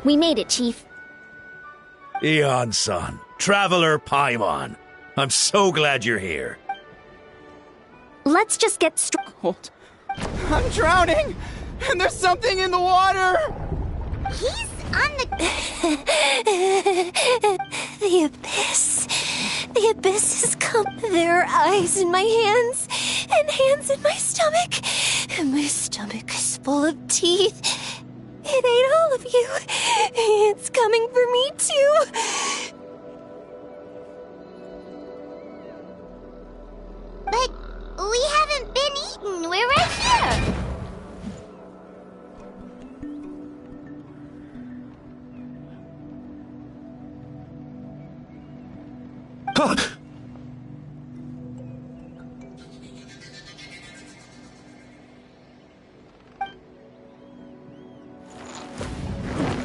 We made it, Chief. Eon-san, Traveler Paimon. I'm so glad you're here. Let's just get Hold. I'm drowning! And there's something in the water! He's on the... The abyss. The abyss has come. There are eyes in my hands, and hands in my stomach. And my stomach is full of teeth. It ate all of you. It's coming for me, too. But we haven't been eaten. We're right here.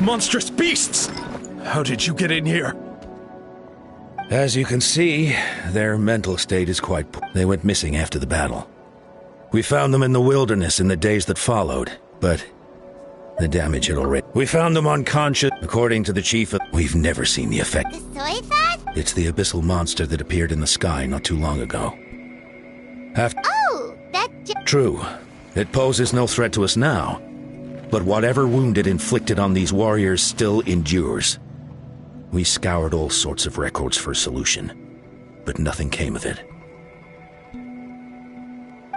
Monstrous beasts! How did you get in here? As you can see, their mental state is quite poor. They went missing after the battle. We found them in the wilderness in the days that followed, but the damage had already... We found them unconscious. According to the chief, we've never seen the effect. The soy thought? It's the abyssal monster that appeared in the sky not too long ago. Oh, that... True. It poses no threat to us now. But whatever wound it inflicted on these warriors still endures. We scoured all sorts of records for a solution, but nothing came of it.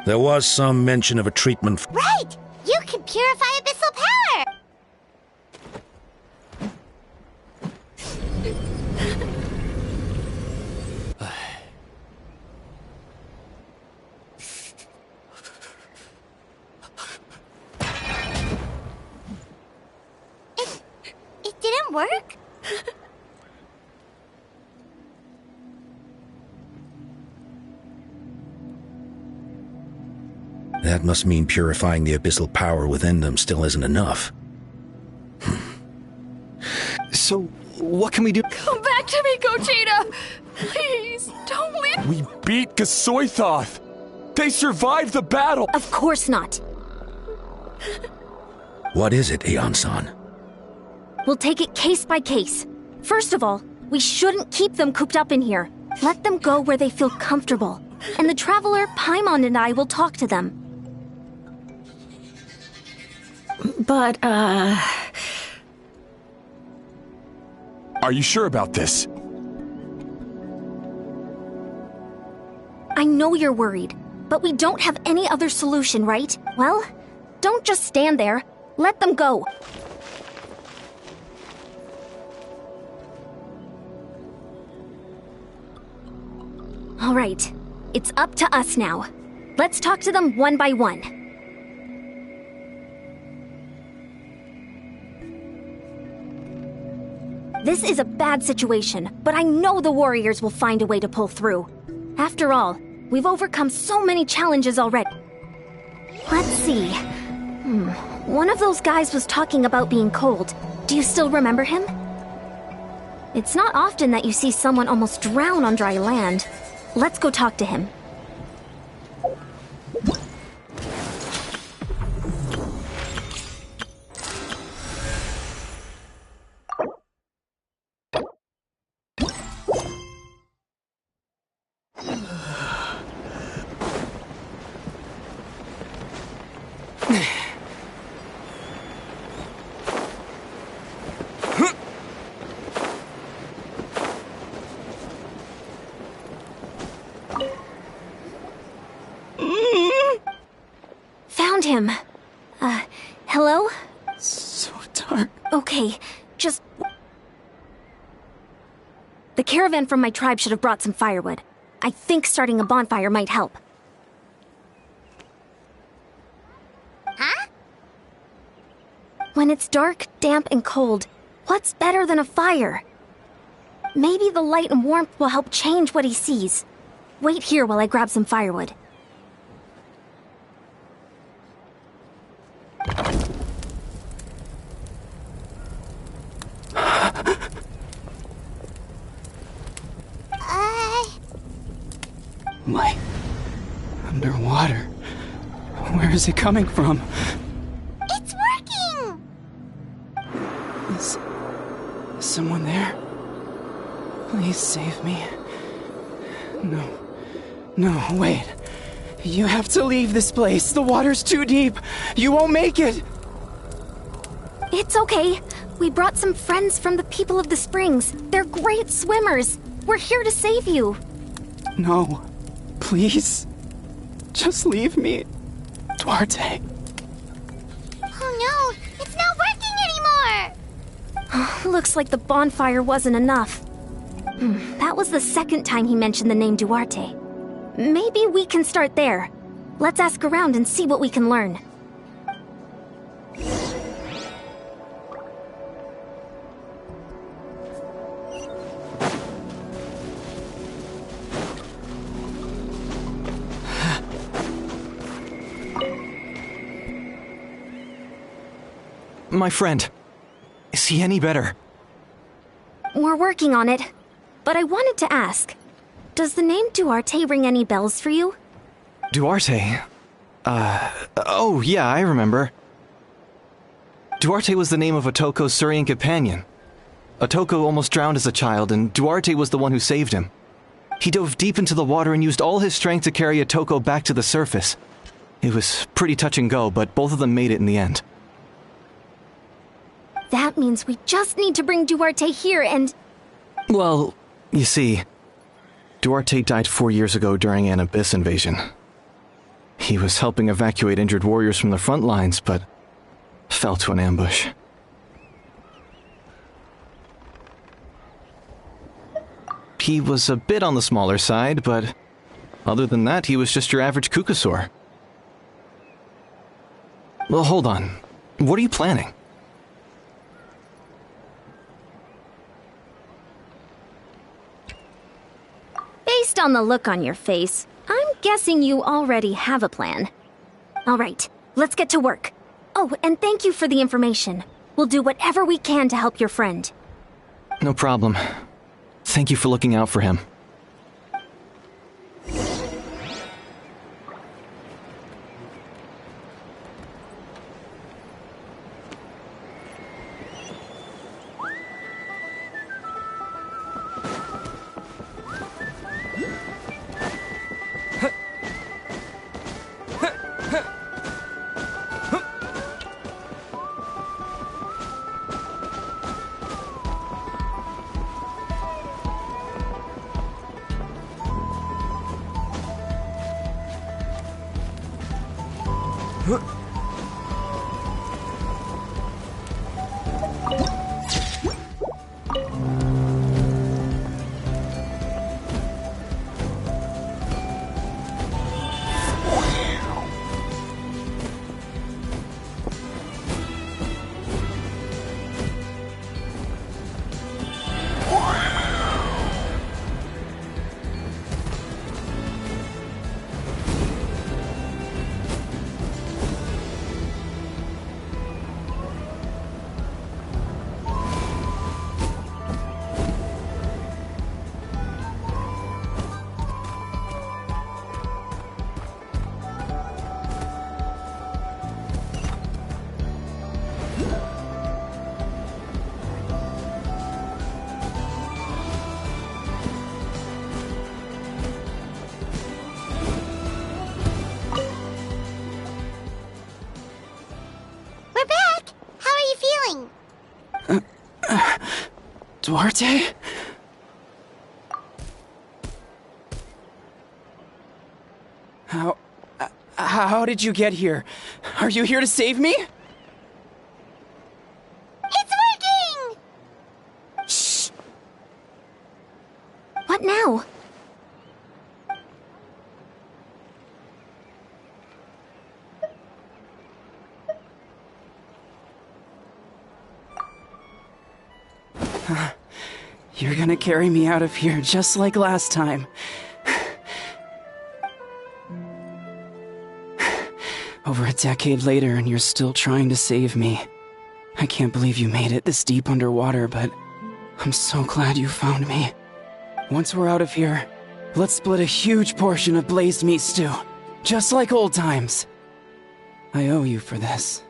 There was some mention of a treatment... Right! You can purify abyssal power! It didn't work? That must mean purifying the abyssal power within them still isn't enough. So, what can we do? Come back to me, Gogeta! Please, don't leave. We beat Gasoithoth! They survived the battle! Of course not. What is it, Aeon-san? We'll take it case by case. First of all, we shouldn't keep them cooped up in here. Let them go where they feel comfortable. And the Traveler, Paimon, and I will talk to them. But, Are you sure about this? I know you're worried, but we don't have any other solution, right? Well, don't just stand there. Let them go. All right, it's up to us now. Let's talk to them one by one. This is a bad situation, but I know the warriors will find a way to pull through. After all, we've overcome so many challenges already. Let's see. One of those guys was talking about being cold. Do you still remember him? It's not often that you see someone almost drown on dry land. Let's go talk to him. Found him. Hello? So dark. Okay, just... The caravan from my tribe should have brought some firewood. I think starting a bonfire might help. Huh? When it's dark, damp, and cold, what's better than a fire? Maybe the light and warmth will help change what he sees. Wait here while I grab some firewood. Light. Underwater. Where is it coming from? It's working! someone there? Please save me. No. No, wait. You have to leave this place. The water's too deep. You won't make it. It's okay. We brought some friends from the people of the springs. They're great swimmers. We're here to save you. No. Please. Just leave me. Duarte. Oh no, it's not working anymore! Looks like the bonfire wasn't enough. That was the second time he mentioned the name Duarte. Maybe we can start there. Let's ask around and see what we can learn. My friend, is he any better? We're working on it. But I wanted to ask, does the name Duarte ring any bells for you? Duarte? Oh yeah, I remember. Duarte was the name of Otoko's Surian companion. Otoko almost drowned as a child, and Duarte was the one who saved him. He dove deep into the water and used all his strength to carry Otoko back to the surface. It was pretty touch and go, but both of them made it in the end. That means we just need to bring Duarte here and... Well, you see, Duarte died 4 years ago during an Abyss invasion. He was helping evacuate injured warriors from the front lines, but fell to an ambush. He was a bit on the smaller side, but other than that, he was just your average Kukasaur. Well, hold on. What are you planning? Based on the look on your face, I'm guessing you already have a plan. All right, let's get to work. Oh, and thank you for the information. We'll do whatever we can to help your friend. No problem. Thank you for looking out for him. We're back! How are you feeling? Duarte? How did you get here? Are you here to save me? It's working! Shh! What now? You're gonna carry me out of here just like last time. Over a decade later and you're still trying to save me. I can't believe you made it this deep underwater, but I'm so glad you found me. Once we're out of here, let's split a huge portion of blazed meat stew, just like old times. I owe you for this.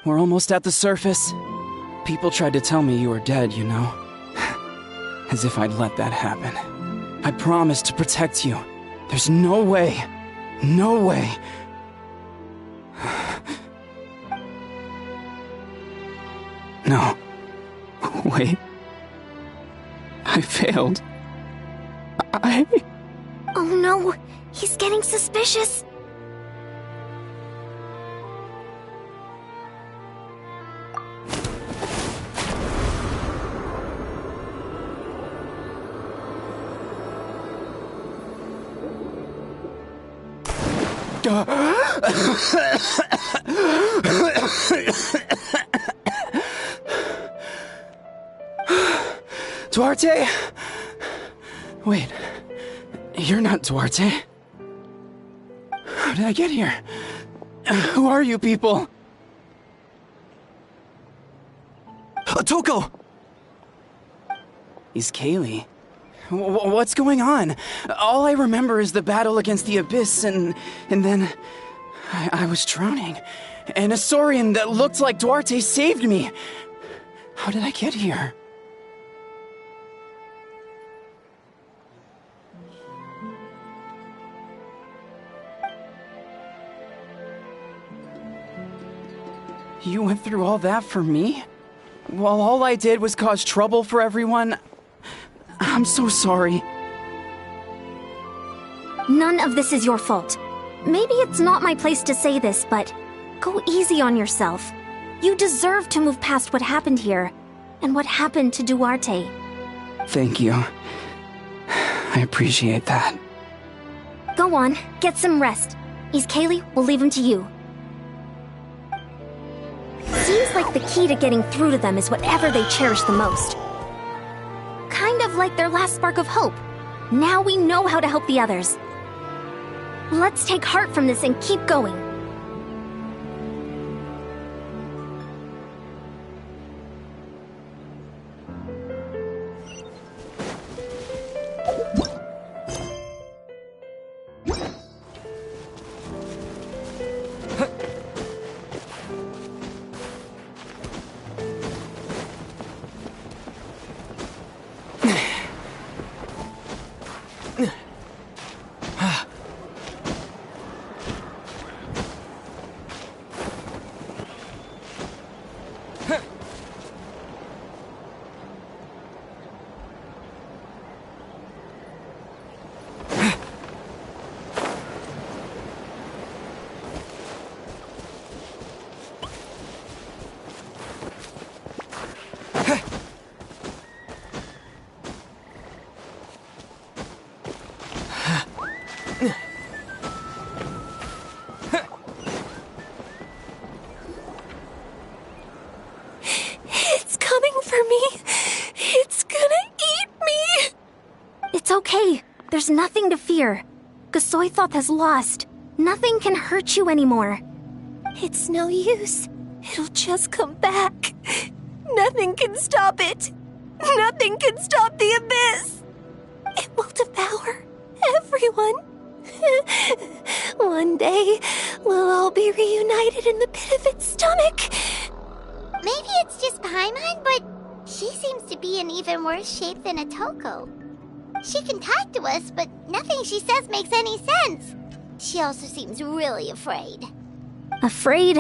We're almost at the surface. People tried to tell me you were dead, you know? As if I'd let that happen. I promised to protect you. There's no way. No way. No. Wait. I failed. Oh no, he's getting suspicious. Duarte? Wait, you're not Duarte. How did I get here? Who are you people? Toko! He's Kaylee. What's going on? All I remember is the battle against the Abyss, and then I was drowning. And a Saurian that looked like Duarte saved me. How did I get here? You went through all that for me? While all I did was cause trouble for everyone? I'm so sorry. None of this is your fault. Maybe it's not my place to say this, but go easy on yourself. You deserve to move past what happened here, and what happened to Duarte. Thank you. I appreciate that. Go on, get some rest. Is Kaylee, we'll leave him to you. Seems like the key to getting through to them is whatever they cherish the most. Kind of like their last spark of hope. Now we know how to help the others. Let's take heart from this and keep going. It's coming for me. It's gonna eat me. It's okay. There's nothing to fear. Gasoithoth has lost. Nothing can hurt you anymore. It's no use. It'll just come back. Nothing can stop it. Nothing can stop the abyss. It will devour everyone. One day, we'll all be reunited in the pit of its stomach. Maybe it's just Paimon, but she seems to be in even worse shape than Atoko. She can talk to us, but nothing she says makes any sense. She also seems really afraid. Afraid?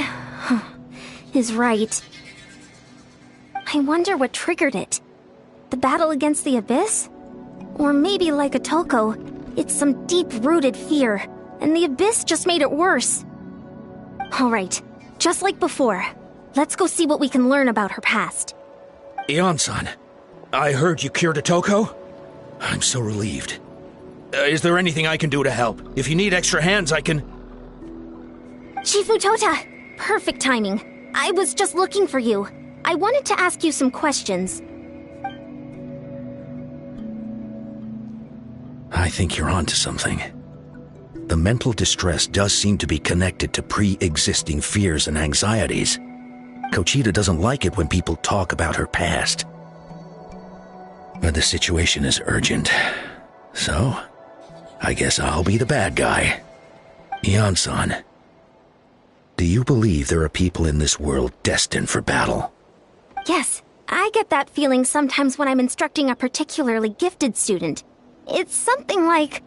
Is right. I wonder what triggered it. The battle against the Abyss? Or maybe like Atoko, it's some deep-rooted fear, and the Abyss just made it worse. Alright, just like before, let's go see what we can learn about her past. Ion-san, I heard you cured Atoko? I'm so relieved. Is there anything I can do to help? If you need extra hands, I can... Chifu Tota! Perfect timing. I was just looking for you. I wanted to ask you some questions. I think you're onto something. The mental distress does seem to be connected to pre-existing fears and anxieties. Kochita doesn't like it when people talk about her past. But the situation is urgent. So, I guess I'll be the bad guy. Ion-san, do you believe there are people in this world destined for battle? Yes, I get that feeling sometimes when I'm instructing a particularly gifted student. It's something like,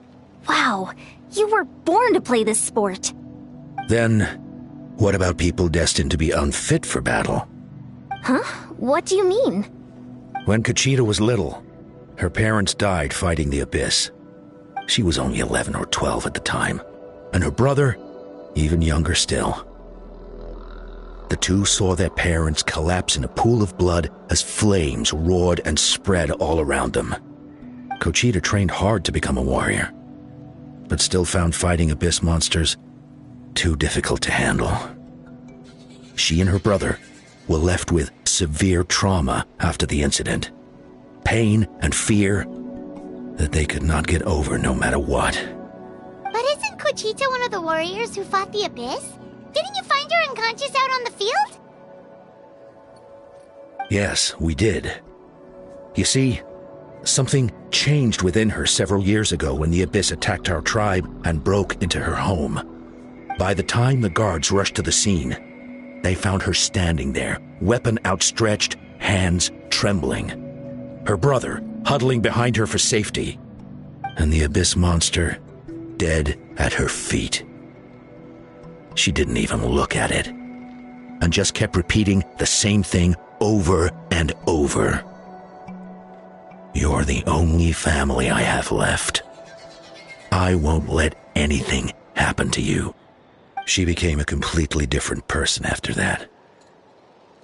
wow, you were born to play this sport. Then, what about people destined to be unfit for battle? Huh? What do you mean? When Conchita was little, her parents died fighting the Abyss. She was only 11 or 12 at the time, and her brother, even younger still. The two saw their parents collapse in a pool of blood as flames roared and spread all around them. Conchita trained hard to become a warrior, but still found fighting Abyss monsters too difficult to handle. She and her brother were left with severe trauma after the incident. Pain and fear that they could not get over no matter what. But isn't Conchita one of the warriors who fought the Abyss? Didn't you find her unconscious out on the field? Yes, we did. You see, something changed within her several years ago when the Abyss attacked our tribe and broke into her home. By the time the guards rushed to the scene, they found her standing there, weapon outstretched, hands trembling. Her brother huddling behind her for safety, and the Abyss monster dead at her feet. She didn't even look at it, and just kept repeating the same thing over and over. You're the only family I have left. I won't let anything happen to you. She became a completely different person after that.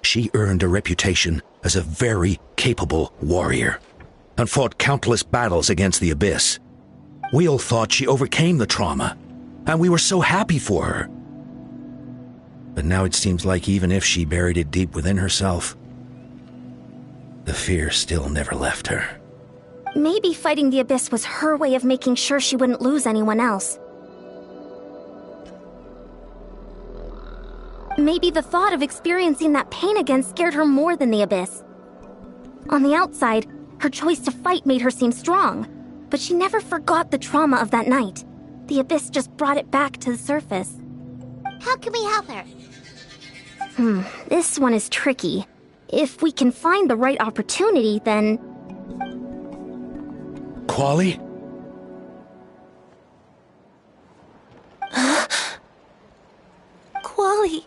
She earned a reputation as a very capable warrior, and fought countless battles against the Abyss. We all thought she overcame the trauma, and we were so happy for her. But now it seems like even if she buried it deep within herself, the fear still never left her. Maybe fighting the Abyss was her way of making sure she wouldn't lose anyone else. Maybe the thought of experiencing that pain again scared her more than the Abyss. On the outside, her choice to fight made her seem strong, but she never forgot the trauma of that night. The Abyss just brought it back to the surface. How can we help her? This one is tricky. If we can find the right opportunity, then... Quali? Quali,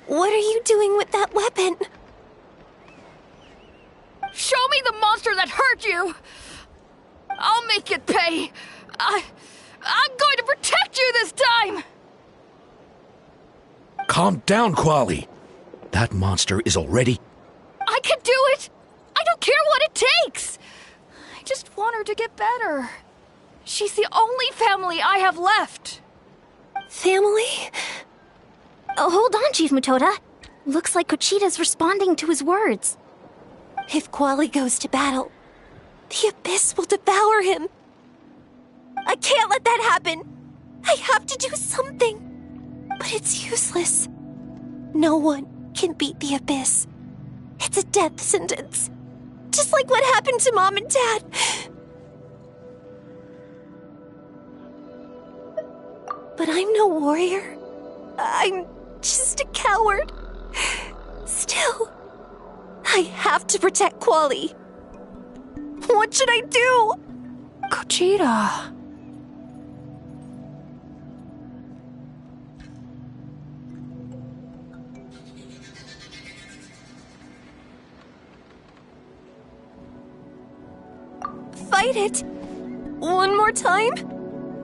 what are you doing with that weapon? Show me the monster that hurt you! I'll make it pay! I'm going to protect you this time! Calm down, Quali. That monster is already... I can do it! I don't care what it takes! I just want her to get better. She's the only family I have left. Family? Oh, hold on, Chief Matoda. Looks like Conchita's responding to his words. If Quali goes to battle, the Abyss will devour him. I can't let that happen. I have to do something. But it's useless. No one can beat the Abyss. It's a death sentence. Just like what happened to Mom and Dad. But I'm no warrior. I'm just a coward. Still, I have to protect Quali. What should I do? Conchita. Fight it. One more time?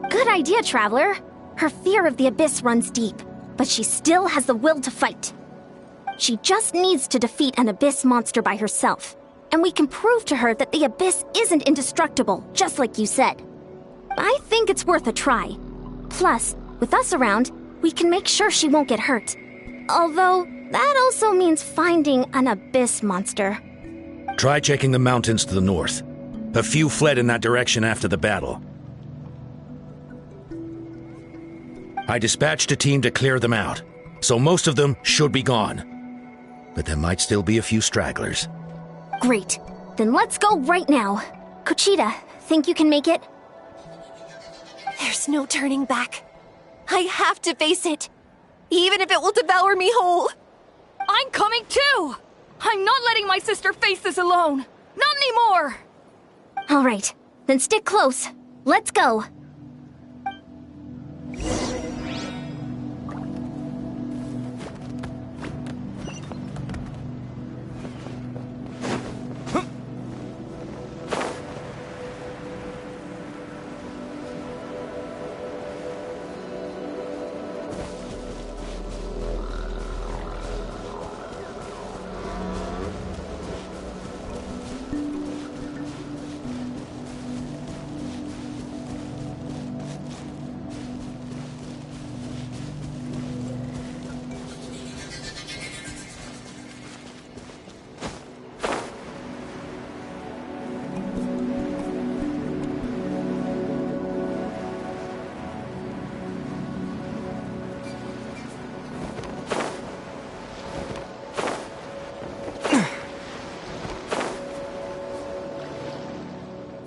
Good idea, Traveler. Her fear of the Abyss runs deep, but she still has the will to fight. She just needs to defeat an Abyss monster by herself, and we can prove to her that the Abyss isn't indestructible, just like you said. I think it's worth a try. Plus, with us around, we can make sure she won't get hurt. Although, that also means finding an Abyss monster. Try checking the mountains to the north. A few fled in that direction after the battle. I dispatched a team to clear them out, so most of them should be gone. But there might still be a few stragglers. Great. Then let's go right now. Conchita, think you can make it? There's no turning back. I have to face it. Even if it will devour me whole. I'm coming too! I'm not letting my sister face this alone! Not anymore! Alright, then stick close. Let's go.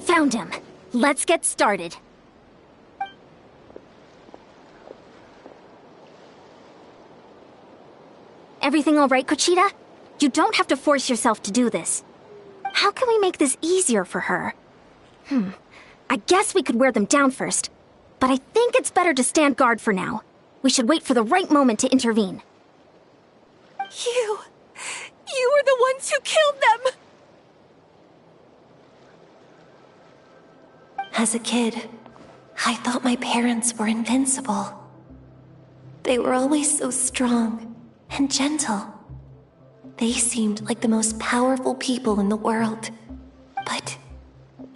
Found him. Let's get started. Everything all right, Kuchita? You don't have to force yourself to do this. How can we make this easier for her? I guess we could wear them down first, but I think it's better to stand guard for now. We should wait for the right moment to intervene. You were the ones who killed them! As a kid, I thought my parents were invincible. They were always so strong and gentle. They seemed like the most powerful people in the world. But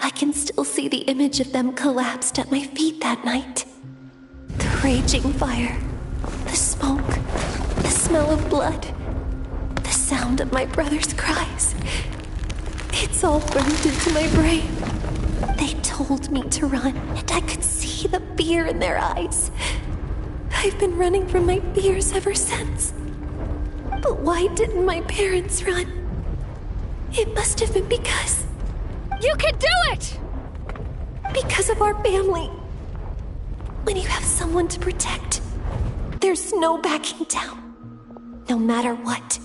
I can still see the image of them collapsed at my feet that night. The raging fire, the smoke, the smell of blood, the sound of my brother's cries. It's all burned into my brain. They told me to run, and I could see the fear in their eyes. I've been running from my fears ever since. But why didn't my parents run? It must have been because... You can do it! Because of our family. When you have someone to protect, there's no backing down. No matter what.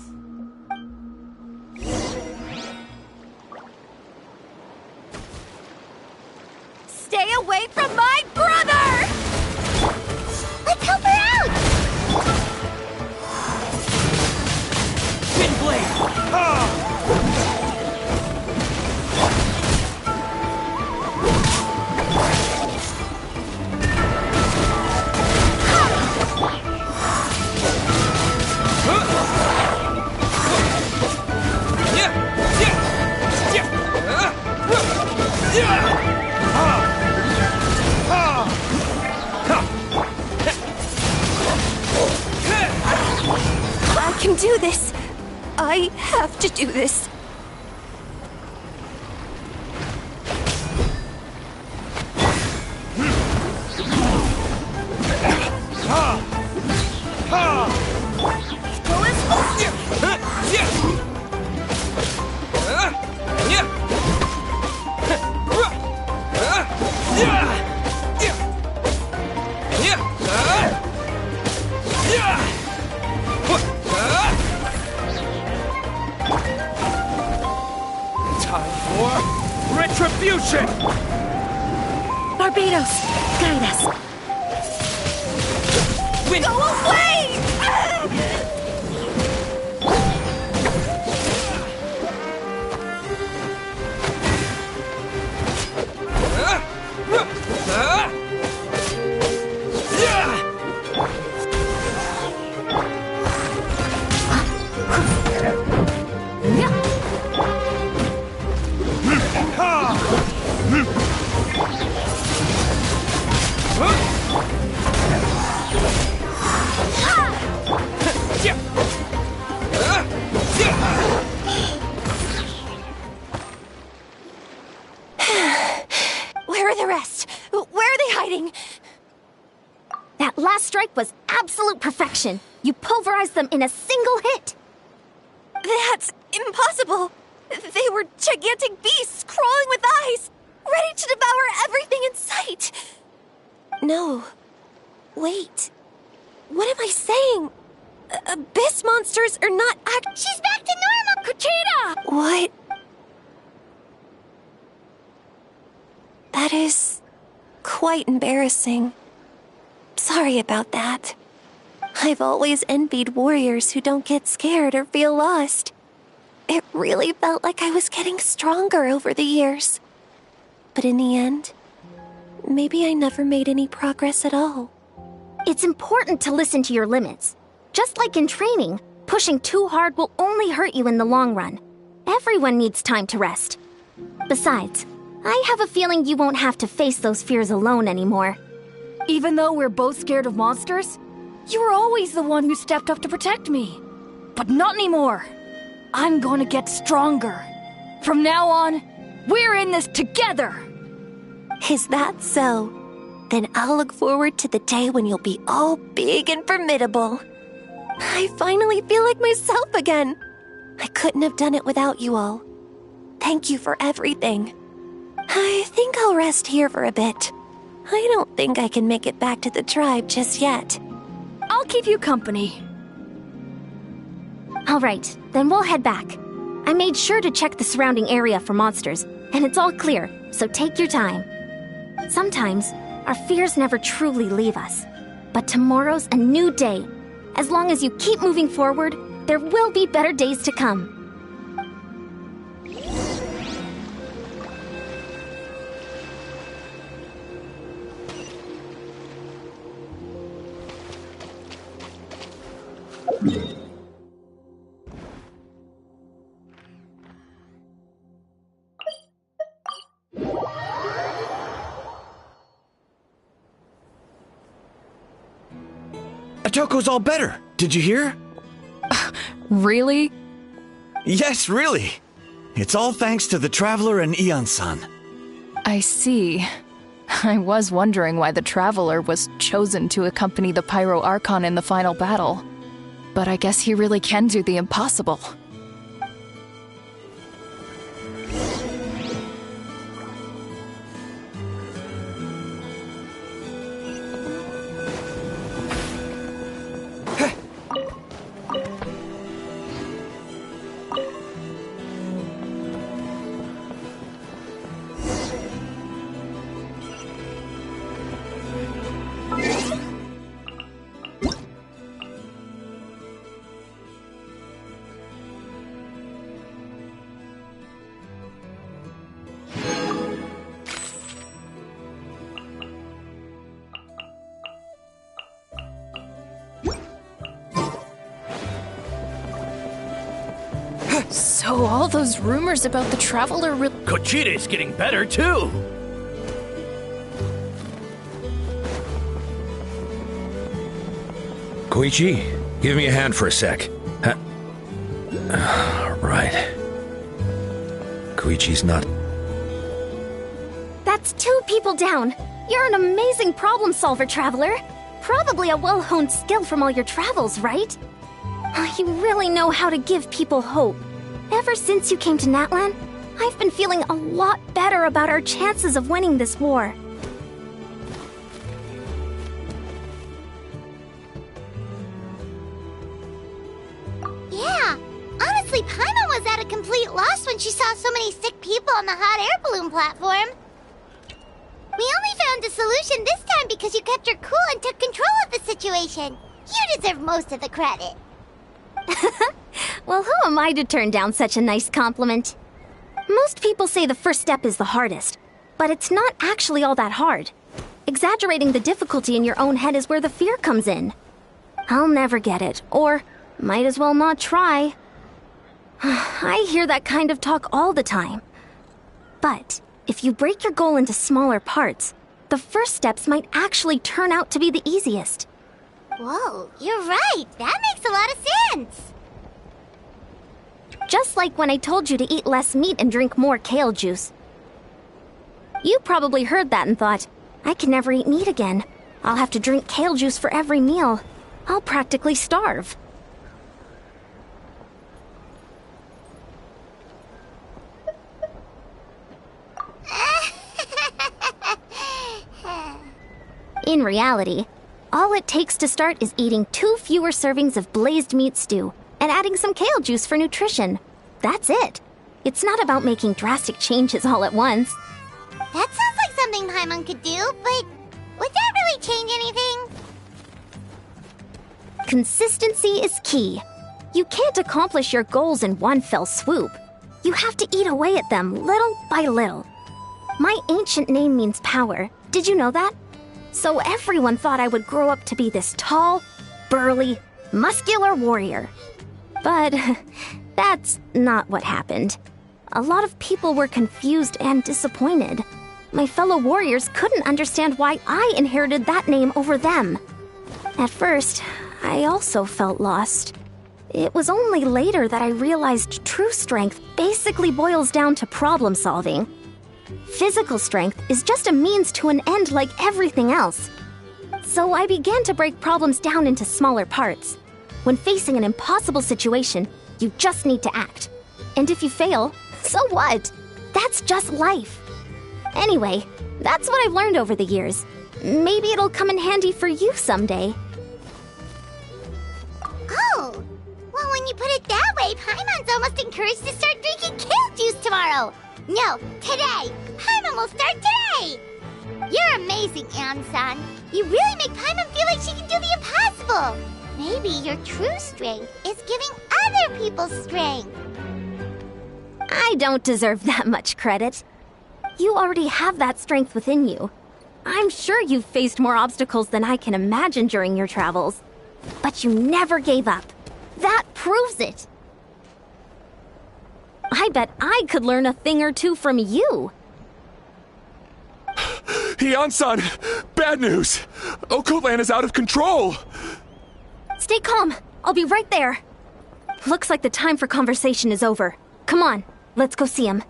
Stay away from my brother! Let's help her out! Wind blade! I can do this. I have to do this. Retribution! Barbados, guide us. Go away! Where are the rest? Where are they hiding? That last strike was absolute perfection. You pulverized them in a single hit. That's impossible. They were gigantic beasts crawling with eyes, ready to devour everything in sight. No. Wait. What am I saying? Abyss monsters are not She's back to normal! Vegeta! What? That is quite embarrassing. Sorry about that. I've always envied warriors who don't get scared or feel lost. It really felt like I was getting stronger over the years. But in the end, maybe I never made any progress at all. It's important to listen to your limits. Just like in training, pushing too hard will only hurt you in the long run. Everyone needs time to rest. Besides, I have a feeling you won't have to face those fears alone anymore. Even though we're both scared of monsters, you were always the one who stepped up to protect me. But not anymore. I'm gonna get stronger. From now on, we're in this together! Is that so? Then I'll look forward to the day when you'll be all big and formidable. I finally feel like myself again. I couldn't have done it without you all. Thank you for everything. I think I'll rest here for a bit. I don't think I can make it back to the tribe just yet. I'll keep you company. All right, then we'll head back. I made sure to check the surrounding area for monsters, and it's all clear, so take your time. Sometimes, our fears never truly leave us. But tomorrow's a new day. As long as you keep moving forward, there will be better days to come. Atoko's all better. Did you hear? Really? Yes, really. It's all thanks to the Traveler and Ian-san. I see. I was wondering why the Traveler was chosen to accompany the Pyro Archon in the final battle. But I guess he really can do the impossible. So all those rumors about the Traveler Kochide's getting better, too! Koichi, give me a hand for a sec. Right. Koichi's not... That's 2 people down. You're an amazing problem solver, Traveler. Probably a well-honed skill from all your travels, right? You really know how to give people hope. Ever since you came to Natlan, I've been feeling a lot better about our chances of winning this war. Yeah, honestly, Paimon was at a complete loss when she saw so many sick people on the hot air balloon platform. We only found a solution this time because you kept your cool and took control of the situation. You deserve most of the credit. Well, who am I to turn down such a nice compliment? Most people say the first step is the hardest, but it's not actually all that hard. Exaggerating the difficulty in your own head is where the fear comes in. I'll never get it, or might as well not try. I hear that kind of talk all the time. But if you break your goal into smaller parts, the first steps might actually turn out to be the easiest. Whoa, you're right. That makes a lot of sense. Just like when I told you to eat less meat and drink more kale juice. You probably heard that and thought, I can never eat meat again. I'll have to drink kale juice for every meal. I'll practically starve. In reality, all it takes to start is eating 2 fewer servings of blazed meat stew and adding some kale juice for nutrition. that's it. It's not about making drastic changes all at once. That sounds like something Paimon could do, but would that really change anything? Consistency is key. You can't accomplish your goals in one fell swoop. You have to eat away at them little by little. My ancient name means power. Did you know that? So everyone thought I would grow up to be this tall, burly, muscular warrior. But that's not what happened. A lot of people were confused and disappointed. My fellow warriors couldn't understand why I inherited that name over them. At first, I also felt lost. It was only later that I realized true strength basically boils down to problem solving. Physical strength is just a means to an end like everything else. So I began to break problems down into smaller parts. When facing an impossible situation, you just need to act. And if you fail, so what? That's just life. Anyway, that's what I've learned over the years. Maybe it'll come in handy for you someday. Oh, well, when you put it that way, Paimon's almost encouraged to start drinking kale juice tomorrow. No, today. Paimon will start today. You're amazing, Ansan. You really make Paimon feel like she can do the impossible. Maybe your true strength is giving other people strength. I don't deserve that much credit. You already have that strength within you. I'm sure you've faced more obstacles than I can imagine during your travels. But you never gave up. That proves it. I bet I could learn a thing or two from you. Hyan-san! Bad news! Okoland is out of control! Stay calm. I'll be right there. Looks like the time for conversation is over. Come on, let's go see him.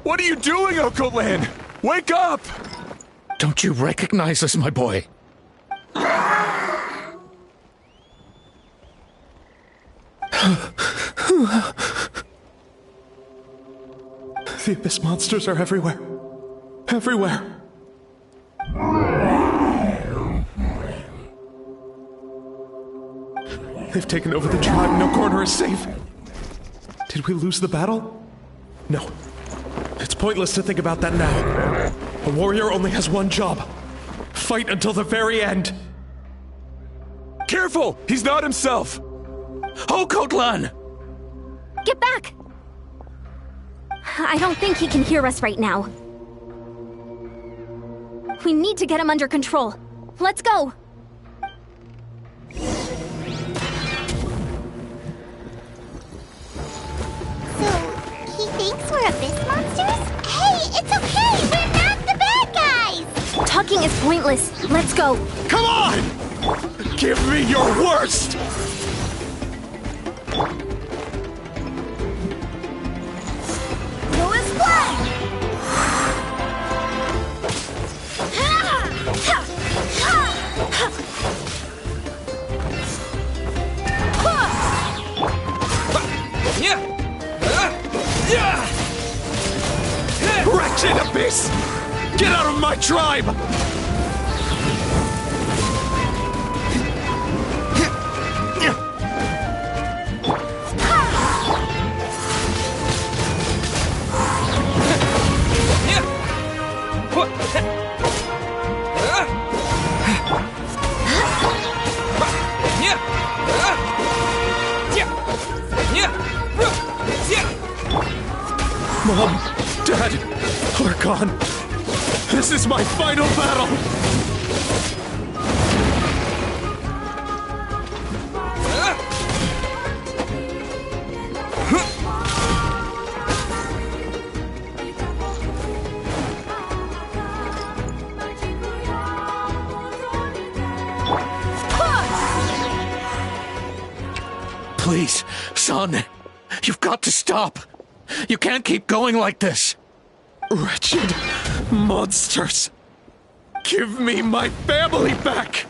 What are you doing, Okoland? Wake up! Don't you recognize us, my boy? The Abyss monsters are everywhere. Everywhere. They've taken over the tribe. No corner is safe. Did we lose the battle? No. It's pointless to think about that now. A warrior only has one job. Fight until the very end. Careful! He's not himself! Okotlan! Get back! I don't think he can hear us right now. We need to get him under control. Let's go! Thinks we're Abyss monsters? Hey, it's okay! We're not the bad guys! Talking is pointless. Let's go. Come on! Give me your worst! Noah's Flag! Wretched Abyss! Get out of my tribe! Mom, Dad, are gone. This is my final battle! Please, son, you've got to stop. You can't keep going like this. Wretched monsters! Give me my family back!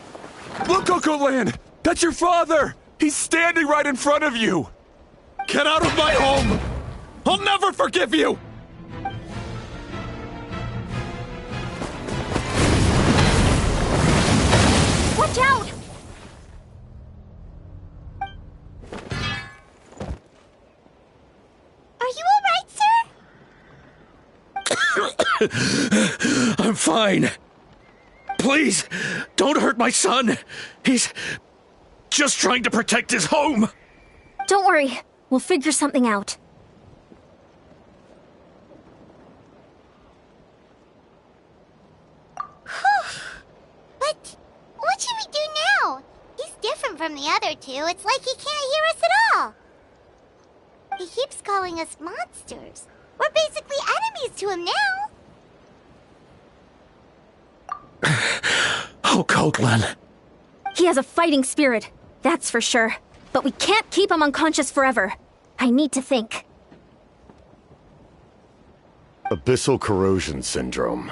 Look, Uncle Lan! That's your father! He's standing right in front of you! Get out of my home! I'll never forgive you! Watch out! Are you alright, sir? I'm fine. Please, don't hurt my son. He's just trying to protect his home. Don't worry. We'll figure something out. But what should we do now? He's different from the other two. It's like he can't hear us at all. He keeps calling us monsters. We're basically enemies to him now. Oh, Coatlan. He has a fighting spirit, that's for sure. But we can't keep him unconscious forever. I need to think. Abyssal corrosion syndrome.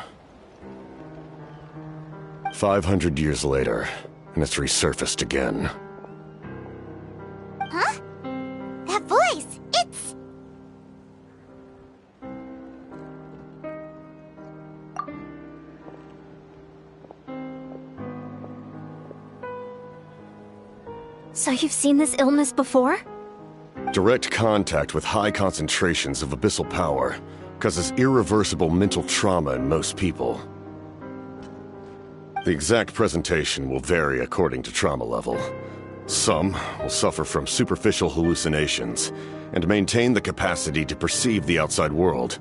500 years later, and it's resurfaced again. Huh? That voice! It's... So you've seen this illness before? Direct contact with high concentrations of abyssal power causes irreversible mental trauma in most people. The exact presentation will vary according to trauma level. Some will suffer from superficial hallucinations and maintain the capacity to perceive the outside world.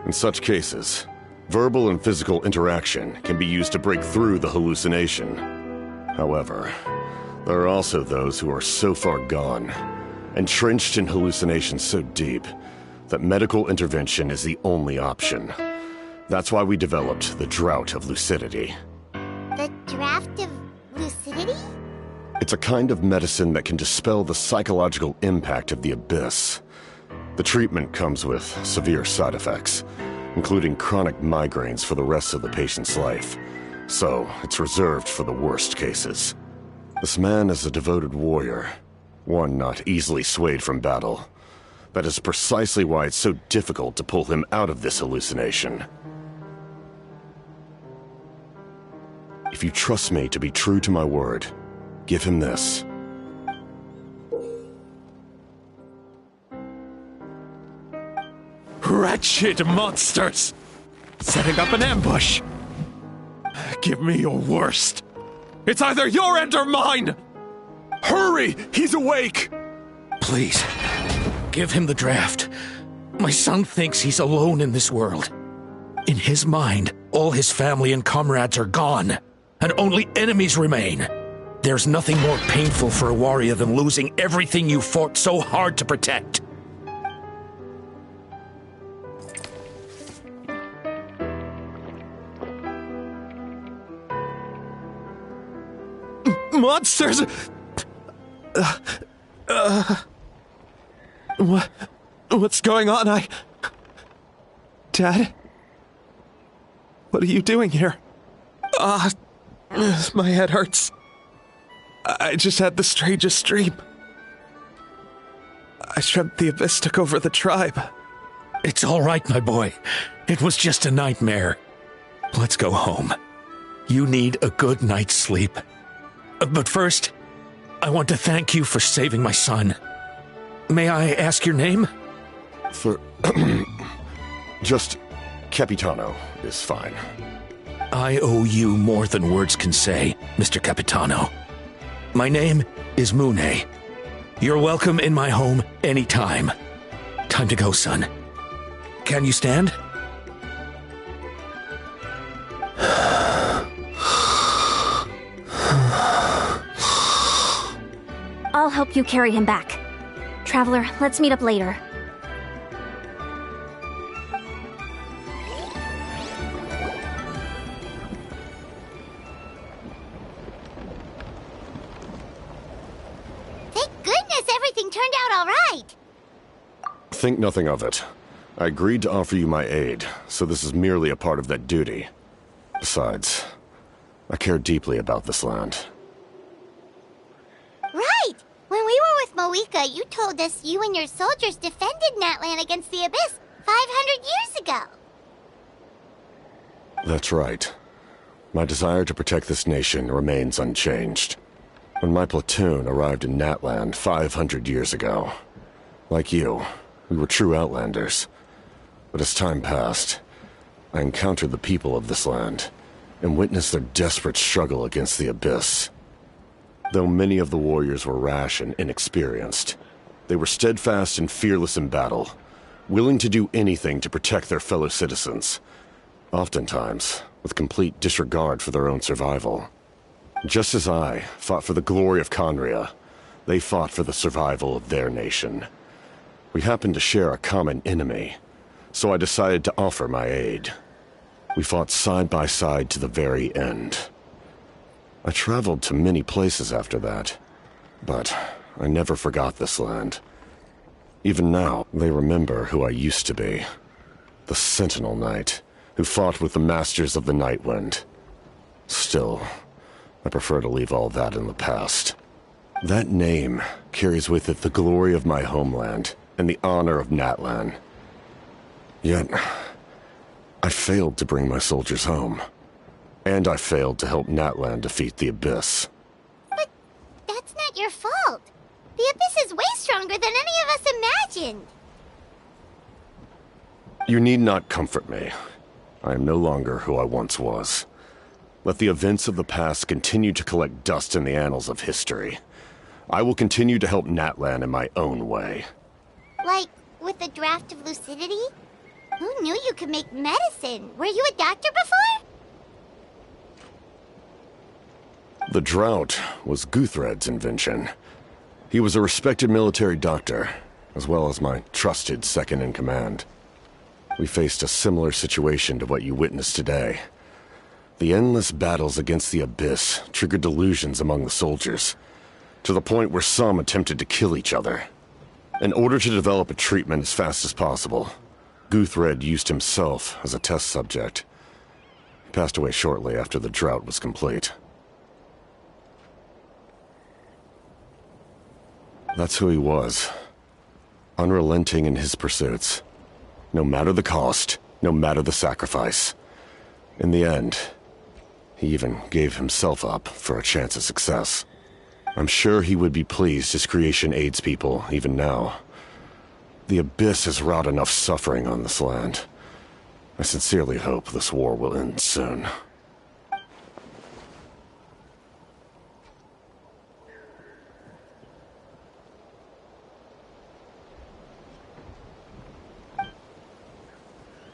In such cases, verbal and physical interaction can be used to break through the hallucination. However, there are also those who are so far gone, entrenched in hallucinations so deep, that medical intervention is the only option. That's why we developed the Drought of Lucidity. The Draft of Lucidity? It's a kind of medicine that can dispel the psychological impact of the abyss. The treatment comes with severe side effects, including chronic migraines for the rest of the patient's life. So, it's reserved for the worst cases. This man is a devoted warrior, one not easily swayed from battle. That is precisely why it's so difficult to pull him out of this hallucination. If you trust me to be true to my word, give him this. Wretched monsters! Setting up an ambush! Give me your worst! It's either your end or mine! Hurry! He's awake! Please, give him the draft. My son thinks he's alone in this world. In his mind, all his family and comrades are gone, and only enemies remain. There's nothing more painful for a warrior than losing everything you fought so hard to protect. Monsters! What's going on? Dad? What are you doing here? My head hurts. I just had the strangest dream. I dreamt the abyss took over the tribe. It's all right, my boy. It was just a nightmare. Let's go home. You need a good night's sleep. But first, I want to thank you for saving my son. May I ask your name? Just Capitano is fine. I owe you more than words can say, Mr. Capitano. My name is Mune. You're welcome in my home anytime. Time to go, son. Can you stand? I'll help you carry him back. Traveler, let's meet up later. Thank goodness everything turned out all right. Think nothing of it. I agreed to offer you my aid, so this is merely a part of that duty. Besides, I care deeply about this land. Right! When we were with Moika, you told us you and your soldiers defended Natlan against the Abyss 500 years ago. That's right. My desire to protect this nation remains unchanged. When my platoon arrived in Natlan 500 years ago, like you, we were true outlanders. But as time passed, I encountered the people of this land and witnessed their desperate struggle against the Abyss. Though many of the warriors were rash and inexperienced, they were steadfast and fearless in battle, willing to do anything to protect their fellow citizens, oftentimes with complete disregard for their own survival. Just as I fought for the glory of Conria, they fought for the survival of their nation. We happened to share a common enemy, so I decided to offer my aid. We fought side by side to the very end. I traveled to many places after that, but I never forgot this land. Even now, they remember who I used to be. The Sentinel Knight, who fought with the Masters of the Nightwind. Still, I prefer to leave all that in the past. That name carries with it the glory of my homeland and the honor of Natlan. Yet, I failed to bring my soldiers home. And I failed to help Natlan defeat the Abyss. But that's not your fault. The Abyss is way stronger than any of us imagined. You need not comfort me. I am no longer who I once was. Let the events of the past continue to collect dust in the annals of history. I will continue to help Natlan in my own way. Like, with the draft of lucidity? Who knew you could make medicine? Were you a doctor before? The drought was Guthred's invention. He was a respected military doctor, as well as my trusted second-in-command. We faced a similar situation to what you witnessed today. The endless battles against the Abyss triggered delusions among the soldiers, to the point where some attempted to kill each other. In order to develop a treatment as fast as possible, Guthred used himself as a test subject. He passed away shortly after the drought was complete. That's who he was. Unrelenting in his pursuits. No matter the cost, no matter the sacrifice. In the end, he even gave himself up for a chance at success. I'm sure he would be pleased his creation aids people even now. The Abyss has wrought enough suffering on this land. I sincerely hope this war will end soon.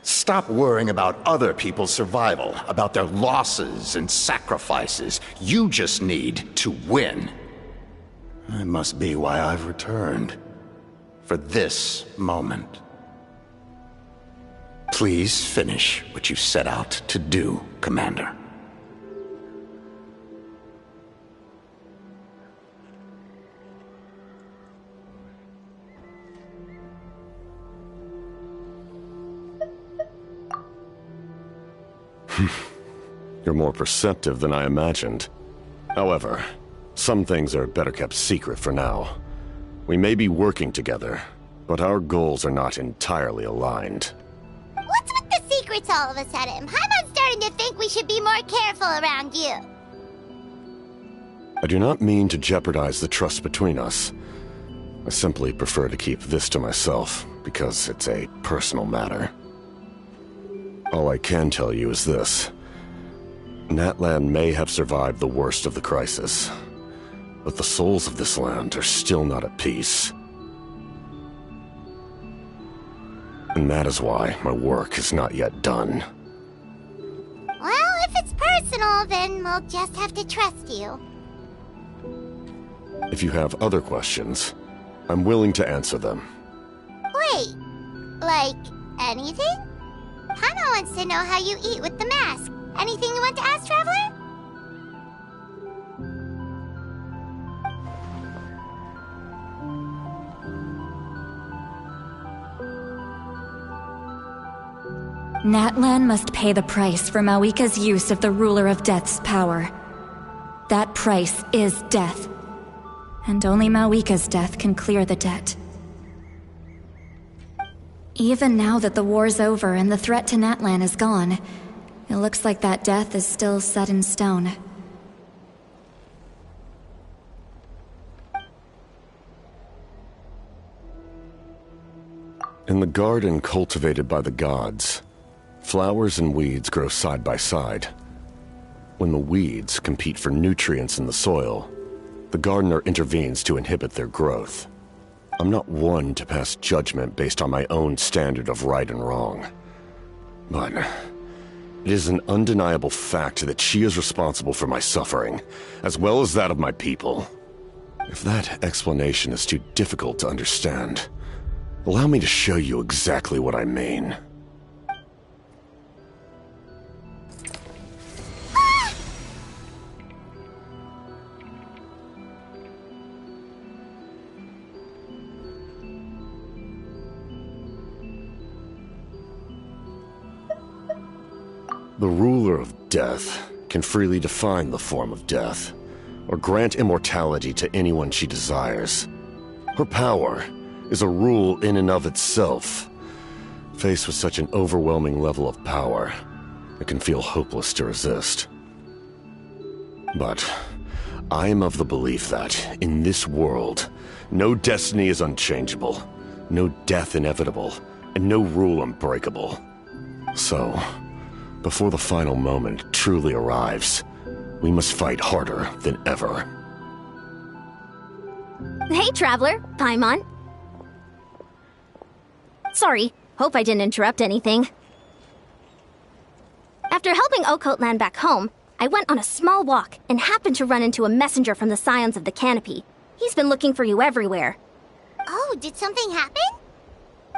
Stop worrying about other people's survival, about their losses and sacrifices. You just need to win. That must be why I've returned. For this moment. Please finish what you set out to do, Commander. You're more perceptive than I imagined. However, some things are better kept secret for now. We may be working together, but our goals are not entirely aligned. What's with the secrets all of a sudden? I'm starting to think we should be more careful around you. I do not mean to jeopardize the trust between us. I simply prefer to keep this to myself, because it's a personal matter. All I can tell you is this. Natlan may have survived the worst of the crisis, but the souls of this land are still not at peace. And that is why my work is not yet done. Well, if it's personal, then we'll just have to trust you. If you have other questions, I'm willing to answer them. Wait, like anything? Paimon wants to know how you eat with the mask. Anything you want to ask, Traveler? Natlan must pay the price for Mawika's use of the Ruler of Death's power. That price is death. And only Mawika's death can clear the debt. Even now that the war's over and the threat to Natlan is gone, it looks like that death is still set in stone. In the garden cultivated by the gods, flowers and weeds grow side by side. When the weeds compete for nutrients in the soil, the gardener intervenes to inhibit their growth. I'm not one to pass judgment based on my own standard of right and wrong. But it is an undeniable fact that she is responsible for my suffering, as well as that of my people. If that explanation is too difficult to understand, allow me to show you exactly what I mean. The ruler of death can freely define the form of death, or grant immortality to anyone she desires. Her power is a rule in and of itself. Faced with such an overwhelming level of power, it can feel hopeless to resist. But I am of the belief that, in this world, no destiny is unchangeable, no death inevitable, and no rule unbreakable. So, before the final moment truly arrives, we must fight harder than ever. Hey, Traveler. Paimon. Sorry, hope I didn't interrupt anything. After helping Okot land back home, I went on a small walk and happened to run into a messenger from the Scions of the Canopy. He's been looking for you everywhere. Oh, did something happen?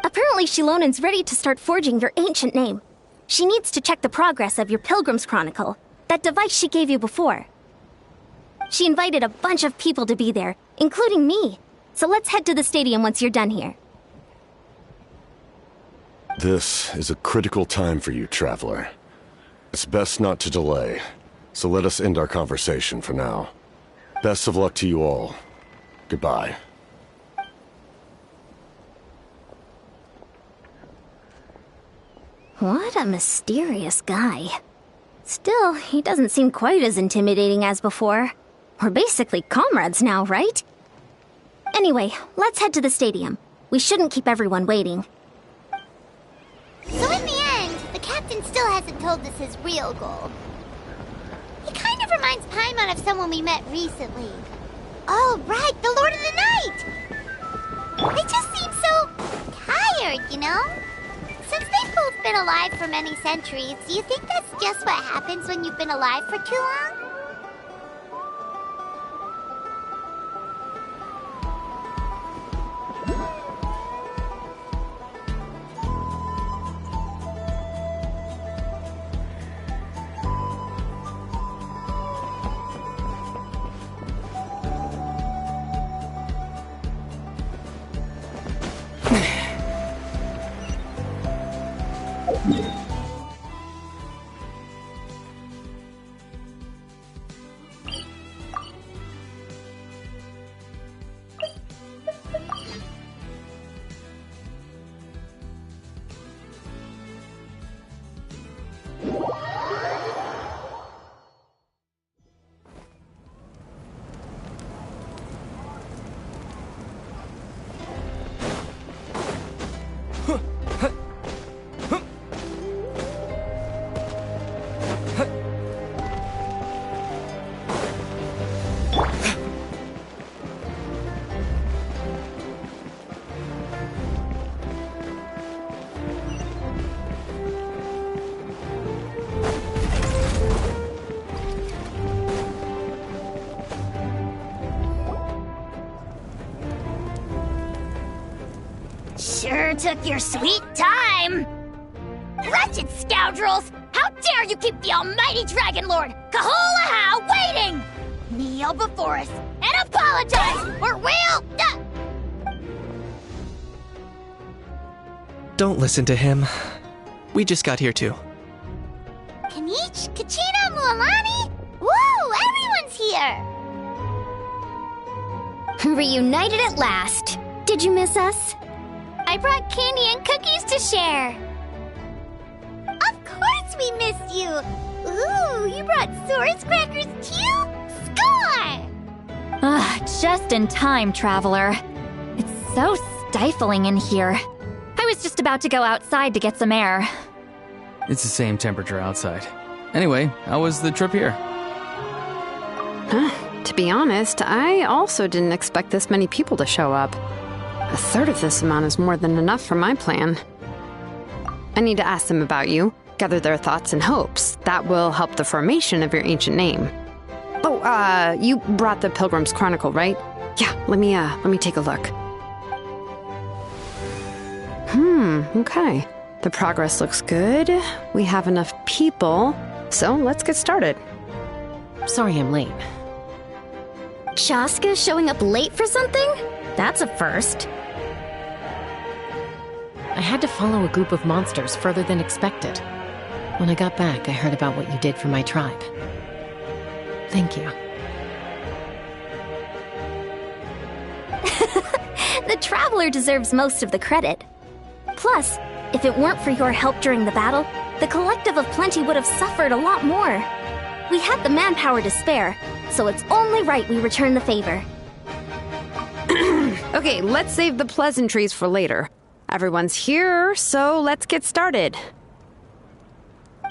Apparently Shilonen's ready to start forging your ancient name. She needs to check the progress of your Pilgrim's Chronicle, that device she gave you before. She invited a bunch of people to be there, including me. So let's head to the stadium once you're done here. This is a critical time for you, Traveler. It's best not to delay, so let us end our conversation for now. Best of luck to you all. Goodbye. What a mysterious guy. Still, he doesn't seem quite as intimidating as before. We're basically comrades now, right? Anyway, let's head to the stadium. We shouldn't keep everyone waiting. So in the end, the captain still hasn't told us his real goal. He kind of reminds Paimon of someone we met recently. Oh, right, the Lord of the Night! They just seem so tired, you know? Since they've both been alive for many centuries, do you think that's just what happens when you've been alive for too long? Sure took your sweet time! Wretched scoundrels! How dare you keep the almighty Dragon Lord, Kahulaha, waiting! Kneel before us and apologize, or we'll... Don't listen to him. We just got here too. Kanich, Kachina, Mualani? Woo! Everyone's here! Reunited at last. Did you miss us? I brought candy and cookies to share. Of course we missed you! Ooh, you brought Source crackers too? Score! Just in time, Traveler. It's so stifling in here. I was just about to go outside to get some air. It's the same temperature outside. Anyway, how was the trip here? To be honest, I also didn't expect this many people to show up. A third of this amount is more than enough for my plan. I need to ask them about you, gather their thoughts and hopes. That will help the formation of your ancient name. Oh, you brought the Pilgrim's Chronicle, right? Yeah, let me take a look. Okay. The progress looks good. We have enough people, so let's get started. Sorry I'm late. Chaska showing up late for something? That's a first. I had to follow a group of monsters further than expected. When I got back, I heard about what you did for my tribe. Thank you. The Traveler deserves most of the credit. Plus, if it weren't for your help during the battle, the Collective of Plenty would have suffered a lot more. We had the manpower to spare, so it's only right we return the favor. Okay, let's save the pleasantries for later. Everyone's here, so let's get started.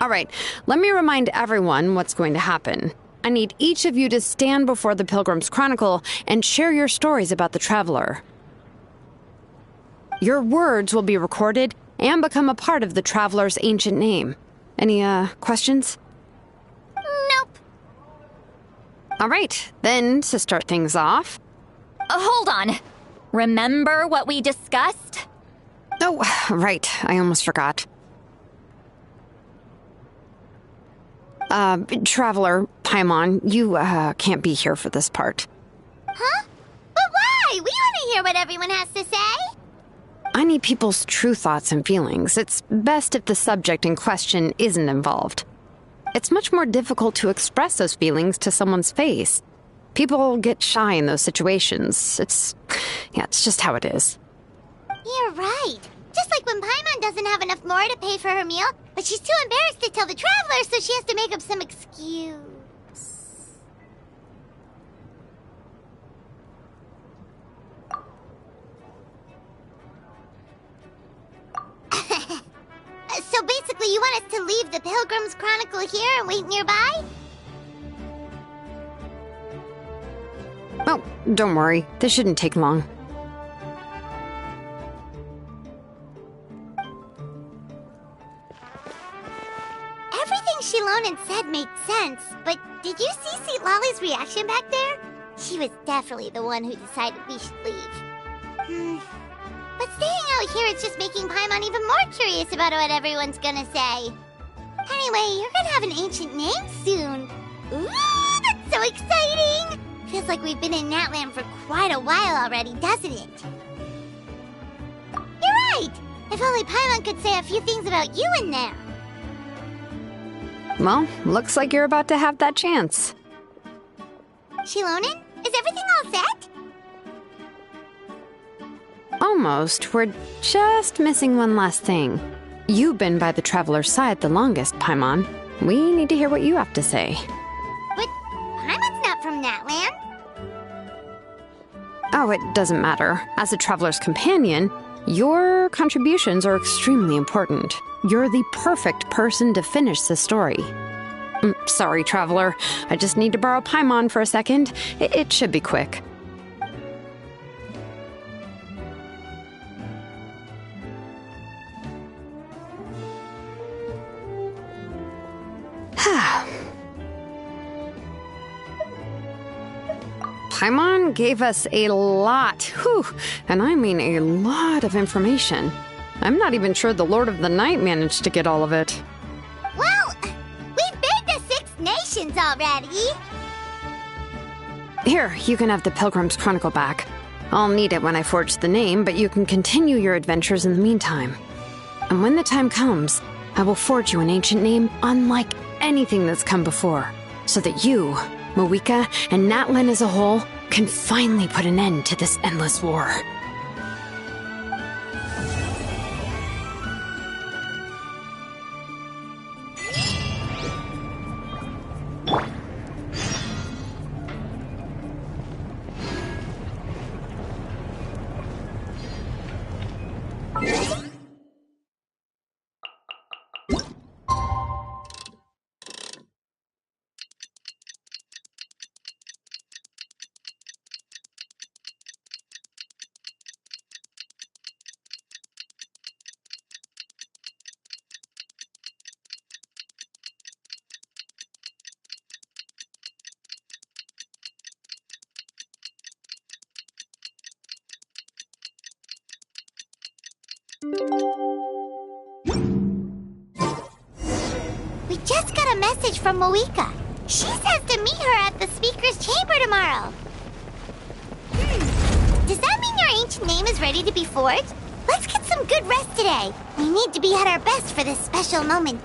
All right, let me remind everyone what's going to happen. I need each of you to stand before the Pilgrim's Chronicle and share your stories about the Traveler. Your words will be recorded and become a part of the Traveler's ancient name. Any, questions? Nope. All right, then, to start things off... Hold on. Remember what we discussed? Oh, right, I almost forgot. Traveler, Paimon, you, can't be here for this part. Huh? But why? We want to hear what everyone has to say. I need people's true thoughts and feelings. It's best if the subject in question isn't involved. It's much more difficult to express those feelings to someone's face. People get shy in those situations. It's just how it is. You're right. Just like when Paimon doesn't have enough more to pay for her meal, but she's too embarrassed to tell the Traveler, so she has to make up some excuse. So basically, you want us to leave the Pilgrim's Chronicle here and wait nearby? Oh, don't worry. This shouldn't take long. Everything Shilonen said made sense, but did you see St. Lolly's reaction back there? She was definitely the one who decided we should leave. But staying out here is just making Paimon even more curious about what everyone's gonna say. Anyway, you're gonna have an ancient name soon. Ooh, that's so exciting! Feels like we've been in Natland for quite a while already, doesn't it? You're right! If only Paimon could say a few things about you in there. Well, looks like you're about to have that chance. Shilonen, is everything all set? Almost. We're just missing one last thing. You've been by the Traveler's side the longest, Paimon. We need to hear what you have to say. But Paimon's not from Natland. Oh, it doesn't matter. As a Traveler's companion, your contributions are extremely important. You're the perfect person to finish the story. Sorry, Traveler. I just need to borrow Paimon for a second. It should be quick. Paimon gave us a lot, and I mean a lot of information. I'm not even sure the Lord of the Night managed to get all of it. Well, we've been to 6 nations already. Here, you can have the Pilgrim's Chronicle back. I'll need it when I forge the name, but you can continue your adventures in the meantime. And when the time comes, I will forge you an ancient name unlike anything that's come before, so that you, Moika, and Natlan as a whole can finally put an end to this endless war. We just got a message from Moika. She says to meet her at the Speaker's Chamber tomorrow. Does that mean your ancient name is ready to be forged? Let's get some good rest today. We need to be at our best for this special moment.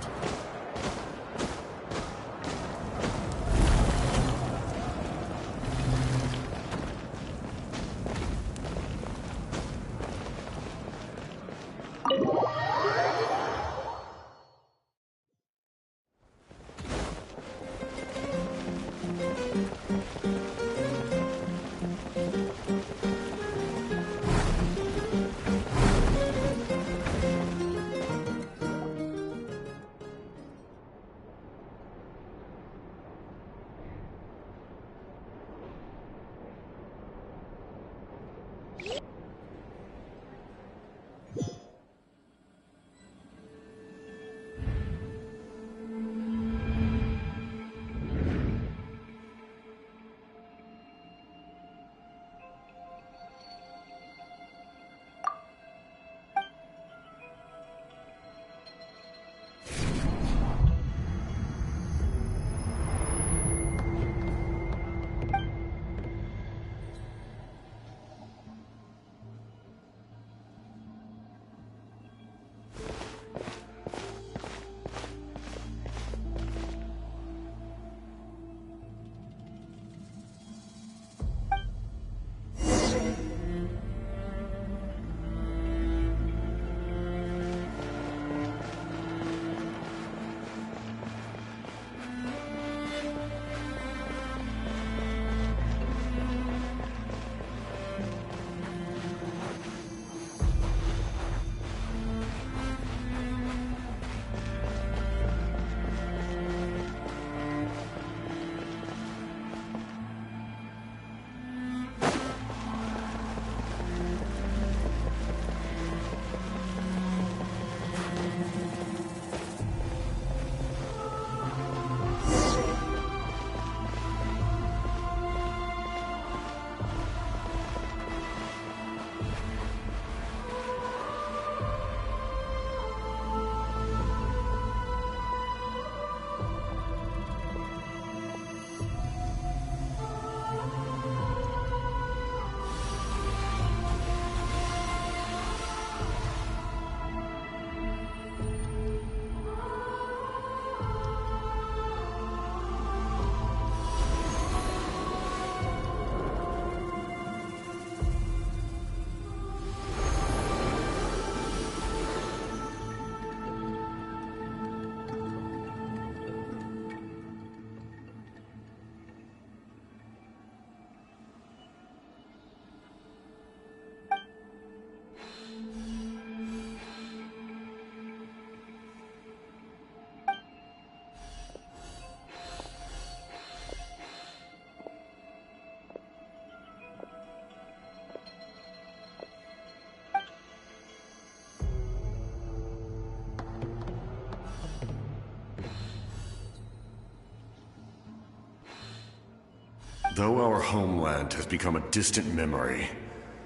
Though our homeland has become a distant memory,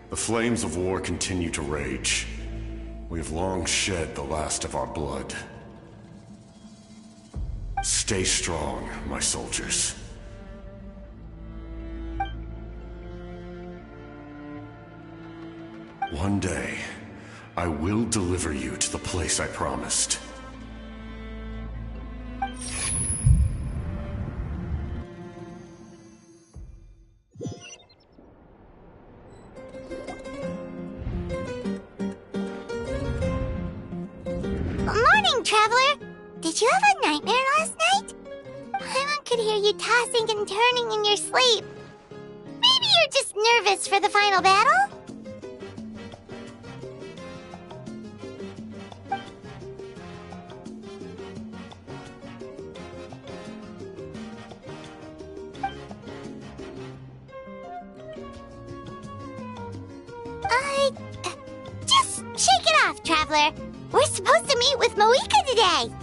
the flames of war continue to rage. We have long shed the last of our blood. Stay strong, my soldiers. One day, I will deliver you to the place I promised. Traveler? Did you have a nightmare last night? Paimon could hear you tossing and turning in your sleep. Maybe you're just nervous for the final battle? Just shake it off, Traveler. We're supposed to meet with Moika today.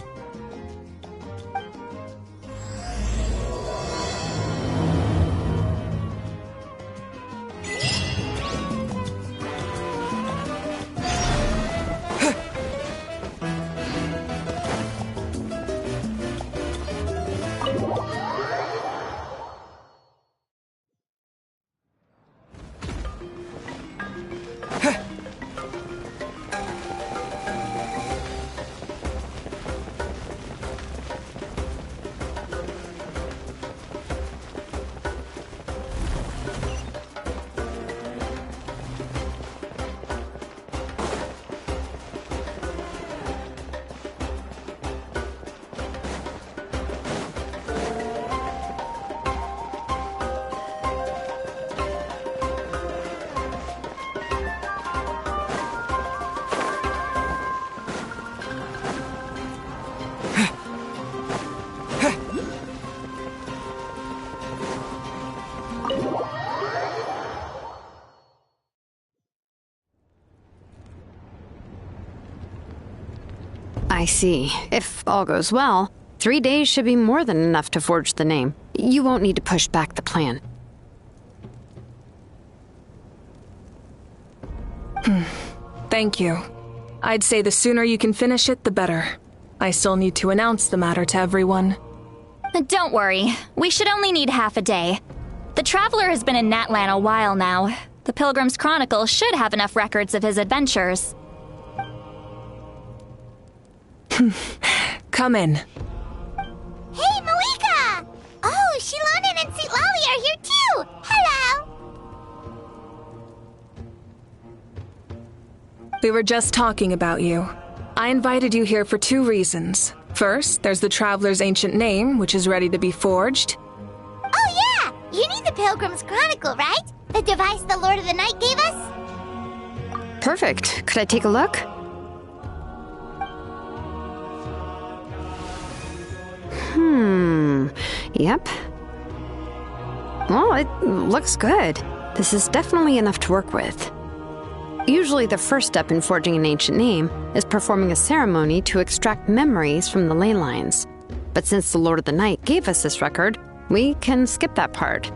I see. If all goes well, 3 days should be more than enough to forge the name. You won't need to push back the plan. Thank you. I'd say the sooner you can finish it, the better. I still need to announce the matter to everyone. Don't worry. We should only need half a day. The Traveler has been in Natlan a while now. The Pilgrim's Chronicle should have enough records of his adventures. Come in. Hey, Moika! Oh, Shilonen and Citlali are here too! Hello! We were just talking about you. I invited you here for 2 reasons. First, there's the Traveler's ancient name, which is ready to be forged. Oh yeah! You need the Pilgrim's Chronicle, right? The device the Lord of the Night gave us? Perfect. Could I take a look? Yep. Well, it looks good. This is definitely enough to work with. Usually the first step in forging an ancient name is performing a ceremony to extract memories from the ley lines. But since the Lord of the Night gave us this record, we can skip that part.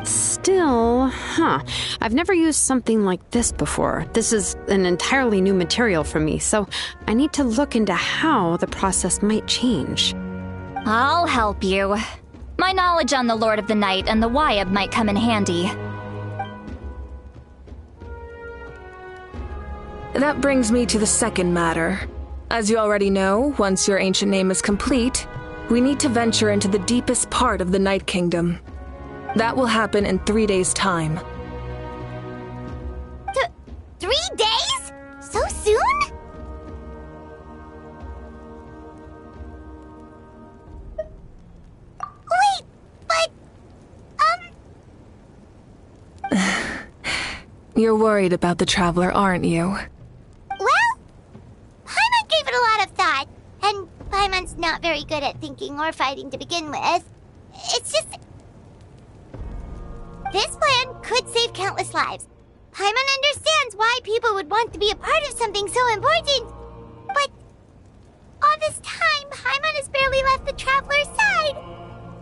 Still, I've never used something like this before. This is an entirely new material for me, so I need to look into how the process might change. I'll help you. My knowledge on the Lord of the Night and the Wyab might come in handy. That brings me to the second matter. As you already know, once your ancient name is complete, we need to venture into the deepest part of the Night Kingdom. That will happen in 3 days' time. 3 days? So soon? Wait, but... You're worried about the Traveler, aren't you? Well, Paimon gave it a lot of thought, and Paimon's not very good at thinking or fighting to begin with. It's just... This plan could save countless lives. Paimon understands why people would want to be a part of something so important. But all this time, Paimon has barely left the Traveler's side.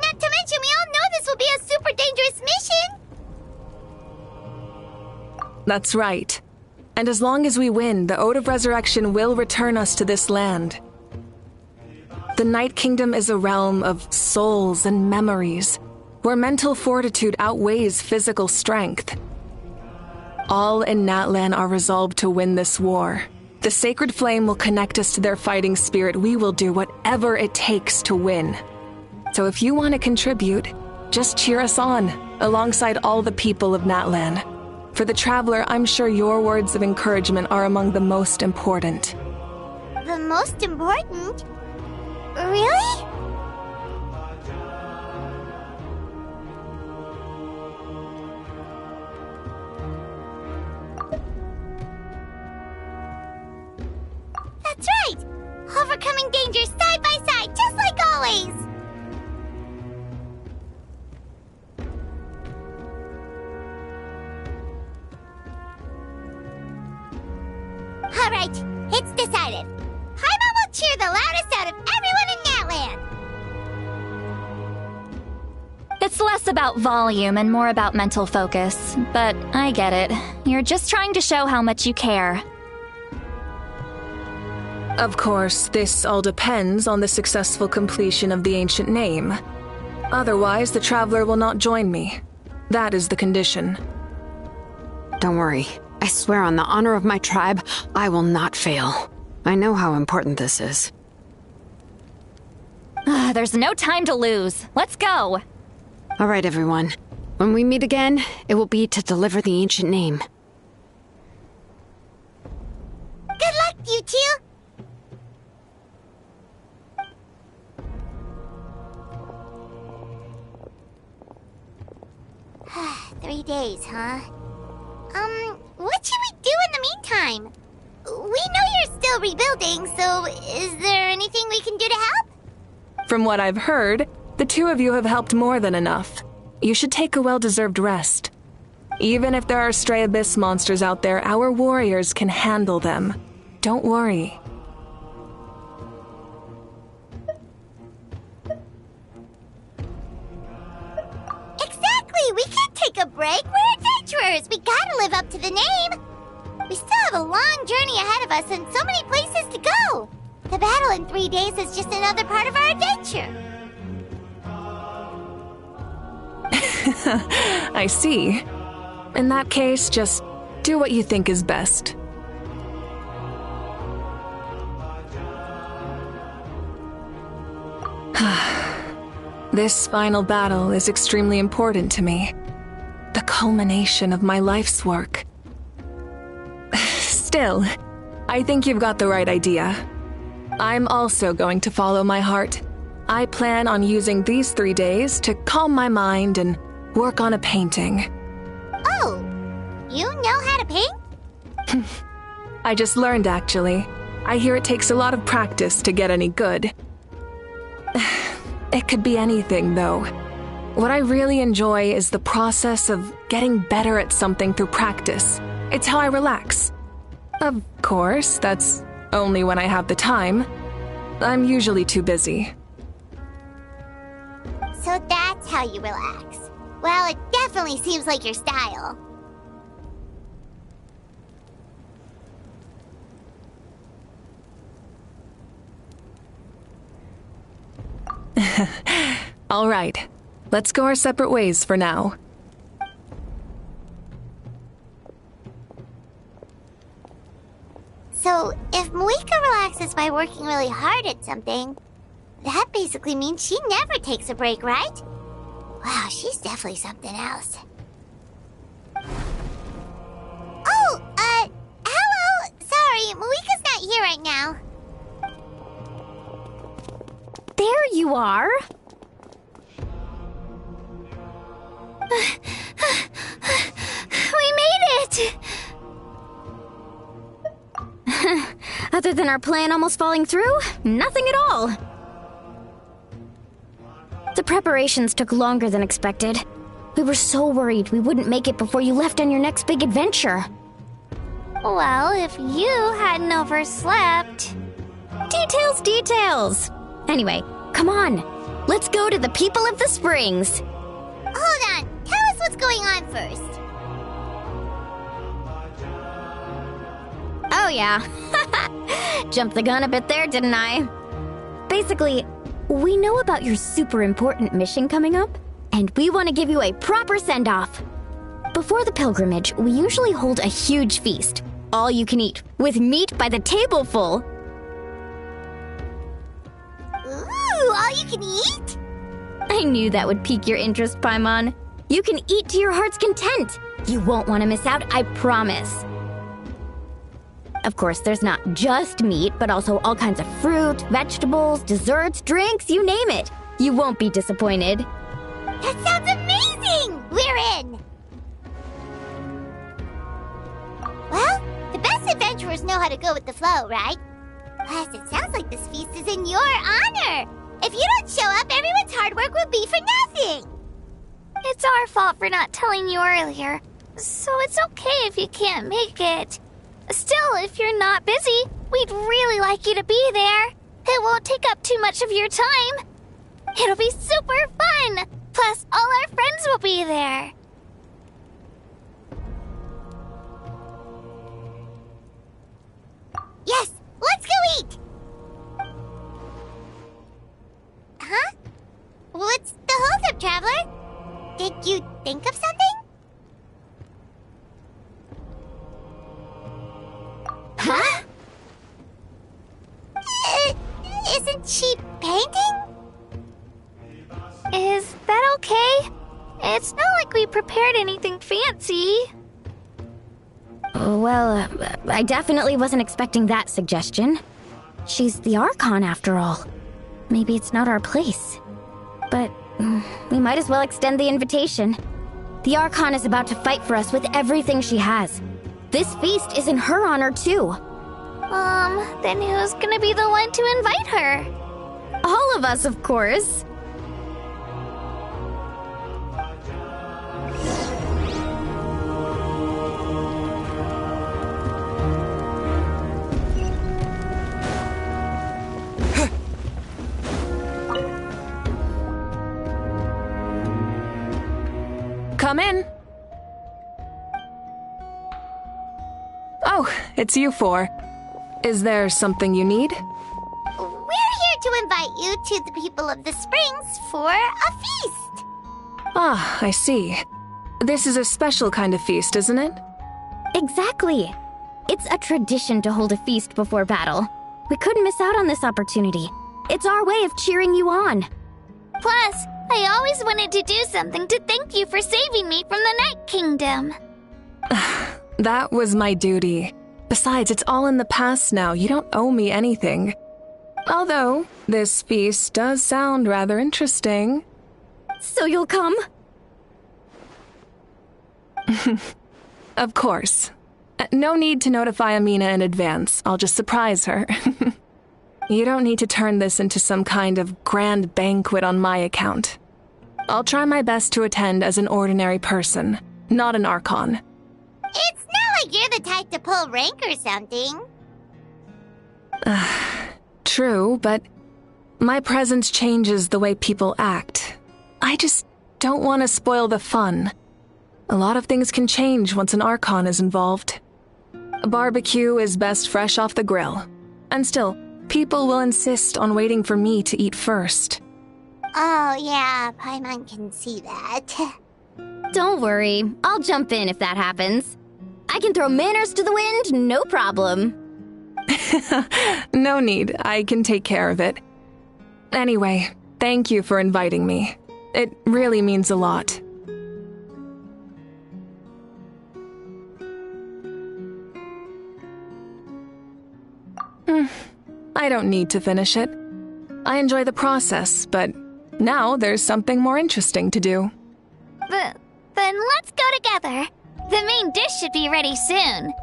Not to mention, we all know this will be a super dangerous mission. That's right. And as long as we win, the Ode of Resurrection will return us to this land. The Night Kingdom is a realm of souls and memories, where mental fortitude outweighs physical strength. All in Natlan are resolved to win this war. The sacred flame will connect us to their fighting spirit. We will do whatever it takes to win. So if you want to contribute, just cheer us on, alongside all the people of Natlan. For the Traveler, I'm sure your words of encouragement are among the most important. the most important? Really? That's right! Overcoming dangers side by side, just like always! Alright, it's decided. Paimon will cheer the loudest out of everyone in Natland! It's less about volume and more about mental focus, but I get it. You're just trying to show how much you care. Of course, this all depends on the successful completion of the ancient name. Otherwise, the Traveler will not join me. That is the condition. Don't worry. I swear on the honor of my tribe, I will not fail. I know how important this is. There's no time to lose. Let's go. All right, everyone. When we meet again, it will be to deliver the ancient name. Good luck, you two! 3 days, huh? What should we do in the meantime? We know you're still rebuilding, so is there anything we can do to help? From what I've heard, the two of you have helped more than enough. You should take a well-deserved rest. Even if there are stray abyss monsters out there, our warriors can handle them. Don't worry. Exactly! We can't take a break! We're adventurers! We gotta live up to the name! We still have a long journey ahead of us and so many places to go! The battle in 3 days is just another part of our adventure! I see. In that case, just do what you think is best. This final battle is extremely important to me. The culmination of my life's work. Still, I think you've got the right idea. I'm also going to follow my heart. I plan on using these 3 days to calm my mind and work on a painting. Oh, you know how to paint? I just learned, actually. I hear it takes a lot of practice to get any good. It could be anything, though. What I really enjoy is the process of getting better at something through practice. It's how I relax. Of course, that's only when I have the time. I'm usually too busy. So that's how you relax. Well, it definitely seems like your style. All right, let's go our separate ways for now. So, if Moika relaxes by working really hard at something, that basically means she never takes a break, right? Wow, she's definitely something else. Oh, hello! Sorry, Moika's not here right now. There you are! We made it! Other than our plan almost falling through, nothing at all. The preparations took longer than expected. We were so worried we wouldn't make it before you left on your next big adventure. Well, if you hadn't overslept... Details, details! Anyway, come on. Let's go to the people of the springs. Hold on. Tell us what's going on first. Oh yeah. Jumped the gun a bit there, didn't I? Basically, we know about your super important mission coming up, and we want to give you a proper send-off. Before the pilgrimage, we usually hold a huge feast. All you can eat, with meat by the tableful. Ooh, all you can eat? I knew that would pique your interest, Paimon. You can eat to your heart's content. You won't want to miss out, I promise. Of course, there's not just meat, but also all kinds of fruit, vegetables, desserts, drinks, you name it. You won't be disappointed. That sounds amazing! We're in! Well, the best adventurers know how to go with the flow, right? Plus, it sounds like this feast is in your honor. If you don't show up, everyone's hard work will be for nothing. It's our fault for not telling you earlier, so it's okay if you can't make it. Still, if you're not busy, we'd really like you to be there. It won't take up too much of your time. It'll be super fun! Plus, all our friends will be there. Yes, let's go eat! Huh? What's the holdup, Traveler? Did you think of something? Huh? Isn't she painting? Is that okay? It's not like we prepared anything fancy. Well, I definitely wasn't expecting that suggestion. She's the Archon, after all. Maybe it's not our place. But we might as well extend the invitation. The Archon is about to fight for us with everything she has. This feast is in her honor, too. Then who's gonna be the one to invite her? All of us, of course. Come in. Oh, it's you four. Is there something you need? We're here to invite you to the people of the Springs for a feast. Ah, I see. This is a special kind of feast, isn't it? Exactly. It's a tradition to hold a feast before battle. We couldn't miss out on this opportunity. It's our way of cheering you on. Plus, I always wanted to do something to thank you for saving me from the Night Kingdom. That was my duty. Besides, it's all in the past now. You don't owe me anything. Although, this feast does sound rather interesting. So you'll come? Of course. No need to notify Amina in advance. I'll just surprise her. You don't need to turn this into some kind of grand banquet on my account. I'll try my best to attend as an ordinary person, not an Archon. It's not like you're the type to pull rank or something. True, but my presence changes the way people act. I just don't want to spoil the fun. A lot of things can change once an Archon is involved. A barbecue is best fresh off the grill. And still, people will insist on waiting for me to eat first. Oh yeah, Paimon can see that. Don't worry, I'll jump in if that happens. I can throw manners to the wind, no problem. No need, I can take care of it. Anyway, thank you for inviting me. It really means a lot. I don't need to finish it. I enjoy the process, but now there's something more interesting to do. Then let's go together. The main dish should be ready soon.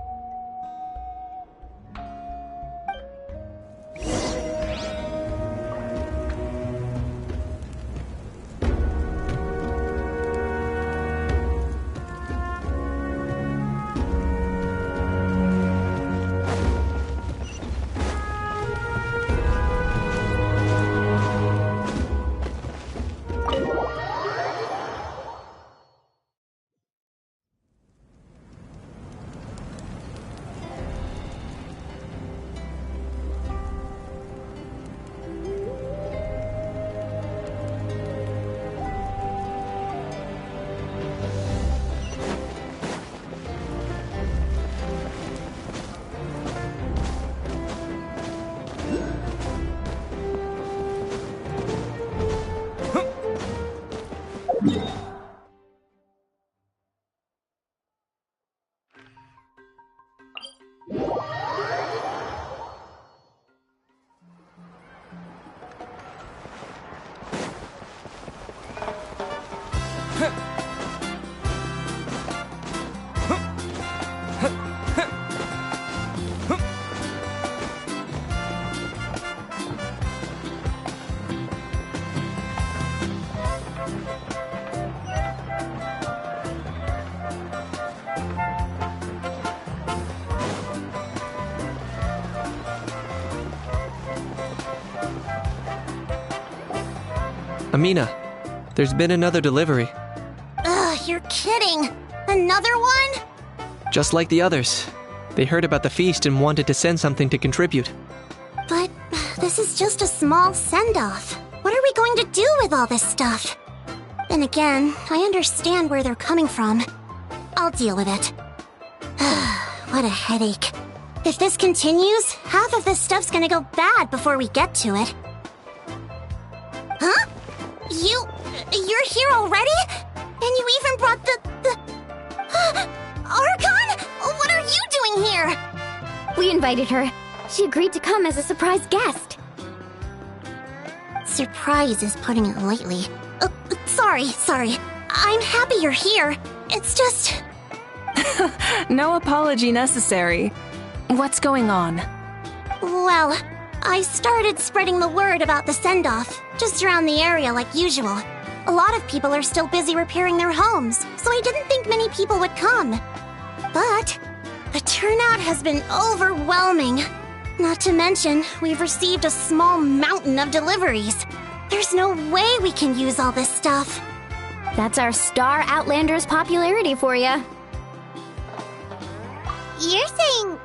Amina, there's been another delivery. Ugh, you're kidding. Another one? Just like the others. They heard about the feast and wanted to send something to contribute. But this is just a small send-off. What are we going to do with all this stuff? Then again, I understand where they're coming from. I'll deal with it. What a headache. If this continues, half of this stuff's gonna go bad before we get to it. Huh? You're here already? And you even brought the Archon? What are you doing here? We invited her. She agreed to come as a surprise guest. Surprise is putting it lightly. Sorry. I'm happy you're here. It's just... No apology necessary. What's going on? Well, I started spreading the word about the send-off, just around the area like usual. A lot of people are still busy repairing their homes, so I didn't think many people would come. But the turnout has been overwhelming. Not to mention, we've received a small mountain of deliveries. There's no way we can use all this stuff. That's our Star Outlander's popularity for ya. You're saying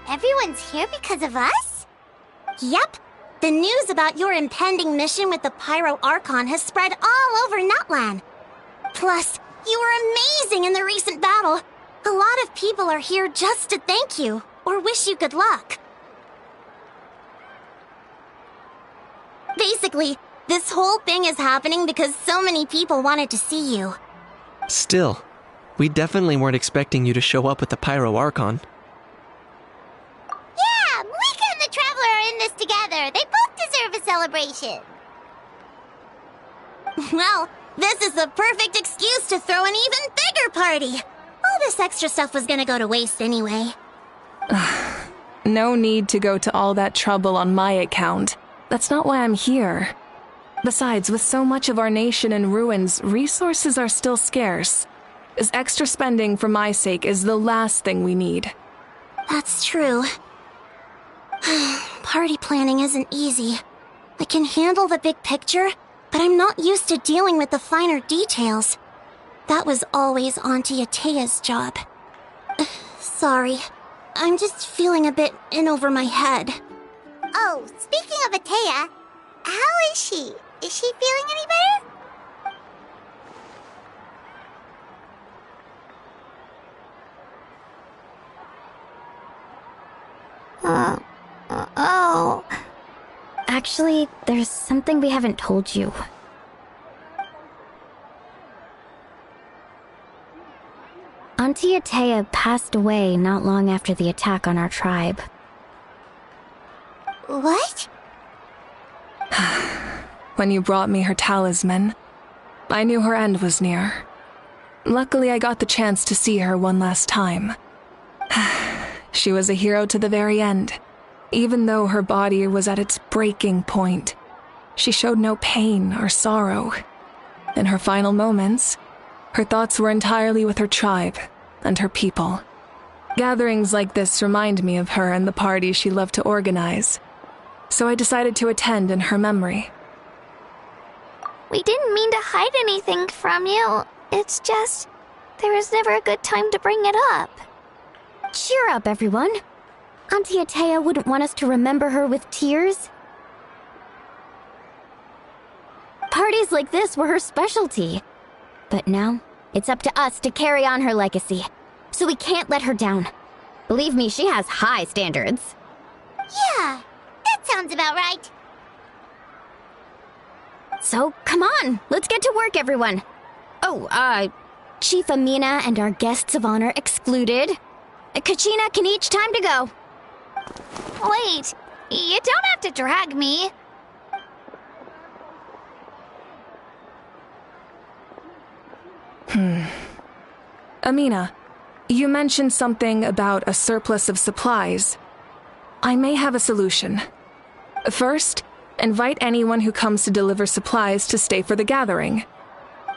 everyone's here because of us? Yep. The news about your impending mission with the Pyro Archon has spread all over Nutland. Plus, you were amazing in the recent battle. A lot of people are here just to thank you, or wish you good luck. Basically, this whole thing is happening because so many people wanted to see you. Still, we definitely weren't expecting you to show up with the Pyro Archon. Yeah, Mika and the Traveler are in this together. They both deserve a celebration. Well, this is the perfect excuse to throw an even bigger party. All this extra stuff was gonna go to waste anyway. No need to go to all that trouble on my account. That's not why I'm here. Besides, with so much of our nation in ruins, resources are still scarce. This extra spending for my sake is the last thing we need. That's true. Party planning isn't easy. I can handle the big picture, but I'm not used to dealing with the finer details. That was always Auntie Atea's job. Sorry. I'm just feeling a bit in over my head. Oh, speaking of Atea, how is she? Is she feeling any better? Oh. Actually, there's something we haven't told you. Auntie Atea passed away not long after the attack on our tribe. What? When you brought me her talisman, I knew her end was near. Luckily, I got the chance to see her one last time. She was a hero to the very end. Even though her body was at its breaking point, she showed no pain or sorrow. In her final moments, her thoughts were entirely with her tribe and her people. Gatherings like this remind me of her and the parties she loved to organize, so I decided to attend in her memory. We didn't mean to hide anything from you. It's just, there was never a good time to bring it up. Cheer up, everyone. Auntie Atea wouldn't want us to remember her with tears. Parties like this were her specialty. But now, it's up to us to carry on her legacy. So we can't let her down. Believe me, she has high standards. Yeah, that sounds about right. So, come on, let's get to work, everyone. Oh, Chief Amina and our guests of honor excluded. Kachina can each time to go. Wait, you don't have to drag me. Amina, you mentioned something about a surplus of supplies. I may have a solution. First, invite anyone who comes to deliver supplies to stay for the gathering.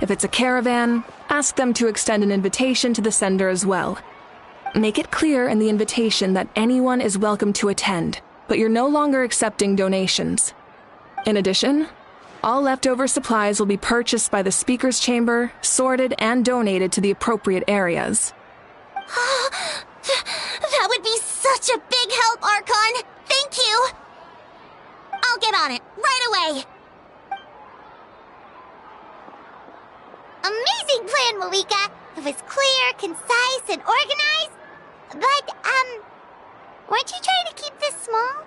If it's a caravan, ask them to extend an invitation to the sender as well. Make it clear in the invitation that anyone is welcome to attend, but you're no longer accepting donations. In addition, All leftover supplies will be purchased by the Speaker's Chamber, sorted, and donated to the appropriate areas. That would be such a big help, Archon! Thank you! I'll get on it, right away! Amazing plan, Malika! It was clear, concise, and organized. But, weren't you trying to keep this small?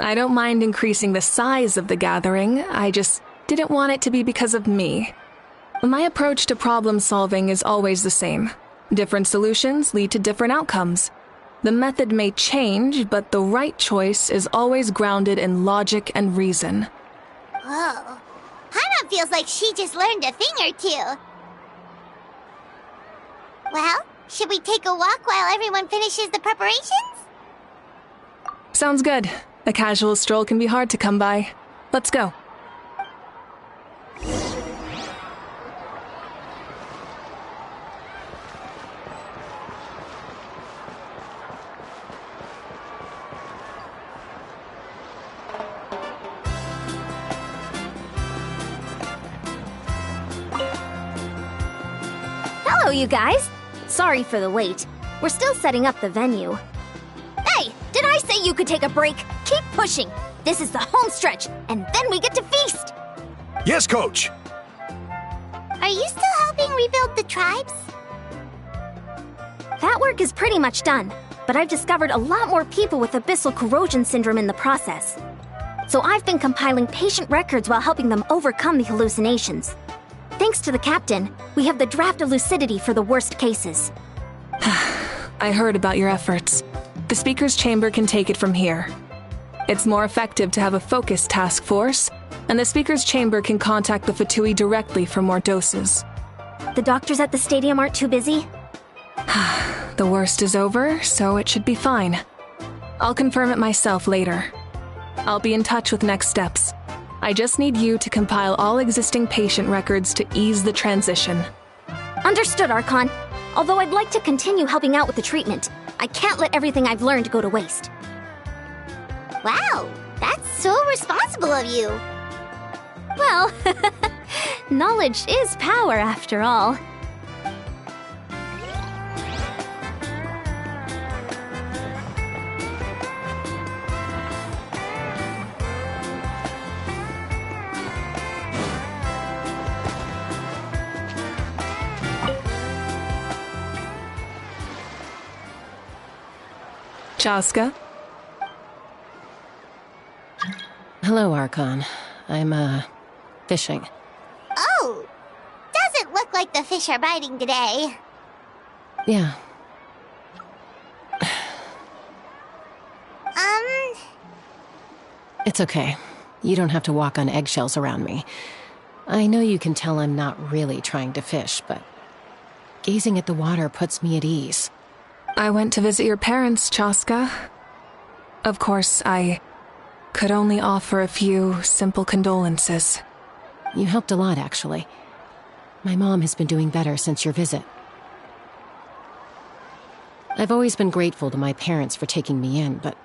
I don't mind increasing the size of the gathering, I just didn't want it to be because of me. My approach to problem solving is always the same. Different solutions lead to different outcomes. The method may change, but the right choice is always grounded in logic and reason. Whoa. Hana feels like she just learned a thing or two. Well, should we take a walk while everyone finishes the preparations? Sounds good. A casual stroll can be hard to come by. Let's go. Hello, you guys! Sorry for the wait. We're still setting up the venue. Hey, did I say you could take a break? Keep pushing. This is the home stretch, and then we get to feast. Yes, Coach! Are you still helping rebuild the tribes? That work is pretty much done, but I've discovered a lot more people with abyssal corrosion syndrome in the process. So I've been compiling patient records while helping them overcome the hallucinations. Thanks to the captain, we have the draft of lucidity for the worst cases. I heard about your efforts. The Speaker's Chamber can take it from here. It's more effective to have a focused task force, and the Speaker's Chamber can contact the Fatui directly for more doses. The doctors at the stadium aren't too busy? The worst is over, so it should be fine. I'll confirm it myself later. I'll be in touch with next steps. I just need you to compile all existing patient records to ease the transition. Understood, Archon. Although I'd like to continue helping out with the treatment, I can't let everything I've learned go to waste. Wow, that's so responsible of you. Well, knowledge is power after all. Chaska? Hello, Archon. I'm, fishing. Oh! Doesn't look like the fish are biting today. Yeah. It's okay. You don't have to walk on eggshells around me. I know you can tell I'm not really trying to fish, but gazing at the water puts me at ease. I went to visit your parents, Chaska. Of course, I could only offer a few simple condolences. You helped a lot, actually. My mom has been doing better since your visit. I've always been grateful to my parents for taking me in, but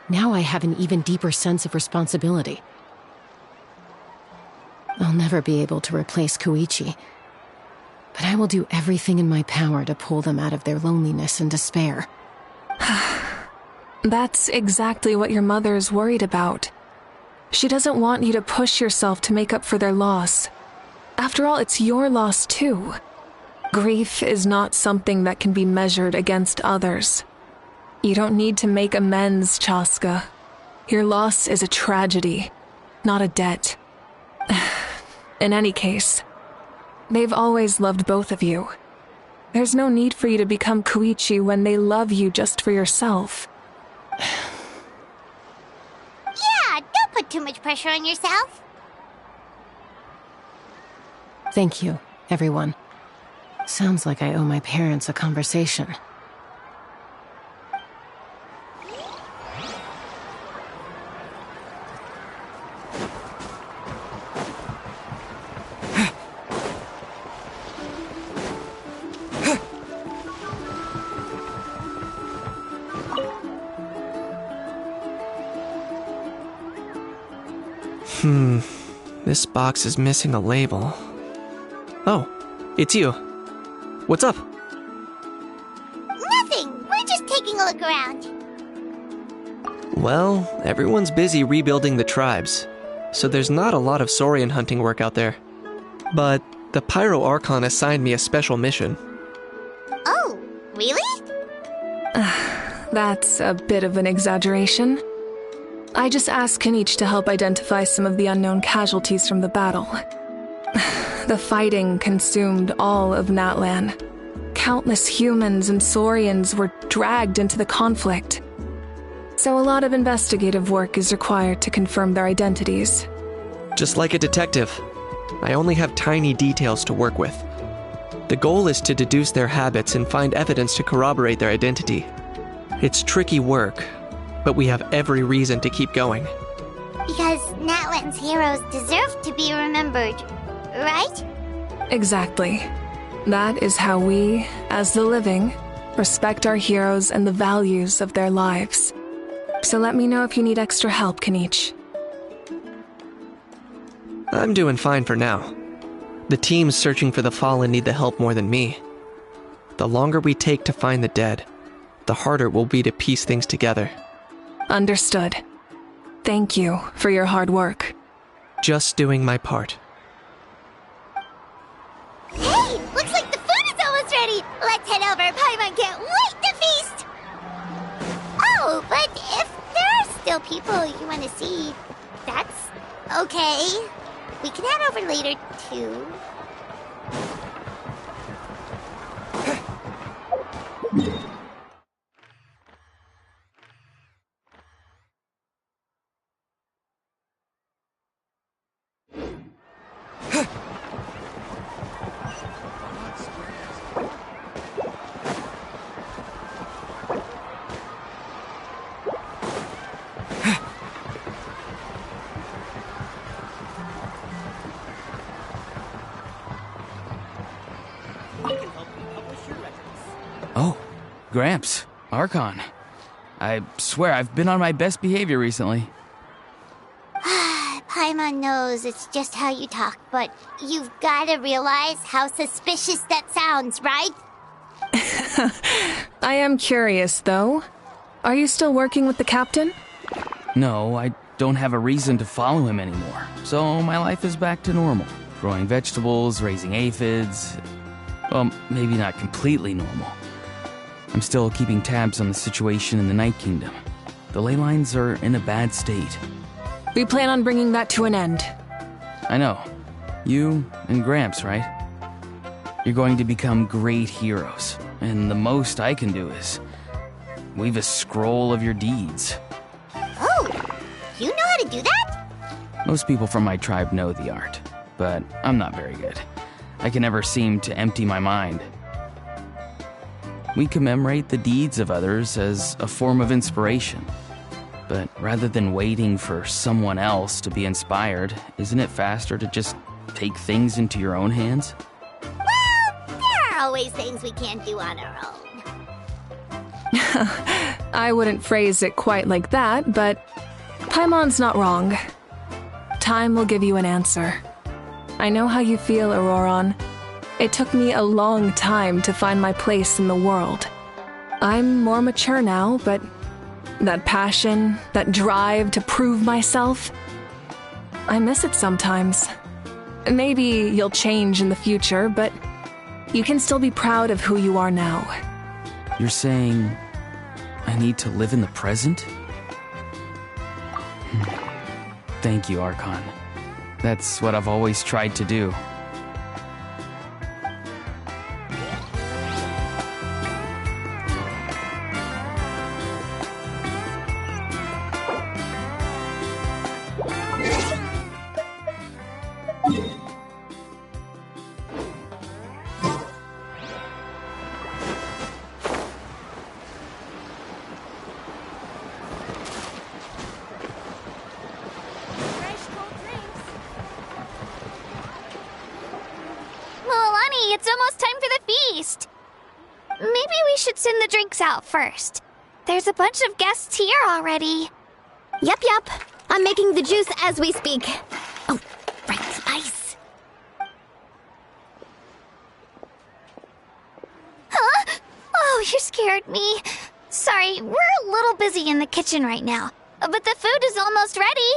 now I have an even deeper sense of responsibility. I'll never be able to replace Koichi, but I will do everything in my power to pull them out of their loneliness and despair. That's exactly what your mother's worried about. She doesn't want you to push yourself to make up for their loss. After all, it's your loss too. Grief is not something that can be measured against others. You don't need to make amends, Chaska. Your loss is a tragedy, not a debt. In any case, they've always loved both of you. There's no need for you to become Koichi when they love you just for yourself. Yeah, don't put too much pressure on yourself. Thank you, everyone. Sounds like I owe my parents a conversation. This box is missing a label. Oh, it's you. What's up? Nothing. We're just taking a look around. Well, everyone's busy rebuilding the tribes, so there's not a lot of Saurian hunting work out there. But the Pyro Archon assigned me a special mission. Oh, really? That's a bit of an exaggeration. I just asked Kanich to help identify some of the unknown casualties from the battle. The fighting consumed all of Natlan. Countless humans and Saurians were dragged into the conflict. So a lot of investigative work is required to confirm their identities. Just like a detective, I only have tiny details to work with. The goal is to deduce their habits and find evidence to corroborate their identity. It's tricky work, but we have every reason to keep going. Because Natlan's heroes deserve to be remembered, right? Exactly. That is how we, as the living, respect our heroes and the values of their lives. So let me know if you need extra help, Kanich. I'm doing fine for now. The teams searching for the fallen need the help more than me. The longer we take to find the dead, the harder it will be to piece things together. Understood. Thank you for your hard work. Just doing my part. Hey, looks like the food is almost ready. Let's head over. Paimon can't wait to feast. Oh, but if there are still people you want to see, that's okay. We can head over later, too. Oh, Gramps, Archon. I swear I've been on my best behavior recently. Paimon knows it's just how you talk, but you've gotta realize how suspicious that sounds, right? I am curious, though. Are you still working with the captain? No, I don't have a reason to follow him anymore, so my life is back to normal. Growing vegetables, raising aphids. Well, maybe not completely normal. I'm still keeping tabs on the situation in the Night Kingdom. The ley lines are in a bad state. We plan on bringing that to an end. I know. You and Gramps, right? You're going to become great heroes, and the most I can do is weave a scroll of your deeds. Oh, you know how to do that? Most people from my tribe know the art, but I'm not very good. I can never seem to empty my mind. We commemorate the deeds of others as a form of inspiration. But rather than waiting for someone else to be inspired, isn't it faster to just take things into your own hands? Well, there are always things we can't do on our own. I wouldn't phrase it quite like that, but Paimon's not wrong. Time will give you an answer. I know how you feel, Auroron. It took me a long time to find my place in the world. I'm more mature now, but that passion, that drive to prove myself, I miss it sometimes. Maybe you'll change in the future, but you can still be proud of who you are now. You're saying I need to live in the present? Thank you, Archon. That's what I've always tried to do. It's almost time for the feast. Maybe we should send the drinks out first. There's a bunch of guests here already. Yup. I'm making the juice as we speak. Oh, right, ice. Huh? Oh, you scared me. Sorry, we're a little busy in the kitchen right now, but the food is almost ready.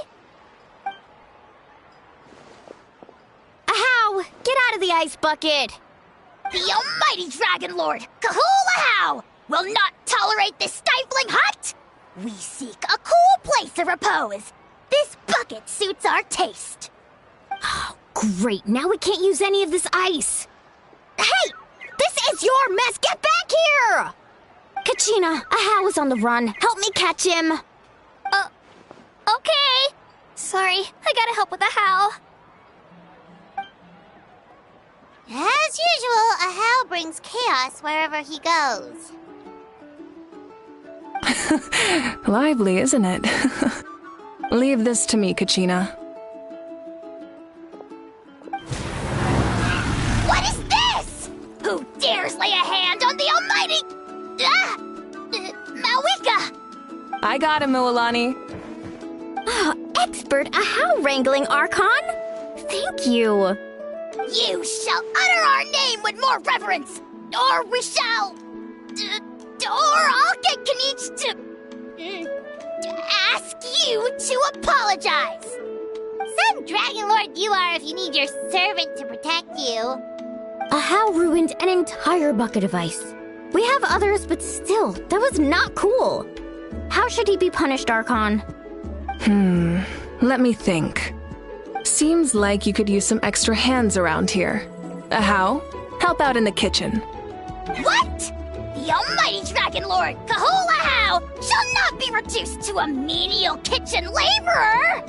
Ahow! Get out of the ice bucket! The almighty Dragon Lord, Kahula will not tolerate this stifling hut! We seek a cool place of repose. This bucket suits our taste. Oh, great. Now we can't use any of this ice. Hey! This is your mess! Get back here! Kachina, Ahow is on the run. Help me catch him. Okay. Sorry, I gotta help with Ahow. As usual, Ahow brings chaos wherever he goes. Lively, isn't it? Leave this to me, Kachina. What is this? Who dares lay a hand on the almighty... Malwika! I got him, Mualani. Expert Ahow wrangling, Archon? Thank you. You shall utter our name with more reverence, or we shall... or I'll get Kanich to ask you to apologize. Some Dragon Lord you are if you need your servant to protect you. Ahow ruined an entire bucket of ice. We have others, but still, that was not cool. How should he be punished, Archon? Let me think. Seems like you could use some extra hands around here. Ahow, help out in the kitchen. What? The almighty Dragon Lord, Kahula shall not be reduced to a menial kitchen laborer!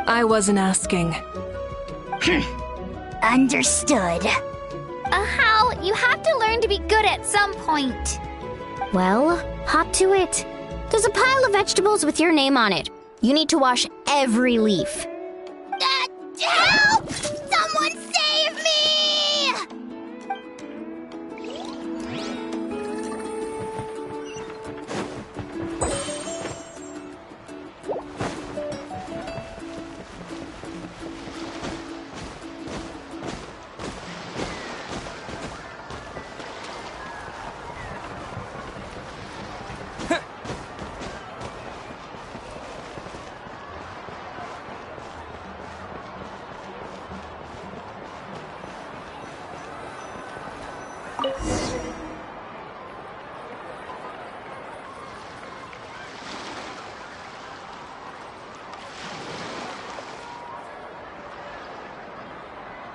I wasn't asking. Understood. Ahow, you have to learn to be good at some point. Well, hop to it. There's a pile of vegetables with your name on it. You need to wash every leaf. Help! Someone save me!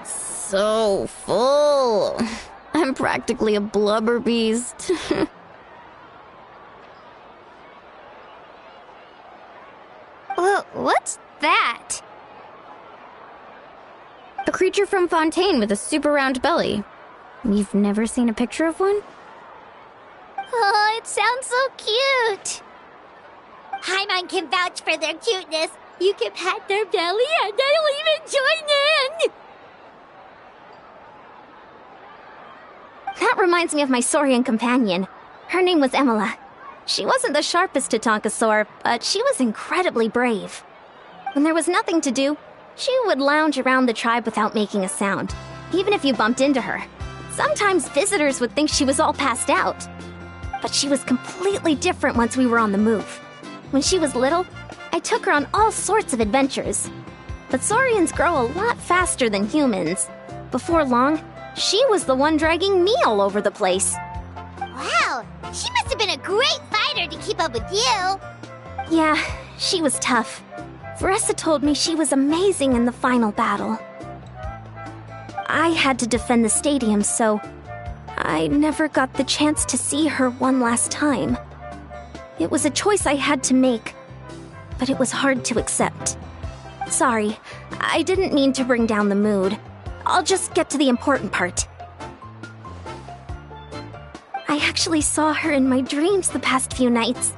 So full. I'm practically a blubber beast. What's that? A creature from Fontaine with a super round belly. You've never seen a picture of one? Oh, it sounds so cute. Paimon can vouch for their cuteness. You can pat their belly and they'll even join in. That reminds me of my Saurian companion. Her name was Emila. She wasn't the sharpest Tatankasaur, but she was incredibly brave. When there was nothing to do, she would lounge around the tribe without making a sound, even if you bumped into her. Sometimes visitors would think she was all passed out. But she was completely different once we were on the move. When she was little, I took her on all sorts of adventures. But Saurians grow a lot faster than humans. Before long, she was the one dragging me all over the place. Wow, she must have been a great fighter to keep up with you. Yeah, she was tough. Veressa told me she was amazing in the final battle. I had to defend the stadium, so I never got the chance to see her one last time. It was a choice I had to make, but it was hard to accept. Sorry, I didn't mean to bring down the mood. I'll just get to the important part. I actually saw her in my dreams the past few nights.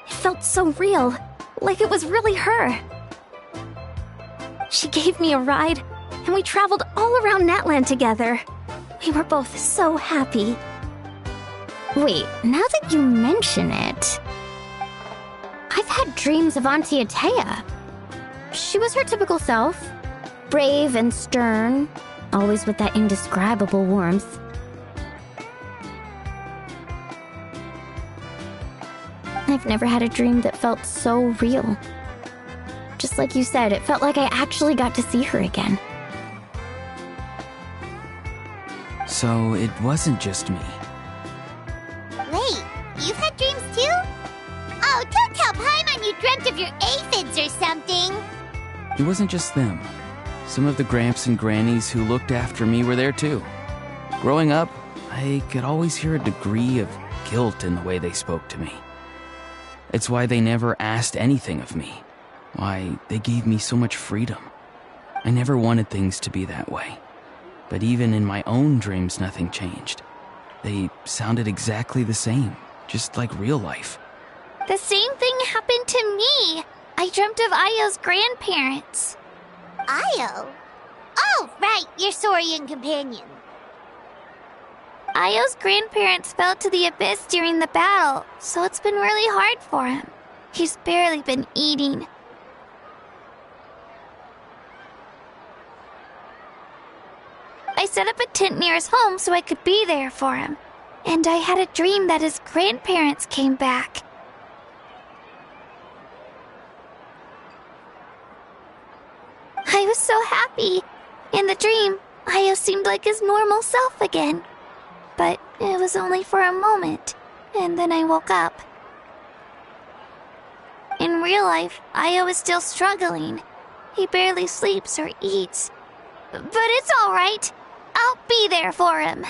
It felt so real, like it was really her. She gave me a ride, and we traveled all around Natland together. We were both so happy. Wait, now that you mention it... I've had dreams of Auntie Atea. She was her typical self. Brave and stern, always with that indescribable warmth. I've never had a dream that felt so real. Just like you said, it felt like I actually got to see her again. So it wasn't just me. Wait, you've had dreams too? Oh, don't tell Paimon you dreamt of your aphids or something. It wasn't just them. Some of the Gramps and Grannies who looked after me were there too. Growing up, I could always hear a degree of guilt in the way they spoke to me. It's why they never asked anything of me. Why they gave me so much freedom. I never wanted things to be that way. But even in my own dreams, nothing changed. They sounded exactly the same, just like real life. The same thing happened to me. I dreamt of Io's grandparents. Io? Oh, right, your Saurian companion. Io's grandparents fell to the abyss during the battle, so it's been really hard for him. He's barely been eating. I set up a tent near his home so I could be there for him. And I had a dream that his grandparents came back. I was so happy. In the dream, Io seemed like his normal self again. But it was only for a moment, and then I woke up. In real life, Io is still struggling. He barely sleeps or eats. But it's all right. I'll be there for him.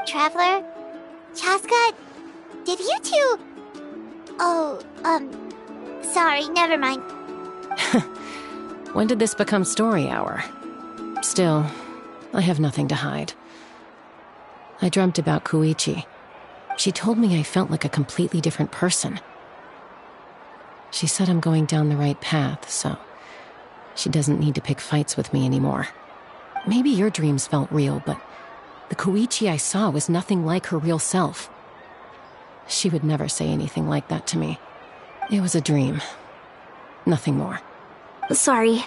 Traveler? Chaska? Did you two... Oh, sorry, never mind. When did this become story hour? Still, I have nothing to hide. I dreamt about Koichi. She told me I felt like a completely different person. She said I'm going down the right path, so she doesn't need to pick fights with me anymore. Maybe your dreams felt real, but the Koichi I saw was nothing like her real self. She would never say anything like that to me. It was a dream. Nothing more. Sorry.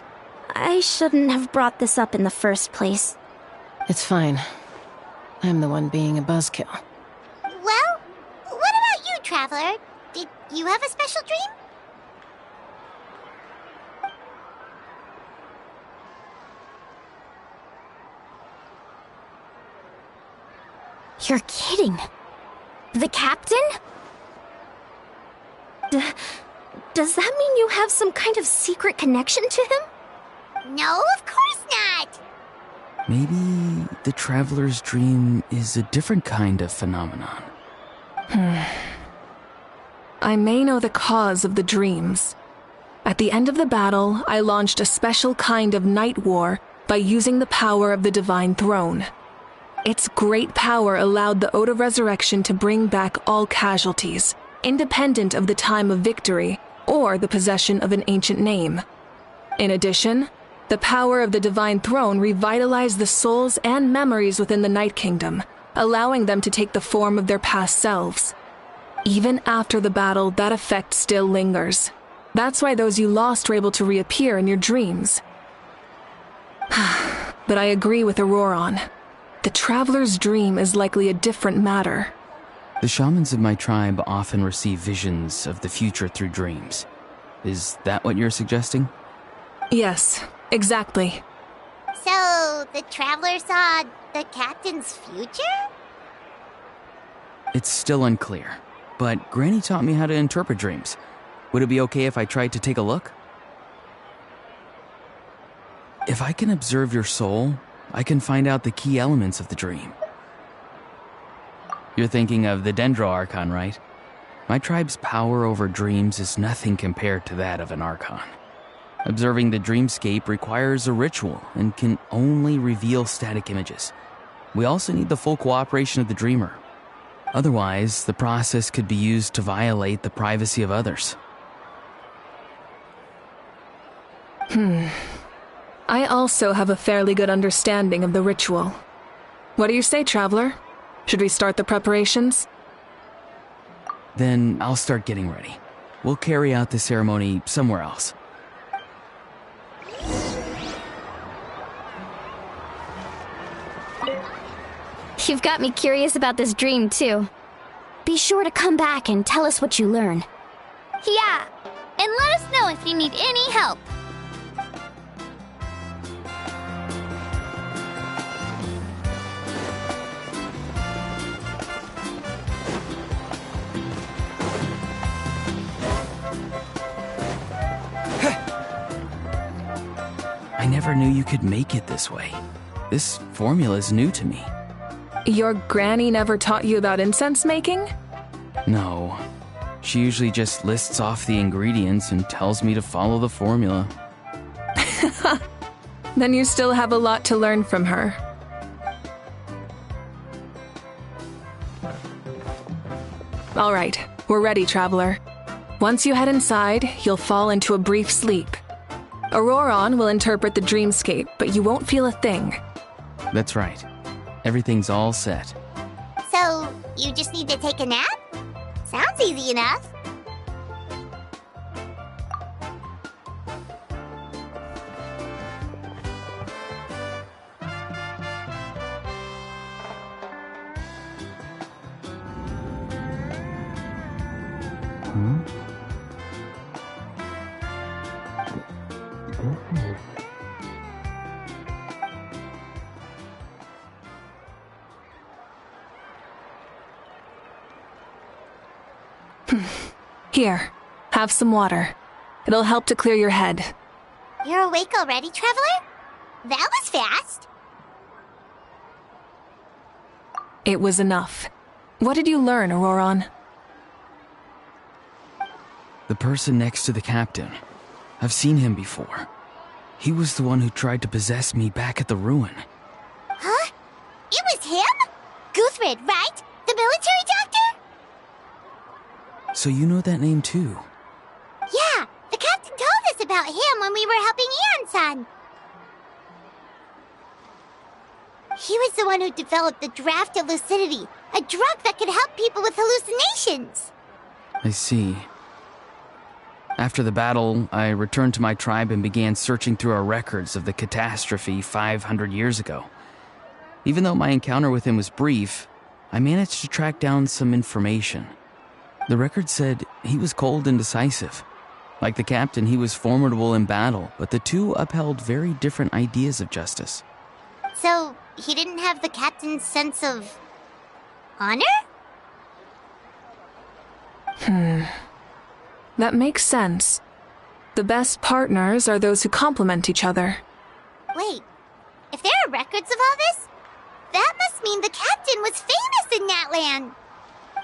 I shouldn't have brought this up in the first place. It's fine. I'm the one being a buzzkill. Well, what about you, Traveler? Did you have a special dream? You're kidding. The captain? Does that mean you have some kind of secret connection to him? No, of course not! Maybe the Traveler's dream is a different kind of phenomenon. I may know the cause of the dreams. At the end of the battle, I launched a special kind of night war by using the power of the Divine Throne. Its great power allowed the Ode of Resurrection to bring back all casualties, independent of the time of victory or the possession of an ancient name. In addition, the power of the Divine Throne revitalized the souls and memories within the Night Kingdom, allowing them to take the form of their past selves. Even after the battle, that effect still lingers. That's why those you lost were able to reappear in your dreams. But I agree with Auroron. The Traveler's dream is likely a different matter. The shamans of my tribe often receive visions of the future through dreams. Is that what you're suggesting? Yes, exactly. So, the Traveler saw the captain's future? It's still unclear, but Granny taught me how to interpret dreams. Would it be okay if I tried to take a look? If I can observe your soul, I can find out the key elements of the dream. You're thinking of the Dendro Archon, right? My tribe's power over dreams is nothing compared to that of an Archon. Observing the dreamscape requires a ritual and can only reveal static images. We also need the full cooperation of the dreamer. Otherwise, the process could be used to violate the privacy of others. I also have a fairly good understanding of the ritual. What do you say, Traveler? Should we start the preparations? Then I'll start getting ready. We'll carry out the ceremony somewhere else. You've got me curious about this dream, too. Be sure to come back and tell us what you learn. Yeah, and let us know if you need any help. I never knew you could make it this way. This formula is new to me. Your granny never taught you about incense making? No. She usually just lists off the ingredients and tells me to follow the formula. Then you still have a lot to learn from her. All right, we're ready, Traveler. Once you head inside, you'll fall into a brief sleep. Auroron will interpret the dreamscape, but you won't feel a thing. That's right. Everything's all set. So, you just need to take a nap? Sounds easy enough. Here, have some water. It'll help to clear your head. You're awake already, Traveler? That was fast. It was enough. What did you learn, Auroron? The person next to the captain. I've seen him before. He was the one who tried to possess me back at the ruin. Huh? It was him? Guthred, right? The military doctor? So you know that name too? Yeah, the captain told us about him when we were helping Ian-san. He was the one who developed the draft of lucidity, a drug that could help people with hallucinations. I see. After the battle, I returned to my tribe and began searching through our records of the catastrophe 500 years ago. Even though my encounter with him was brief, I managed to track down some information. The record said he was cold and decisive. Like the captain, he was formidable in battle, but the two upheld very different ideas of justice. So, he didn't have the captain's sense of honor? That makes sense. The best partners are those who complement each other. Wait, if there are records of all this, that must mean the captain was famous in that land.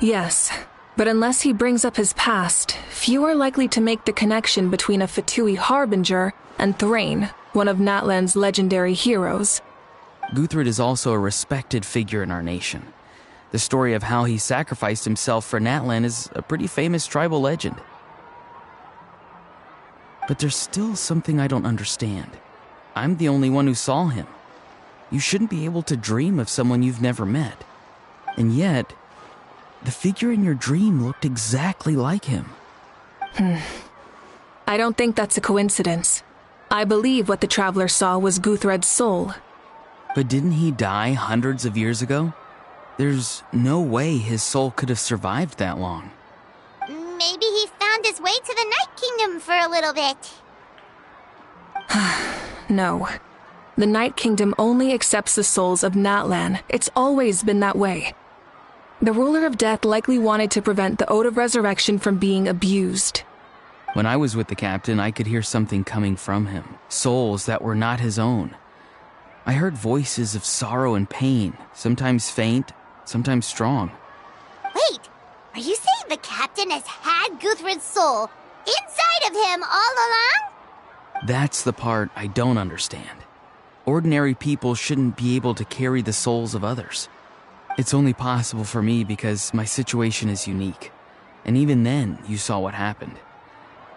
Yes, but unless he brings up his past, few are likely to make the connection between a Fatui harbinger and Thrain, one of Natlan's legendary heroes. Guthred is also a respected figure in our nation. The story of how he sacrificed himself for Natlan is a pretty famous tribal legend. But there's still something I don't understand. I'm the only one who saw him. You shouldn't be able to dream of someone you've never met. And yet, the figure in your dream looked exactly like him. I don't think that's a coincidence. I believe what the Traveler saw was Guthred's soul. But didn't he die hundreds of years ago? There's no way his soul could have survived that long. Maybe he found his way to the Night Kingdom for a little bit. No. The Night Kingdom only accepts the souls of Natlan. It's always been that way. The Ruler of Death likely wanted to prevent the Ode of Resurrection from being abused. When I was with the captain, I could hear something coming from him. Souls that were not his own. I heard voices of sorrow and pain, sometimes faint, sometimes strong. Wait, are you saying the captain has had Guthred's soul inside of him all along? That's the part I don't understand. Ordinary people shouldn't be able to carry the souls of others. It's only possible for me because my situation is unique. And even then, you saw what happened.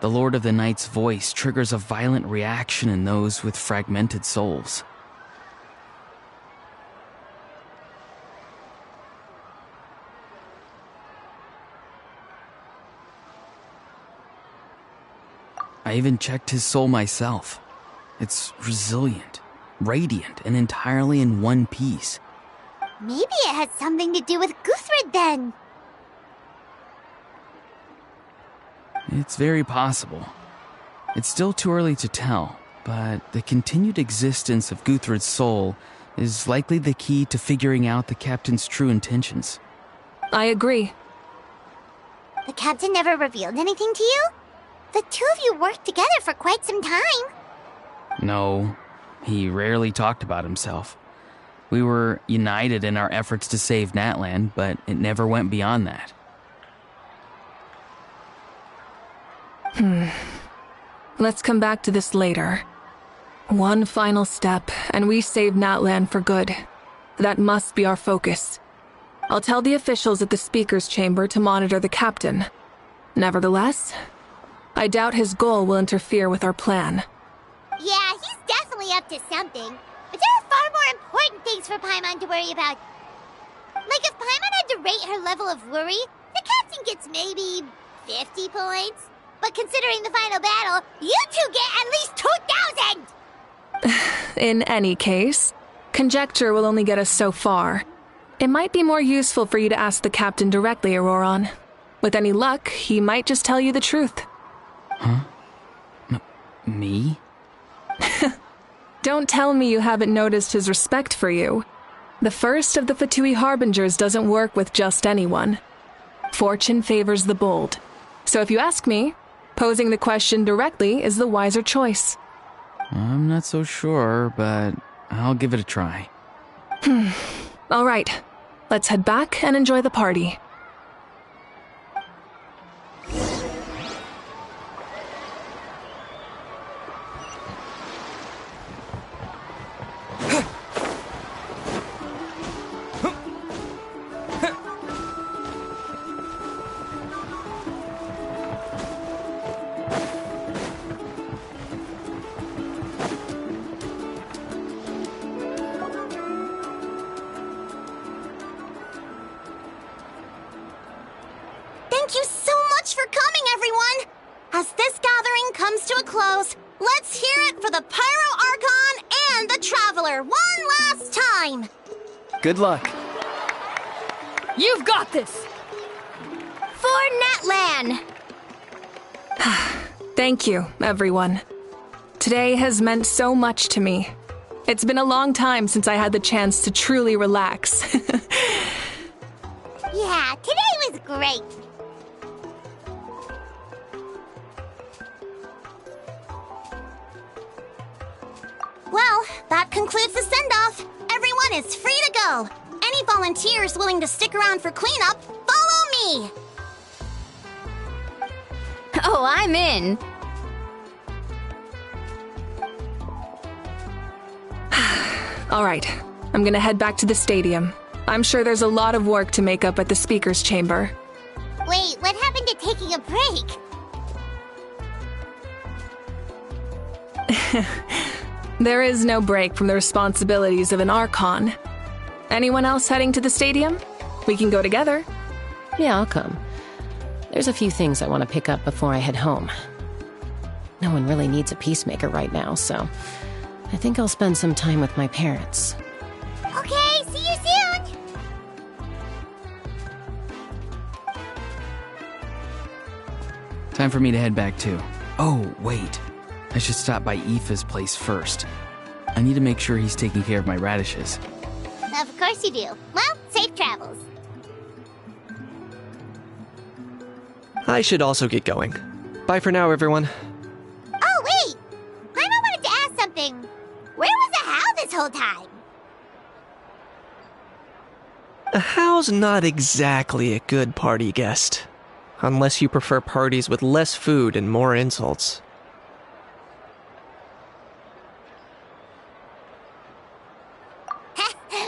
The Lord of the Night's voice triggers a violent reaction in those with fragmented souls. I even checked his soul myself. It's resilient, radiant, and entirely in one piece. Maybe it has something to do with Guthrid then. It's very possible. It's still too early to tell, but the continued existence of Guthrid's soul is likely the key to figuring out the captain's true intentions. I agree. The captain never revealed anything to you? The two of you worked together for quite some time. No, he rarely talked about himself. We were united in our efforts to save Natlan, but it never went beyond that. Let's come back to this later. One final step, and we save Natlan for good. That must be our focus. I'll tell the officials at the speaker's chamber to monitor the captain. Nevertheless, I doubt his goal will interfere with our plan. Yeah, he's definitely up to something. But there are far more important things for Paimon to worry about. Like if Paimon had to rate her level of worry, the captain gets maybe 50 points. But considering the final battle, you two get at least 2,000! In any case, conjecture will only get us so far. It might be more useful for you to ask the captain directly, Auroron. With any luck, he might just tell you the truth. Huh? Me? Don't tell me you haven't noticed his respect for you. The first of the Fatui Harbingers doesn't work with just anyone. Fortune favors the bold. So if you ask me, posing the question directly is the wiser choice. I'm not so sure, but I'll give it a try. All right, let's head back and enjoy the party. Thank you so much for coming, everyone! As this gathering comes to a close, let's hear it for the Pyro Archon and the Traveler one last time! Good luck. You've got this! For Natlan! Thank you, everyone. Today has meant so much to me. It's been a long time since I had the chance to truly relax. Yeah, today was great. Well, that concludes the send-off. Everyone is free to go. Any volunteers willing to stick around for cleanup, follow me! Oh, I'm in. All right, I'm gonna head back to the stadium. I'm sure there's a lot of work to make up at the speaker's chamber. Wait, what happened to taking a break? There is no break from the responsibilities of an Archon. Anyone else heading to the stadium? We can go together. Yeah, I'll come. There's a few things I want to pick up before I head home. No one really needs a peacemaker right now, so I think I'll spend some time with my parents. Okay, see you soon! Time for me to head back too. Oh, wait. I should stop by Aoife's place first. I need to make sure he's taking care of my radishes. Of course you do. Well, safe travels. I should also get going. Bye for now, everyone. Oh, wait! Paimon wanted to ask something. Where was the How this whole time? A How's not exactly a good party guest. Unless you prefer parties with less food and more insults.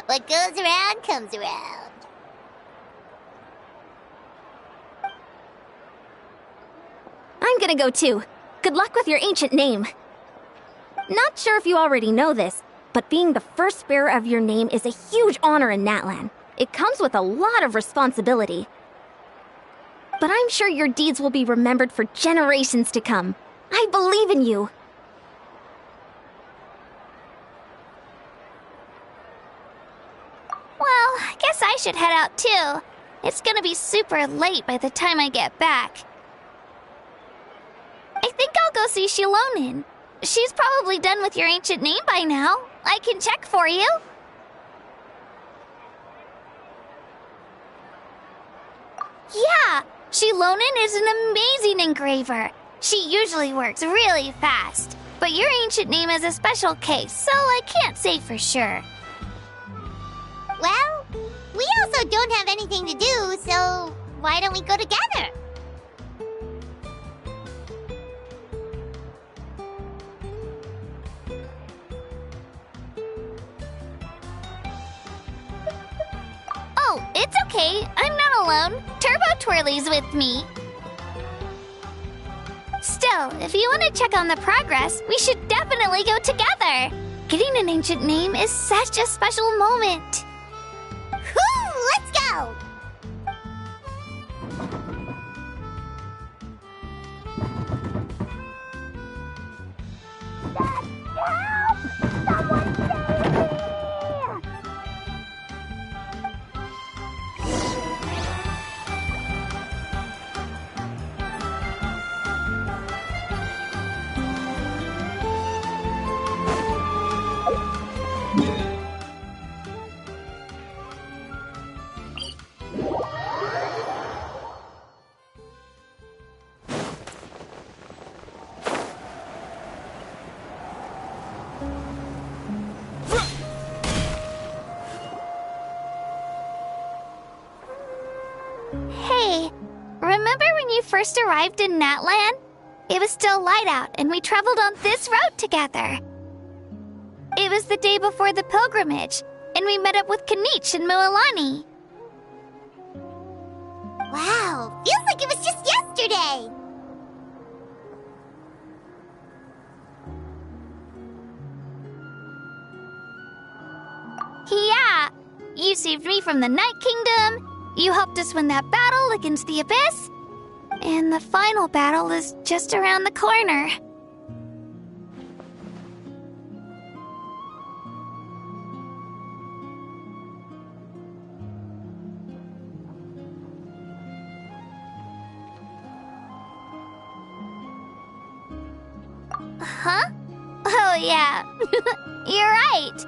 What goes around comes around. I'm gonna go too. Good luck with your ancient name. Not sure if you already know this, but being the first bearer of your name is a huge honor in Natlan. It comes with a lot of responsibility. But I'm sure your deeds will be remembered for generations to come. I believe in you. Well, I guess I should head out too. It's gonna be super late by the time I get back. I think I'll go see Shilonin. She's probably done with your ancient name by now. I can check for you. Yeah, Shilonin is an amazing engraver. She usually works really fast. But your ancient name is a special case, so I can't say for sure. Well, we also don't have anything to do, so why don't we go together? Oh, it's okay. I'm not alone. Turbo Twirly's with me. Still, if you want to check on the progress, we should definitely go together. Getting an ancient name is such a special moment. Whoo! Let's go! Hey, remember when you first arrived in Natlan? It was still light out, and we traveled on this road together. It was the day before the pilgrimage, and we met up with Kanich and Mualani. Wow, feels like it was just yesterday. Yeah, you saved me from the Night Kingdom. You helped us win that battle against the Abyss. And the final battle is just around the corner. Huh? Oh, yeah. You're right.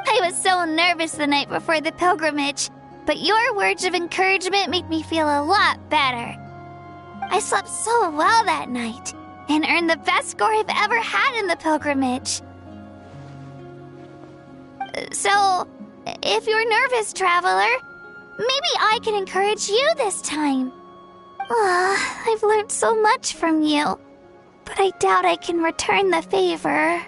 I was so nervous the night before the pilgrimage, but your words of encouragement made me feel a lot better. I slept so well that night and earned the best score I've ever had in the pilgrimage. So, if you're nervous, traveler, maybe I can encourage you this time. I've learned so much from you, but I doubt I can return the favor.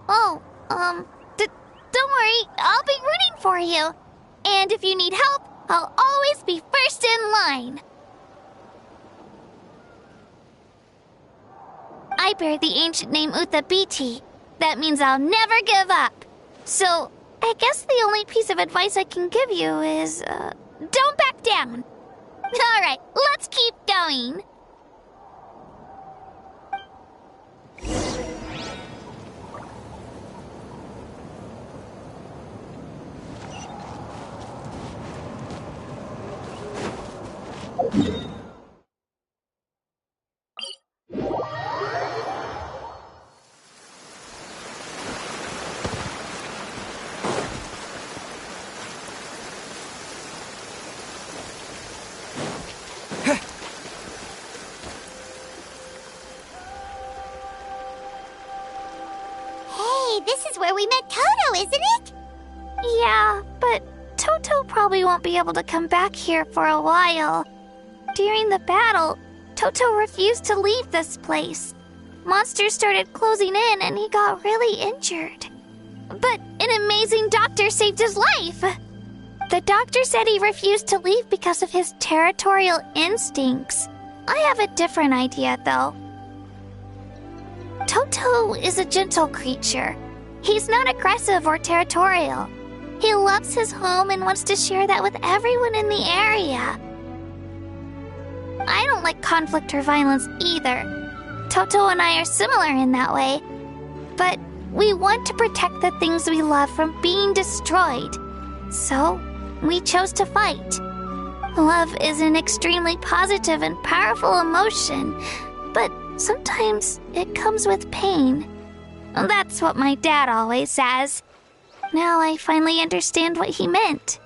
Oh, don't worry, I'll be rooting for you. And if you need help, I'll always be first in line. I bear the ancient name Uthabiti. That means I'll never give up. So, I guess the only piece of advice I can give you is, don't back down. Alright, let's keep going. this is where we met Toto, isn't it? Yeah, but Toto probably won't be able to come back here for a while. During the battle, Toto refused to leave this place. Monsters started closing in and he got really injured. But an amazing doctor saved his life! The doctor said he refused to leave because of his territorial instincts. I have a different idea, though. Toto is a gentle creature. He's not aggressive or territorial. He loves his home and wants to share that with everyone in the area. I don't like conflict or violence either. Toto and I are similar in that way. But we want to protect the things we love from being destroyed. So, we chose to fight. Love is an extremely positive and powerful emotion, but sometimes it comes with pain. That's what my dad always says. Now I finally understand what he meant.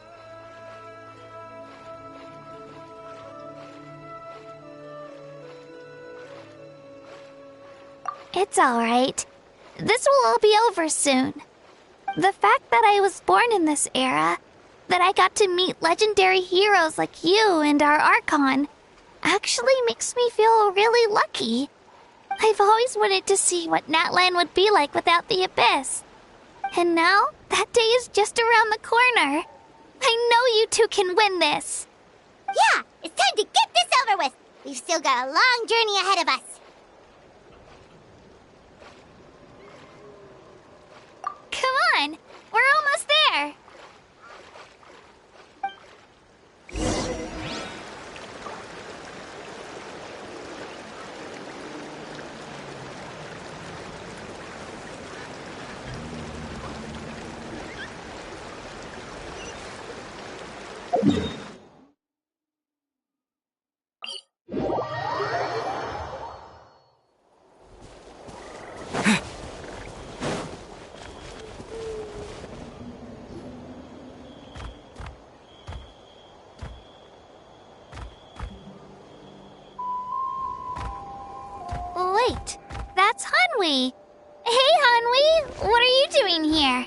It's alright. This will all be over soon. The fact that I was born in this era, that I got to meet legendary heroes like you and our Archon, actually makes me feel really lucky. I've always wanted to see what Natlan would be like without the Abyss. And now, that day is just around the corner. I know you two can win this. Yeah, it's time to get this over with. We've still got a long journey ahead of us. Come on, we're almost there. Wait, that's Hanwi. Hey, Hanwi, what are you doing here?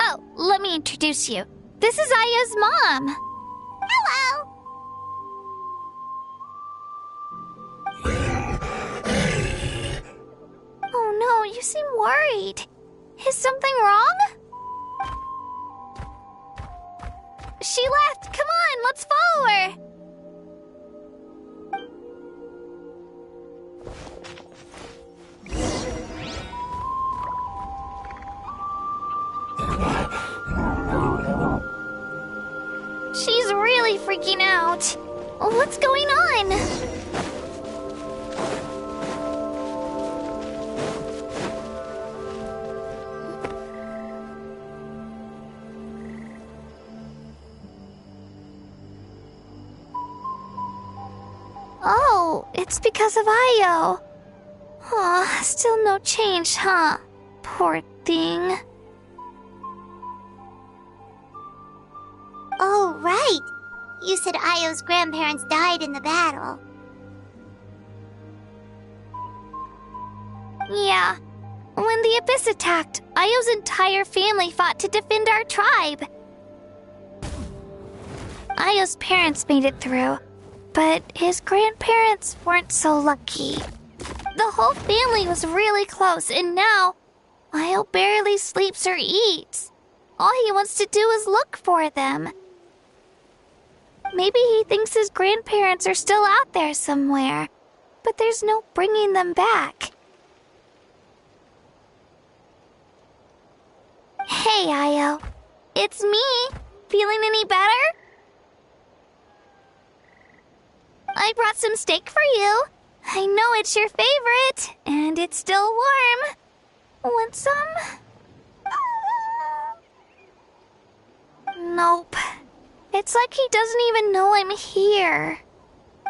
Oh, let me introduce you. This is Aya's mom. Hello. Oh no, you seem worried. Is something wrong? She left. Come on, let's follow her. She's really freaking out. What's going on? Oh, it's because of Io. Aw, still no change, huh? Poor thing. Oh, right. You said Io's grandparents died in the battle. Yeah. When the Abyss attacked, Io's entire family fought to defend our tribe. Io's parents made it through, but his grandparents weren't so lucky. The whole family was really close, and now Io barely sleeps or eats. All he wants to do is look for them. Maybe he thinks his grandparents are still out there somewhere, but there's no bringing them back. Hey, Io. It's me. Feeling any better? I brought some steak for you. I know it's your favorite, and it's still warm. Want some? Nope. It's like he doesn't even know I'm here.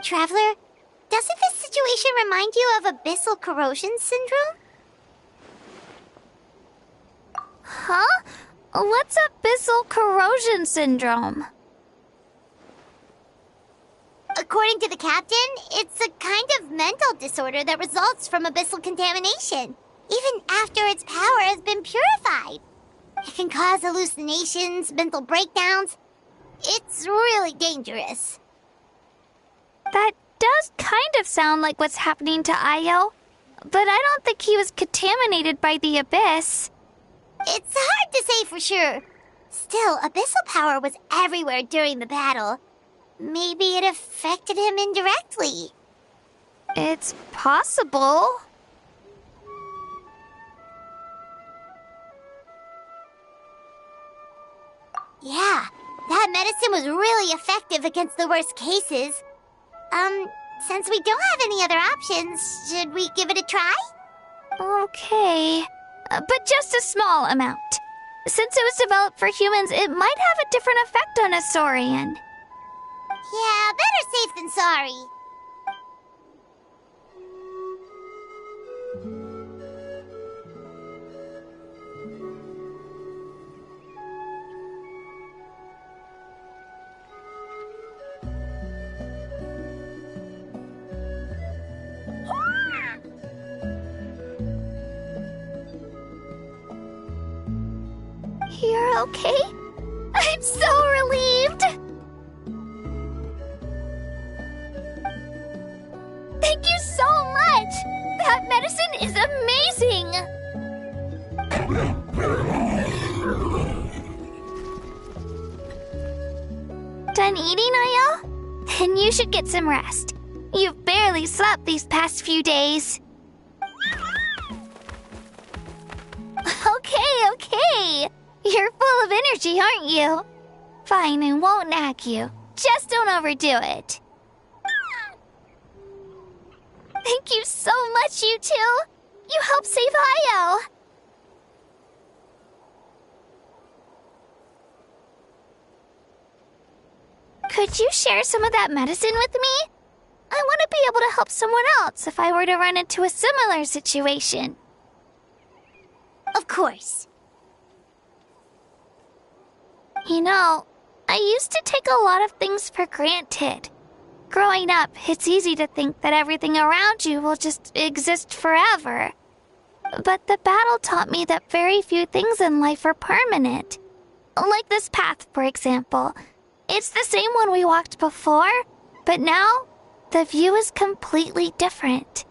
Traveler, doesn't this situation remind you of abyssal corrosion syndrome? Huh? What's abyssal corrosion syndrome? According to the captain, it's a kind of mental disorder that results from abyssal contamination. even after its power has been purified. It can cause hallucinations, mental breakdowns. It's really dangerous. That does kind of sound like what's happening to Io, but I don't think he was contaminated by the Abyss. It's hard to say for sure. Still, abyssal power was everywhere during the battle. Maybe it affected him indirectly. It's possible. Yeah, that medicine was really effective against the worst cases. Since we don't have any other options, should we give it a try? Okay, but just a small amount. Since it was developed for humans, it might have a different effect on a Saurian. Yeah, better safe than sorry. You're okay? I'm so relieved! Thank you so much! That medicine is amazing! Done eating, Io? Then you should get some rest. You've barely slept these past few days. Okay. You're full of energy, aren't you? Fine, I won't nag you. Just don't overdo it. Thank you so much, you two. You helped save Io. Could you share some of that medicine with me? I want to be able to help someone else if I were to run into a similar situation. Of course. You know, I used to take a lot of things for granted. Growing up, it's easy to think that everything around you will just exist forever. But the battle taught me that very few things in life are permanent. Like this path, for example. It's the same one we walked before, but now the view is completely different.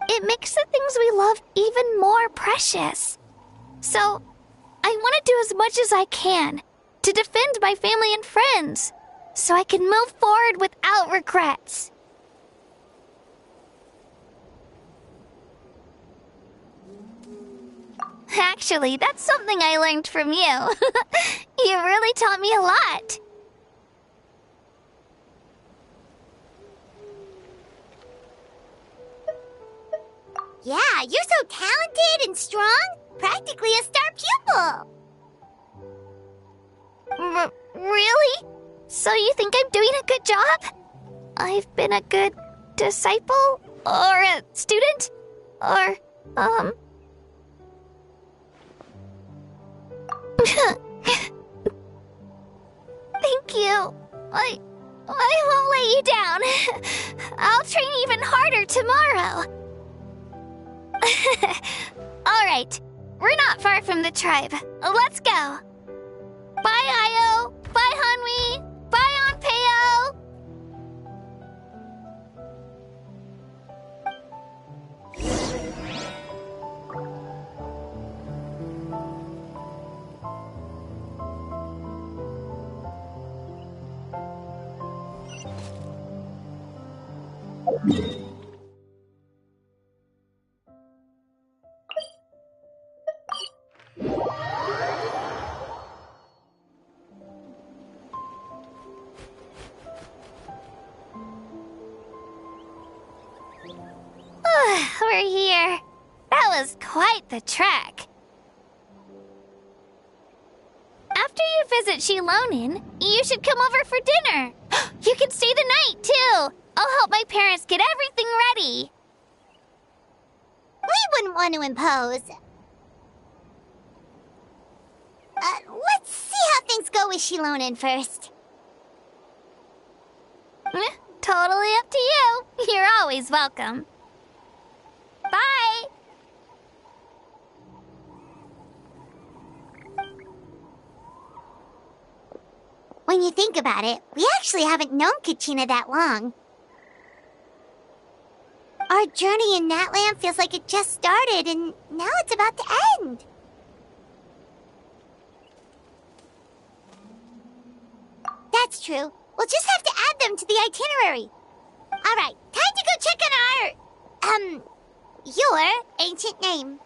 It makes the things we love even more precious. So, I want to do as much as I can to defend my family and friends, so I can move forward without regrets. Actually, that's something I learned from you. You really taught me a lot. Yeah, you're so talented and strong. Practically a star pupil. Really? So you think I'm doing a good job? I've been a good disciple? Or a student? Or, Thank you. I won't let you down. I'll train even harder tomorrow. Alright, we're not far from the tribe. Let's go. Bye, Io. Bye, Hanwi. Bye, Anpeo. We're here. That was quite the trek. After you visit Shilonin, you should come over for dinner. You can stay the night, too. I'll help my parents get everything ready. We wouldn't want to impose. Let's see how things go with Shilonin first. Totally up to you. You're always welcome. Bye! When you think about it, we actually haven't known Kachina that long. Our journey in Natland feels like it just started, and now it's about to end. That's true. We'll just have to add them to the itinerary. Alright, time to go check on your ancient name.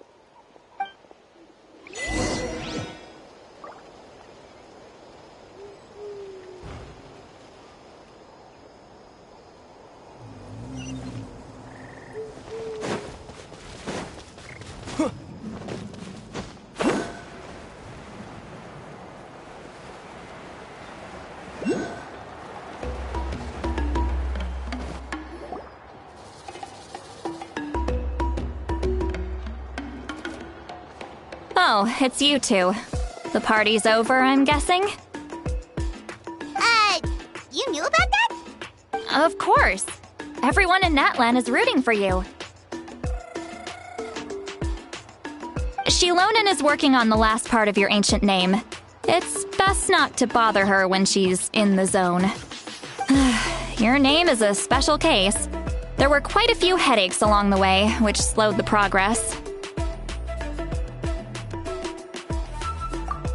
Oh, it's you two. The party's over, I'm guessing? You knew about that? Of course. Everyone in Natlan is rooting for you. Shilonen is working on the last part of your ancient name. It's best not to bother her when she's in the zone. Your name is a special case. There were quite a few headaches along the way, which slowed the progress.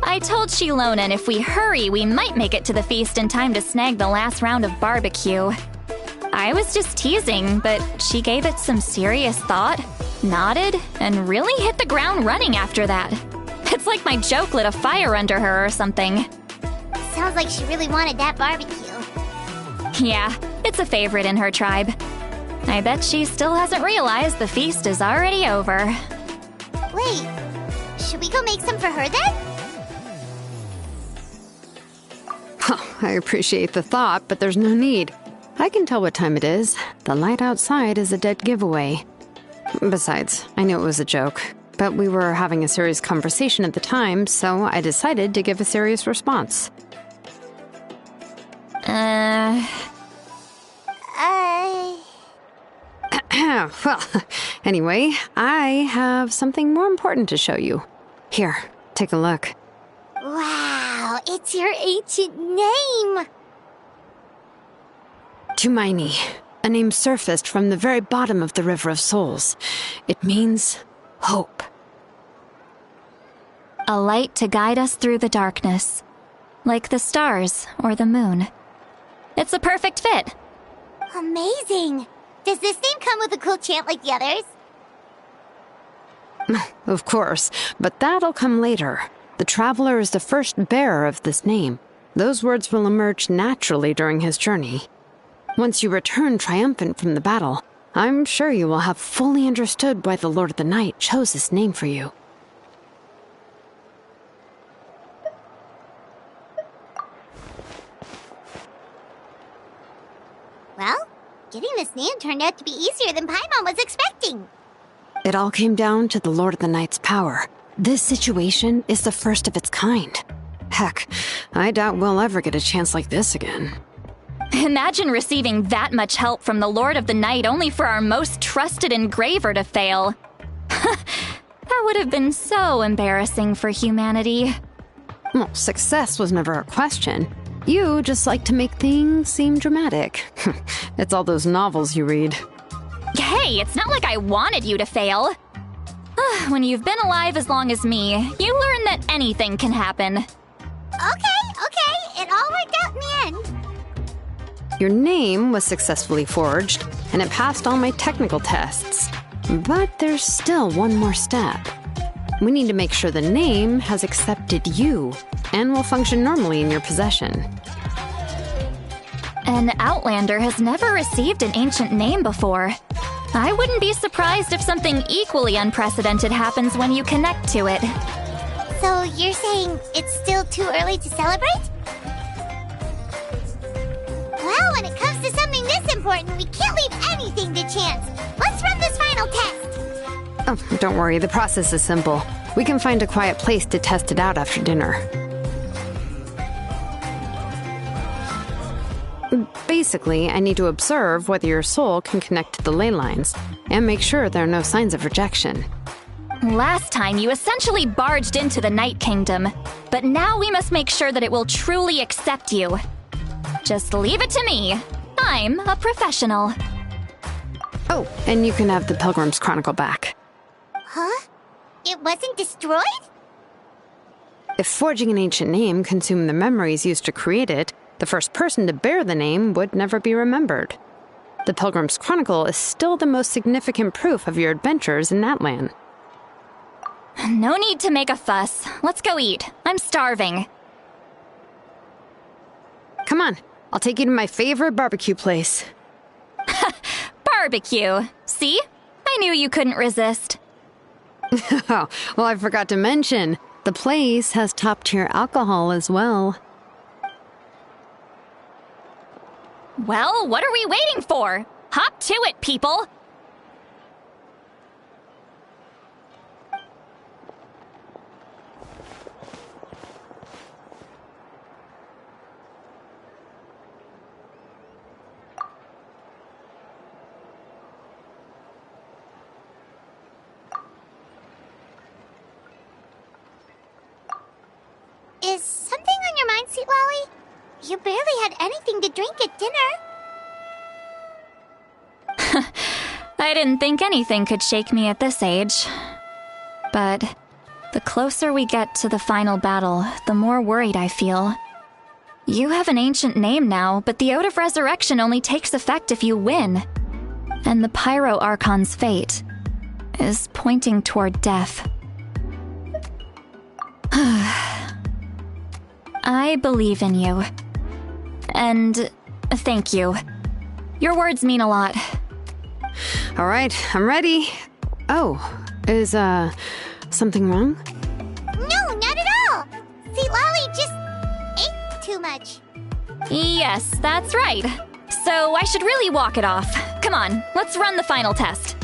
I told Shilonen if we hurry, we might make it to the feast in time to snag the last round of barbecue. I was just teasing, but she gave it some serious thought, nodded, and really hit the ground running after that. It's like my joke lit a fire under her or something. Sounds like she really wanted that barbecue. Yeah, it's a favorite in her tribe. I bet she still hasn't realized the feast is already over. Wait, should we go make some for her then? Oh, I appreciate the thought, but there's no need. I can tell what time it is. The light outside is a dead giveaway. Besides, I knew it was a joke, but we were having a serious conversation at the time, so I decided to give a serious response. Well, anyway, I have something more important to show you. Here, take a look. Wow, it's your ancient name! Tumaini, a name surfaced from the very bottom of the River of Souls. It means hope. A light to guide us through the darkness, like the stars or the moon. It's a perfect fit. Amazing! Does this name come with a cool chant like the others? Of course, but that'll come later. The Traveler is the first bearer of this name. Those words will emerge naturally during his journey. Once you return triumphant from the battle, I'm sure you will have fully understood why the Lord of the Night chose this name for you. Well, getting this name turned out to be easier than Paimon was expecting. It all came down to the Lord of the Night's power. This situation is the first of its kind. Heck, I doubt we'll ever get a chance like this again. Imagine receiving that much help from the Lord of the Night only for our most trusted engraver to fail. That would have been so embarrassing for humanity. Well, success was never a question. You just like to make things seem dramatic. It's all those novels you read. Hey, it's not like I wanted you to fail. When you've been alive as long as me, you learn that anything can happen. Okay, it all worked out in the end. Your name was successfully forged, and it passed all my technical tests. But there's still one more step. We need to make sure the name has accepted you, and will function normally in your possession. An Outlander has never received an ancient name before. I wouldn't be surprised if something equally unprecedented happens when you connect to it. So you're saying it's still too early to celebrate? Well, when it comes to something this important, we can't leave anything to chance. Let's run this final test. Oh, don't worry, the process is simple. We can find a quiet place to test it out after dinner. Basically, I need to observe whether your soul can connect to the ley lines, and make sure there are no signs of rejection. Last time, you essentially barged into the Night Kingdom. but now we must make sure that it will truly accept you. Just leave it to me. I'm a professional. Oh, and you can have the Pilgrim's Chronicle back. Huh? It wasn't destroyed? If forging an ancient name consumed the memories used to create it, the first person to bear the name would never be remembered. The Pilgrim's Chronicle is still the most significant proof of your adventures in that land. No need to make a fuss. Let's go eat. I'm starving. Come on, I'll take you to my favorite barbecue place. Barbecue. See? I knew you couldn't resist. Oh, well, I forgot to mention, the place has top-tier alcohol as well. Well, what are we waiting for? Hop to it, people! Is something on your mind, Sweet Lolly? You barely had anything to drink at dinner. I didn't think anything could shake me at this age. But the closer we get to the final battle, the more worried I feel. You have an ancient name now, but the Ode of Resurrection only takes effect if you win. And the Pyro Archon's fate is pointing toward death. I believe in you. And thank you. Your words mean a lot. All right, I'm ready. Oh, is, something wrong? No, not at all. Sweet Lolly just ate too much. Yes, that's right. So I should really walk it off. Come on, let's run the final test.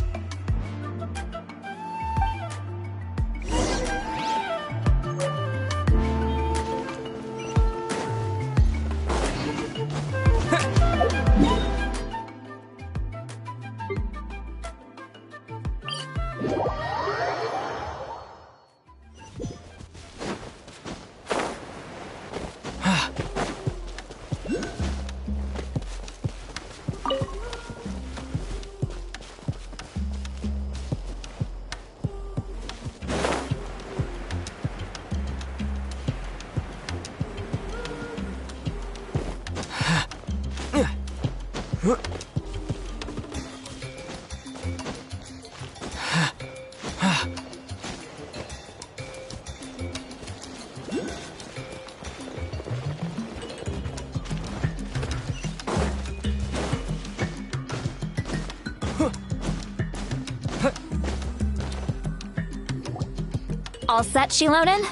All set, Shilonen?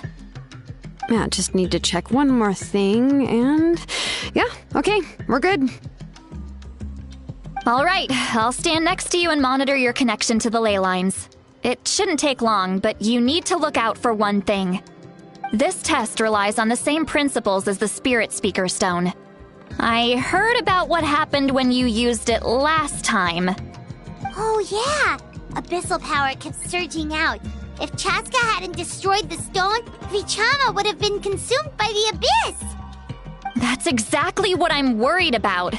Yeah, just need to check one more thing, and... yeah, okay, we're good. All right, I'll stand next to you and monitor your connection to the ley lines. It shouldn't take long, but you need to look out for one thing. This test relies on the same principles as the Spirit Speaker Stone. I heard about what happened when you used it last time. Oh yeah! Abyssal power kept surging out. If Chaska hadn't destroyed the stone, Vichama would have been consumed by the abyss! That's exactly what I'm worried about.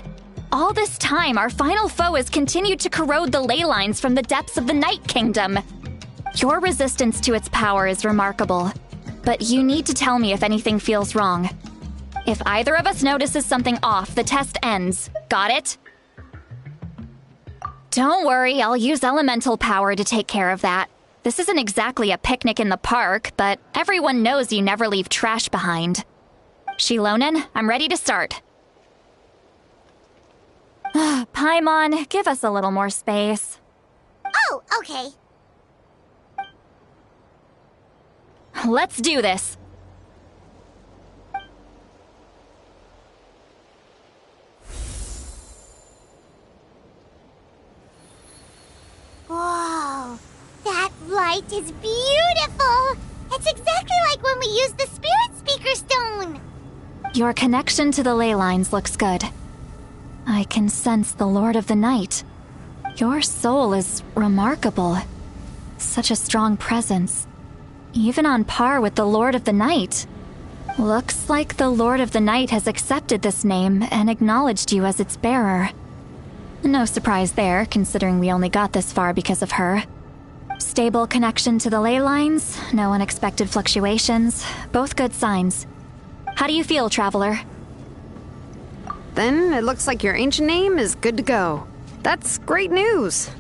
All this time, our final foe has continued to corrode the ley lines from the depths of the Night Kingdom. Your resistance to its power is remarkable, but you need to tell me if anything feels wrong. If either of us notices something off, the test ends. Got it? Don't worry, I'll use elemental power to take care of that. This isn't exactly a picnic in the park, but everyone knows you never leave trash behind. Shilonen, I'm ready to start. Paimon, give us a little more space. Oh, okay. Let's do this. Whoa, that light is beautiful! It's exactly like when we used the Spirit Speaker Stone! Your connection to the ley lines looks good. I can sense the Lord of the Night. Your soul is remarkable. Such a strong presence. Even on par with the Lord of the Night. Looks like the Lord of the Night has accepted this name and acknowledged you as its bearer. No surprise there, considering we only got this far because of her. Stable connection to the ley lines, no unexpected fluctuations, both good signs. How do you feel, Traveler? Then it looks like your ancient name is good to go. That's great news.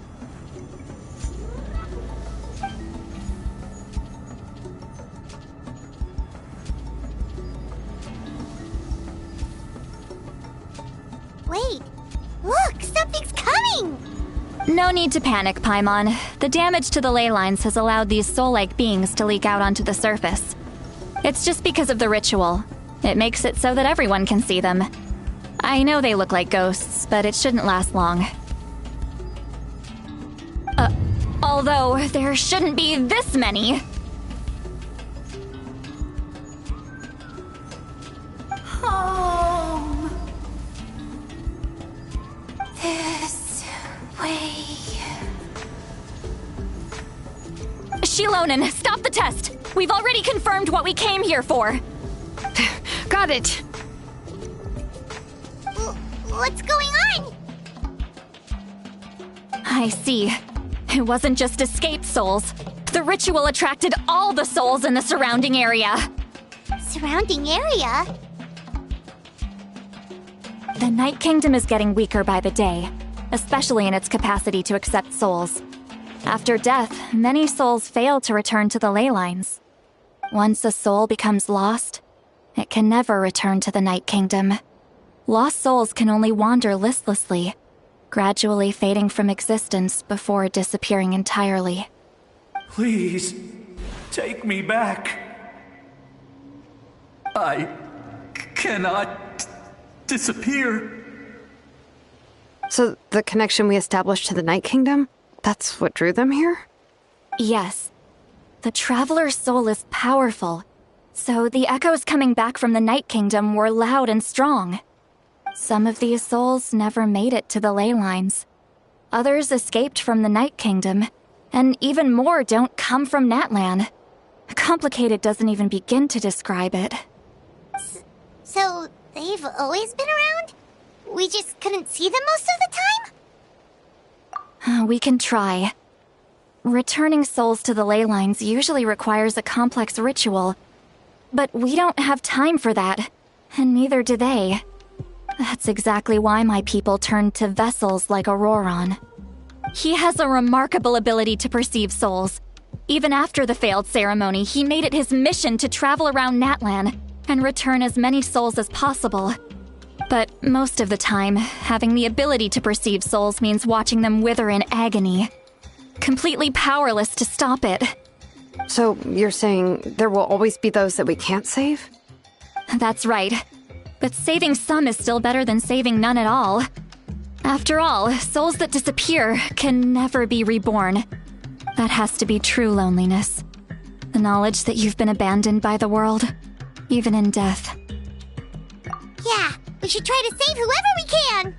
Wait, look, something's coming! No need to panic, Paimon. The damage to the ley lines has allowed these soul-like beings to leak out onto the surface. It's just because of the ritual. It makes it so that everyone can see them. I know they look like ghosts, but it shouldn't last long. Although there shouldn't be this many. Home. This way. Shilonen, stop the test! We've already confirmed what we came here for. Got it. What's going on? I see. It wasn't just escaped souls. The ritual attracted all the souls in the surrounding area. Surrounding area? The Night Kingdom is getting weaker by the day, especially in its capacity to accept souls. After death, many souls fail to return to the ley lines. Once a soul becomes lost, it can never return to the Night Kingdom. Lost souls can only wander listlessly, gradually fading from existence before disappearing entirely. Please, take me back. I cannot disappear. So the connection we established to the Night Kingdom, that's what drew them here? Yes. The Traveler's soul is powerful, so the echoes coming back from the Night Kingdom were loud and strong. Some of these souls never made it to the ley lines. Others escaped from the Night Kingdom, and even more don't come from Natlan. Complicated doesn't even begin to describe it. So, they've always been around? We just couldn't see them most of the time? We can try. Returning souls to the ley lines usually requires a complex ritual, but we don't have time for that, and neither do they. That's exactly why my people turned to vessels like Auroron. He has a remarkable ability to perceive souls. Even after the failed ceremony, he made it his mission to travel around Natlan and return as many souls as possible. But most of the time, having the ability to perceive souls means watching them wither in agony. Completely powerless to stop it. So you're saying there will always be those that we can't save? That's right. But saving some is still better than saving none at all. After all, souls that disappear can never be reborn. That has to be true loneliness. The knowledge that you've been abandoned by the world, even in death. Yeah, we should try to save whoever we can!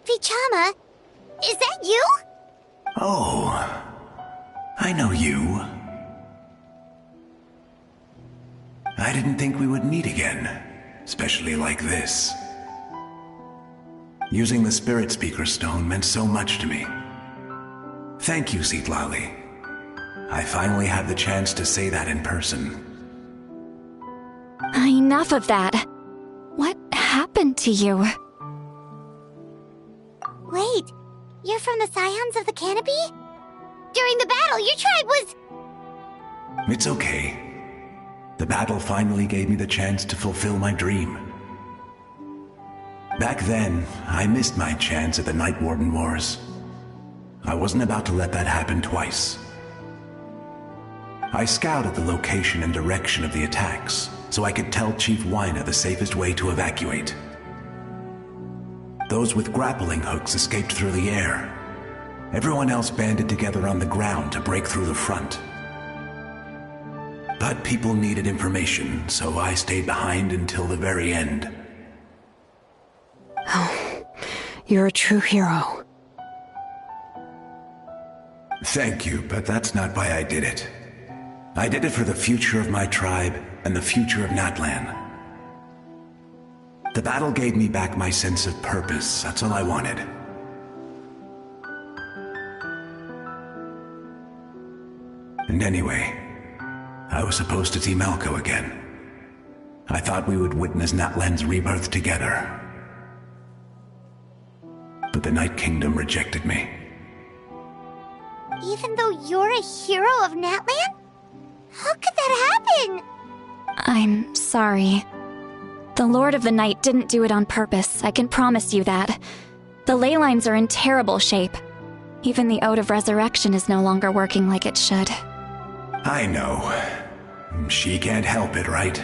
Vichama, is that you? Oh, I know you. I didn't think we would meet again, especially like this. Using the Spirit Speaker Stone meant so much to me. Thank you, Citlali. I finally had the chance to say that in person. Enough of that. What happened to you? Wait, you're from the Scions of the Canopy? During the battle, your tribe was... It's okay. The battle finally gave me the chance to fulfill my dream. Back then, I missed my chance at the Night Warden Wars. I wasn't about to let that happen twice. I scouted the location and direction of the attacks, so I could tell Chief Wyna the safest way to evacuate. Those with grappling hooks escaped through the air. Everyone else banded together on the ground to break through the front. But people needed information, so I stayed behind until the very end. Oh, you're a true hero. Thank you, but that's not why I did it. I did it for the future of my tribe and the future of Natlan. The battle gave me back my sense of purpose. That's all I wanted. And anyway, I was supposed to see Malco again. I thought we would witness Natlan's rebirth together. But the Night Kingdom rejected me. Even though you're a hero of Natlan? How could that happen? I'm sorry. The Lord of the Night didn't do it on purpose, I can promise you that. The ley lines are in terrible shape. Even the Ode of Resurrection is no longer working like it should. I know. She can't help it, right?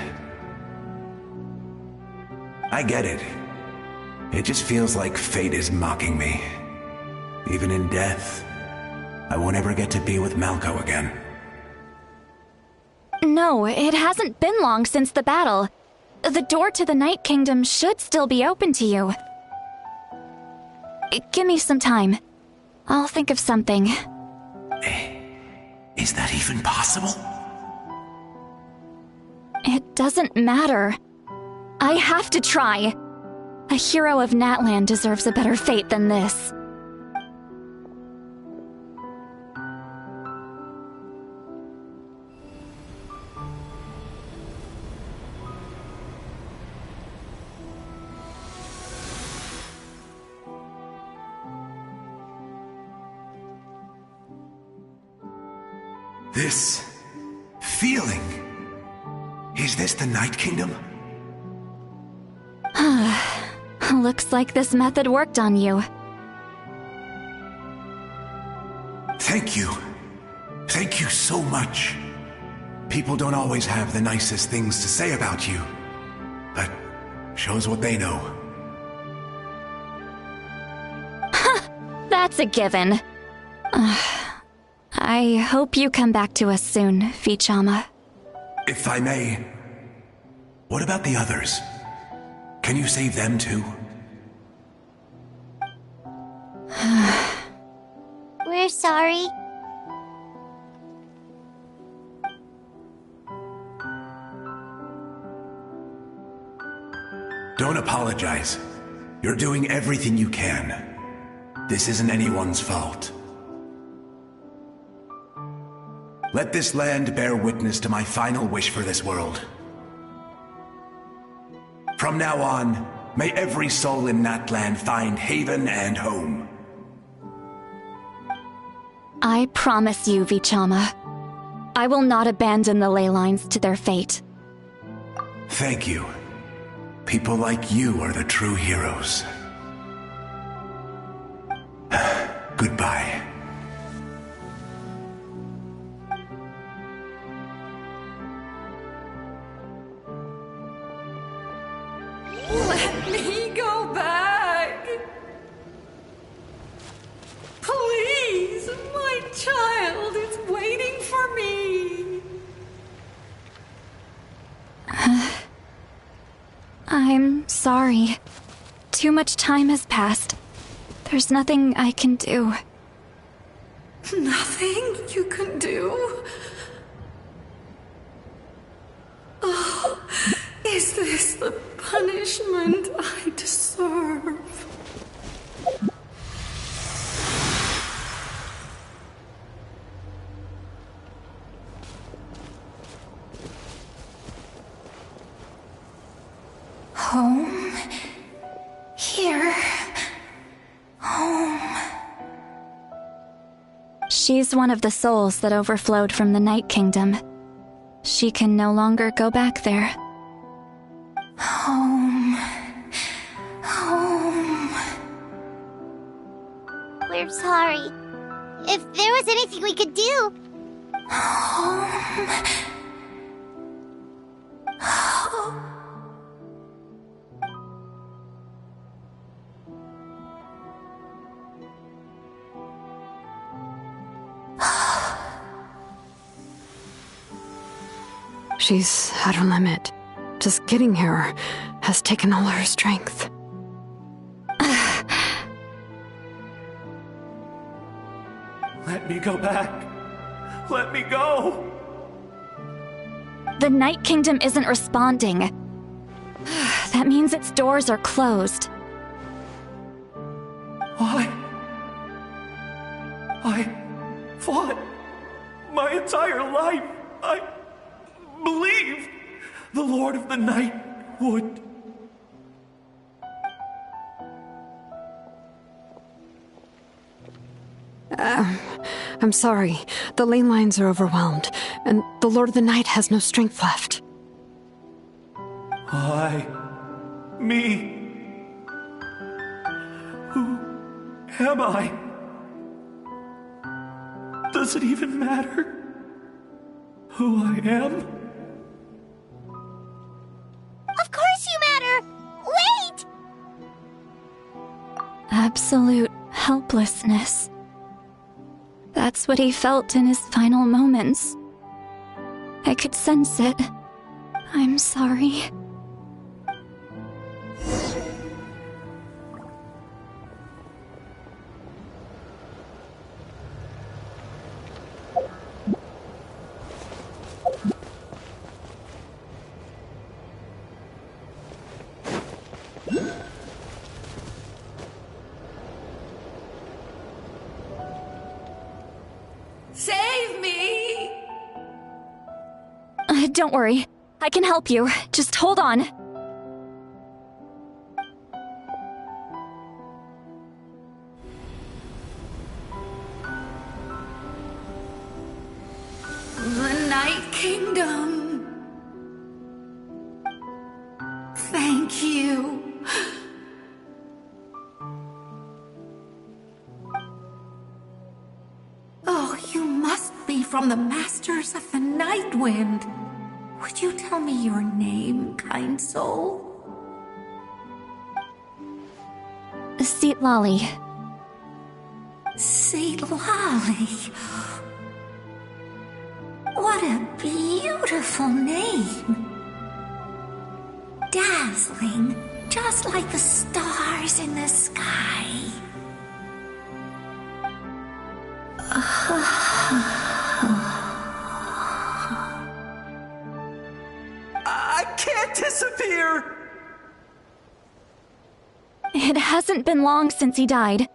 I get it. It just feels like fate is mocking me. Even in death, I won't ever get to be with Malco again. No, it hasn't been long since the battle. The door to the Night Kingdom should still be open to you. Give me some time. I'll think of something. Is that even possible? It doesn't matter. I have to try. A hero of Natlan deserves a better fate than this. This feeling. Is this the Night Kingdom? Looks like this method worked on you. Thank you. Thank you so much. People don't always have the nicest things to say about you, but shows what they know. That's a given. I hope you come back to us soon, Vichama. If I may, what about the others? Can you save them too? We're sorry. Don't apologize. You're doing everything you can. This isn't anyone's fault. Let this land bear witness to my final wish for this world. From now on, may every soul in Natlan find haven and home. I promise you, Vichama. I will not abandon the ley lines to their fate. Thank you. People like you are the true heroes. Goodbye. Let me go back! Please, my child is waiting for me! I'm sorry. Too much time has passed. There's nothing I can do. Nothing you can do? Oh, is this the punishment I deserve? Home? Here? Home? She's one of the souls that overflowed from the Night Kingdom. She can no longer go back there. Home. Home. We're sorry. If there was anything we could do... Home. Home. She's at her limit. Just getting here has taken all her strength. Let Let me go back. Let me go. The Night Kingdom isn't responding. That means its doors are closed. Why? I fought my entire life. I believed the Lord of the Night would. I'm sorry. The lane lines are overwhelmed, and the Lord of the Night has no strength left. Why? Me? Who am I? Does it even matter who I am? Of course you matter! Wait! Absolute helplessness. That's what he felt in his final moments. I could sense it. I'm sorry. Save me! Don't worry. I can help you. Just hold on. The Night Kingdom. Thank you. Oh, you must be from the Masters of the Night Wind. Would you tell me your name, kind soul? Seat Lolly. Seat Lolly. What a beautiful name. Dazzling, just like the stars in the sky. I can't disappear! It hasn't been long since he died.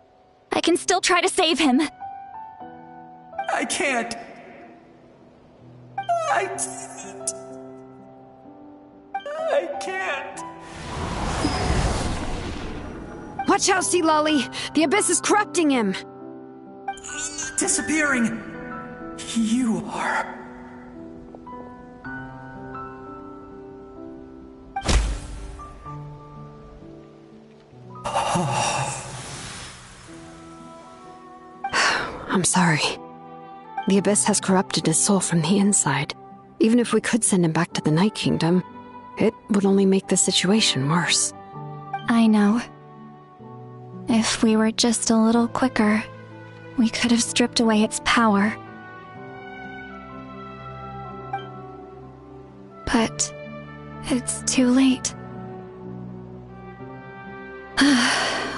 I can still try to save him. I can't. I can't. Watch out, Sea Lolly! The Abyss is corrupting him! Disappearing. You are. I'm sorry. The Abyss has corrupted his soul from the inside. Even if we could send him back to the Night Kingdom, it would only make the situation worse. I know. If we were just a little quicker, we could have stripped away its power. But it's too late.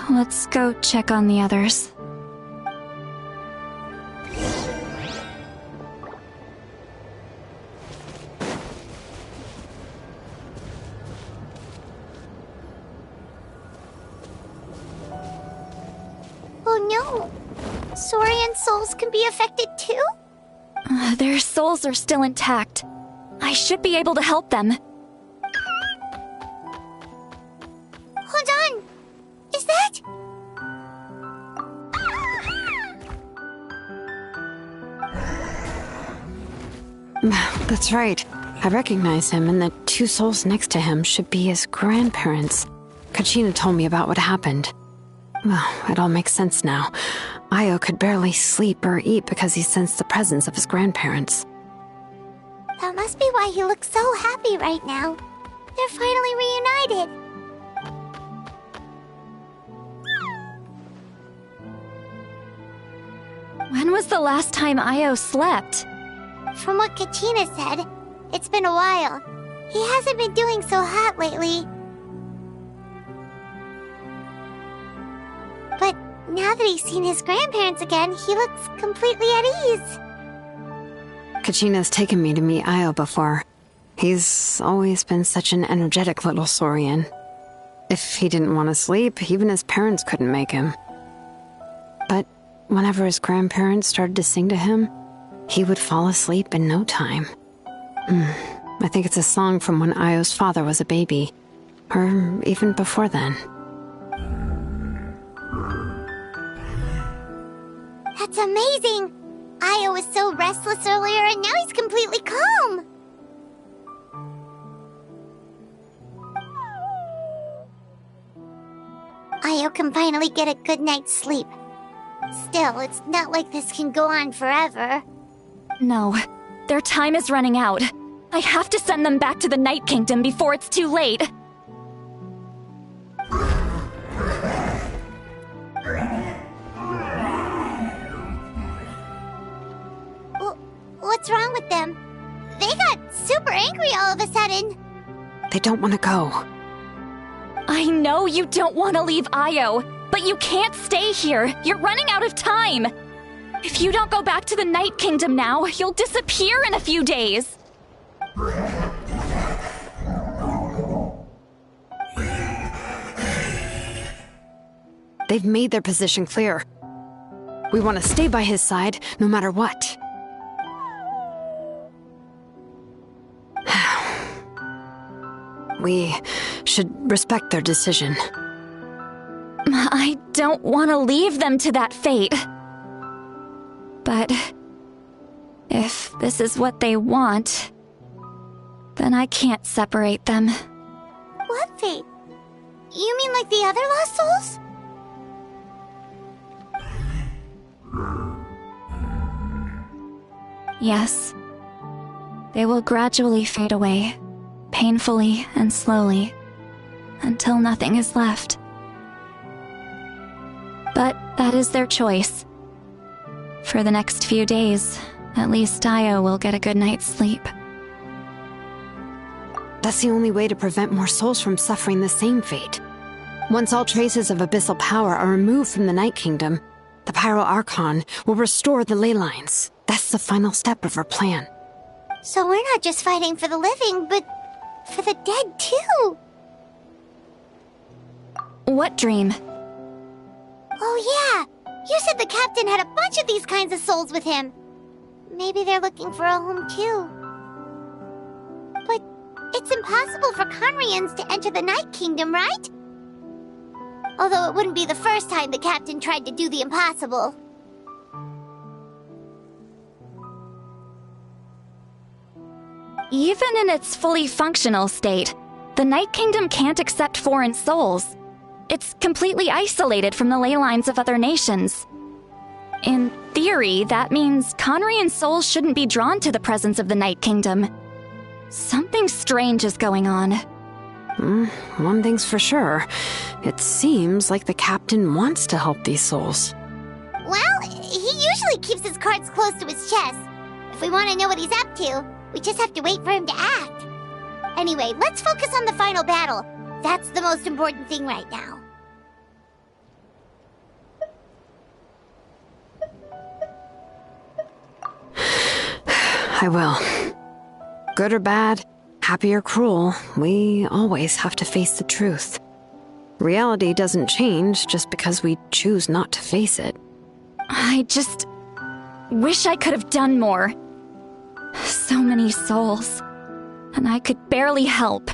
Let's go check on the others. Oh no! Saurian souls can be affected too? Their souls are still intact. I should be able to help them. Hold on! Is that... That's right. I recognize him, and the two souls next to him should be his grandparents. Kachina told me about what happened. Well, it all makes sense now. Io could barely sleep or eat because he sensed the presence of his grandparents. That must be why he looks so happy right now. They're finally reunited. When was the last time Io slept? From what Kachina said, it's been a while. He hasn't been doing so hot lately. But Now that he's seen his grandparents again, he looks completely at ease. Kachina's taken me to meet Io before. He's always been such an energetic little saurian. If he didn't want to sleep, even his parents couldn't make him. But whenever his grandparents started to sing to him, he would fall asleep in no time. I think it's a song from when Io's father was a baby, or even before then. That's amazing! Io was so restless earlier, and now he's completely calm! Io can finally get a good night's sleep. Still, it's not like this can go on forever. No, their time is running out. I have to send them back to the Night Kingdom before it's too late. What's wrong with them? They got super angry all of a sudden. They don't want to go. I know you don't want to leave Io, but you can't stay here. You're running out of time. If you don't go back to the Night Kingdom now, you'll disappear in a few days. They've made their position clear. We want to stay by his side, no matter what. We should respect their decision. I don't want to leave them to that fate. But if this is what they want, then I can't separate them. What fate? You mean like the other lost souls? Yes. They will gradually fade away, painfully and slowly, until nothing is left. But that is their choice. For the next few days, at least Io will get a good night's sleep. That's the only way to prevent more souls from suffering the same fate. Once all traces of abyssal power are removed from the Night Kingdom, the Pyro Archon will restore the ley lines. That's the final step of our plan. So we're not just fighting for the living, but for the dead too. What dream? Oh yeah, you said the captain had a bunch of these kinds of souls with him. Maybe they're looking for a home too. But it's impossible for Conrians to enter the Night Kingdom, right? Although it wouldn't be the first time the captain tried to do the impossible. Even in its fully functional state, the Night Kingdom can't accept foreign souls. It's completely isolated from the ley lines of other nations. In theory, that means Conrian souls shouldn't be drawn to the presence of the Night Kingdom. Something strange is going on. One thing's for sure. It seems like the captain wants to help these souls. Well, he usually keeps his cards close to his chest. If we want to know what he's up to, we just have to wait for him to act. Anyway, let's focus on the final battle. That's the most important thing right now. I will. Good or bad, happy or cruel, we always have to face the truth. Reality doesn't change just because we choose not to face it. I just wish I could have done more. So many souls, and I could barely help.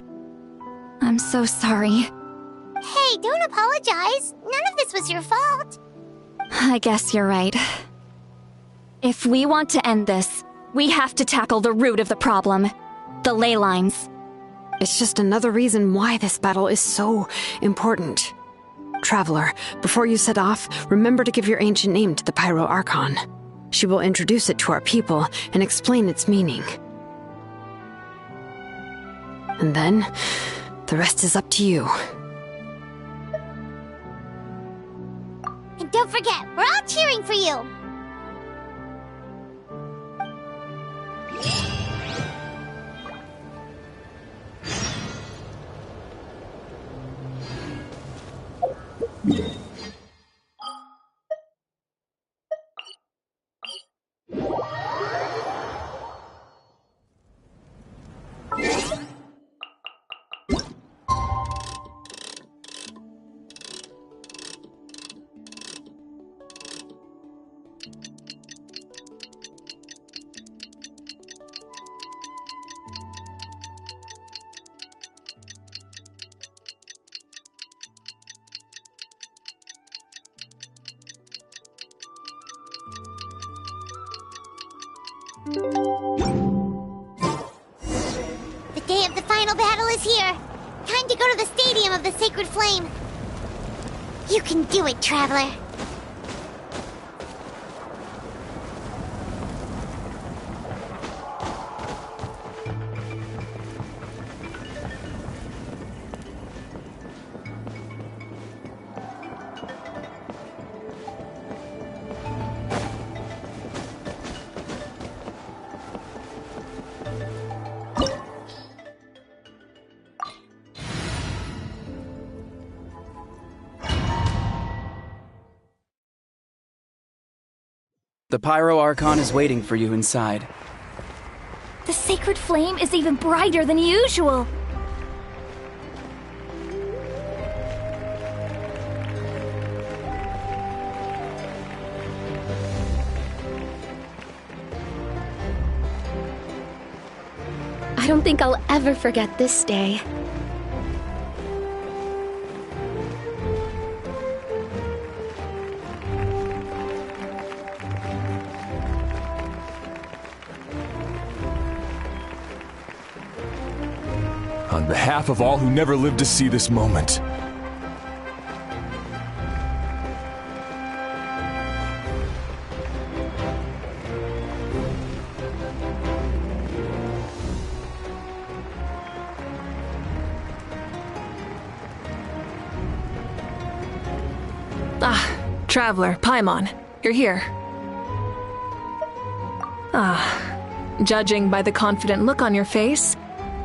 I'm so sorry. Hey, don't apologize. None of this was your fault. I guess you're right. If we want to end this, we have to tackle the root of the problem. The ley lines. It's just another reason why this battle is so important. Traveler, before you set off, remember to give your ancient name to the Pyro Archon. She will introduce it to our people and explain its meaning. And then, the rest is up to you. And don't forget, we're all cheering for you! The day of the final battle is here. Time to go to the Stadium of the Sacred Flame. You can do it, Traveler. The Pyro Archon is waiting for you inside. The sacred flame is even brighter than usual. I don't think I'll ever forget this day. On behalf of all who never lived to see this moment. Traveler, Paimon, you're here. Judging by the confident look on your face,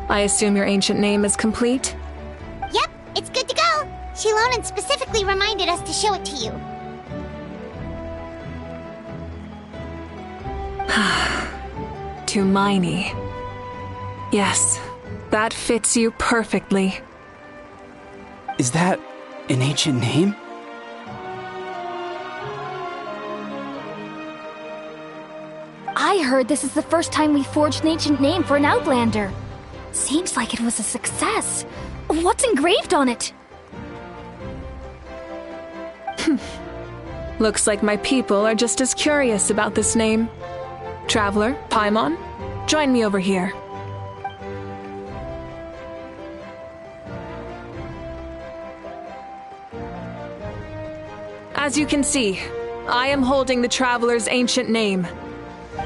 I assume your ancient name is complete? Yep, it's good to go. Shilonen specifically reminded us to show it to you. Tumaini. Yes, that fits you perfectly. Is that an ancient name? I heard this is the first time we forged an ancient name for an Outlander. Seems like it was a success. What's engraved on it? Looks like my people are just as curious about this name. Traveler, Paimon, join me over here. As you can see, I am holding the Traveler's ancient name.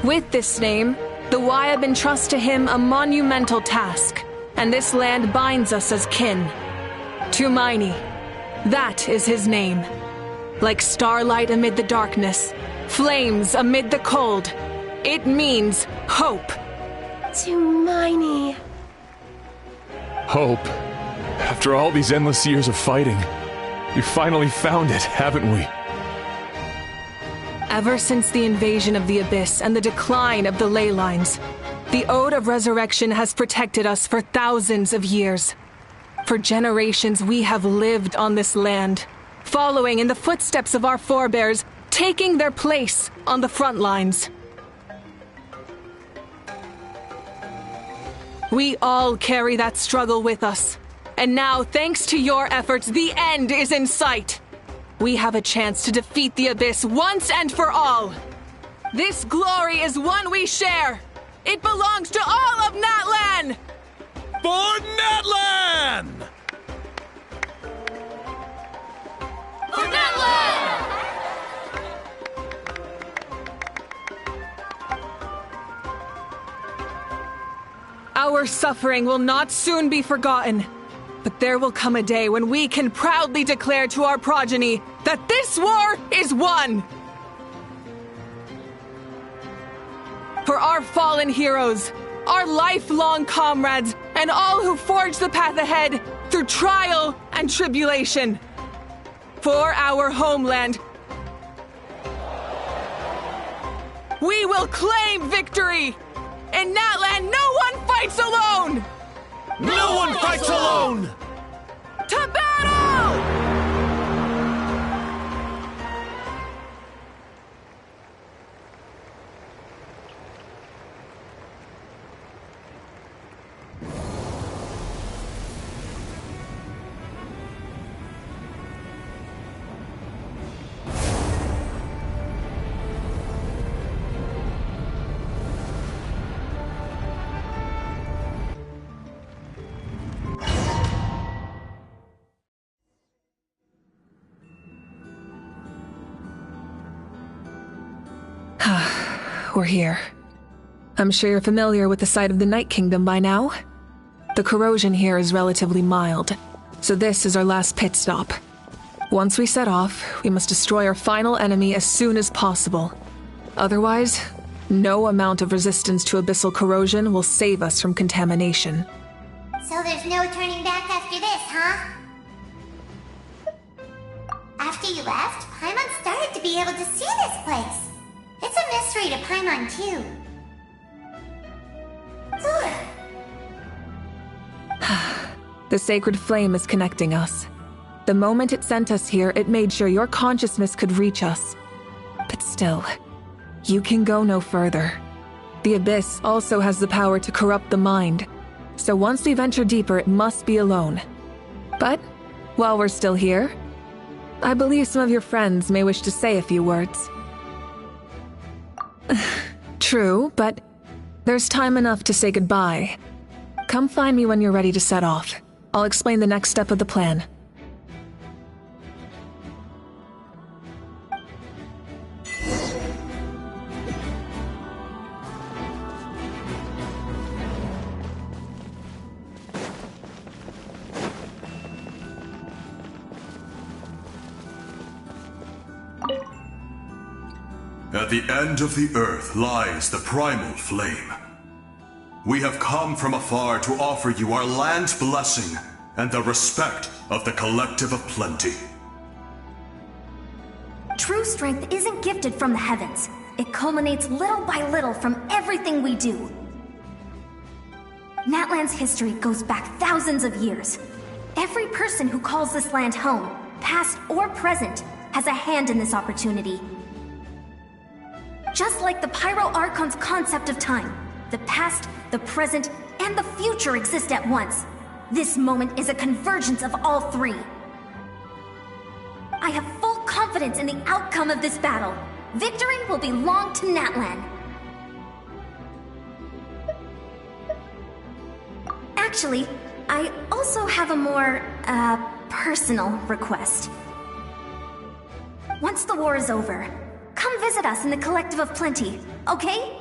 With this name, the Wyab entrust to him a monumental task, and this land binds us as kin. Tumaini, that is his name. Like starlight amid the darkness, flames amid the cold, it means hope. Tumaini. Hope. After all these endless years of fighting, we finally found it, haven't we? Ever since the invasion of the Abyss and the decline of the ley lines, the Ode of Resurrection has protected us for thousands of years. For generations we have lived on this land, following in the footsteps of our forebears, taking their place on the front lines. We all carry that struggle with us, and now, thanks to your efforts, the end is in sight. We have a chance to defeat the Abyss once and for all. This glory is one we share. It belongs to all of Natlan! For Natlan! For Natlan! Our suffering will not soon be forgotten. But there will come a day when we can proudly declare to our progeny that this war is won! For our fallen heroes, our lifelong comrades, and all who forge the path ahead through trial and tribulation. For our homeland, we will claim victory! In Natlan, no one fights alone! No one fights alone! To battle! we're here. I'm sure you're familiar with the site of the Night Kingdom by now. The corrosion here is relatively mild, so this is our last pit stop. Once we set off, we must destroy our final enemy as soon as possible. Otherwise, no amount of resistance to abyssal corrosion will save us from contamination. So there's no turning back after this, huh? After you left, Paimon started to be able to see this place. It's a mystery to Paimon, too. The sacred flame is connecting us. The moment it sent us here, it made sure your consciousness could reach us. But still, you can go no further. The Abyss also has the power to corrupt the mind, so once we venture deeper, it must be alone. But, while we're still here, I believe some of your friends may wish to say a few words. True, but there's time enough to say goodbye. Come find me when you're ready to set off. I'll explain the next step of the plan. At the end of the earth lies the primal flame. We have come from afar to offer you our land's blessing and the respect of the Collective of Plenty. True strength isn't gifted from the heavens. It culminates little by little from everything we do. Natland's history goes back thousands of years. Every person who calls this land home, past or present, has a hand in this opportunity. Just like the Pyro Archon's concept of time, the past, the present, and the future exist at once. This moment is a convergence of all three. I have full confidence in the outcome of this battle. Victory will belong to Natlan. Actually, I also have a more, personal request. Once the war is over, come visit us in the Collective of Plenty, okay?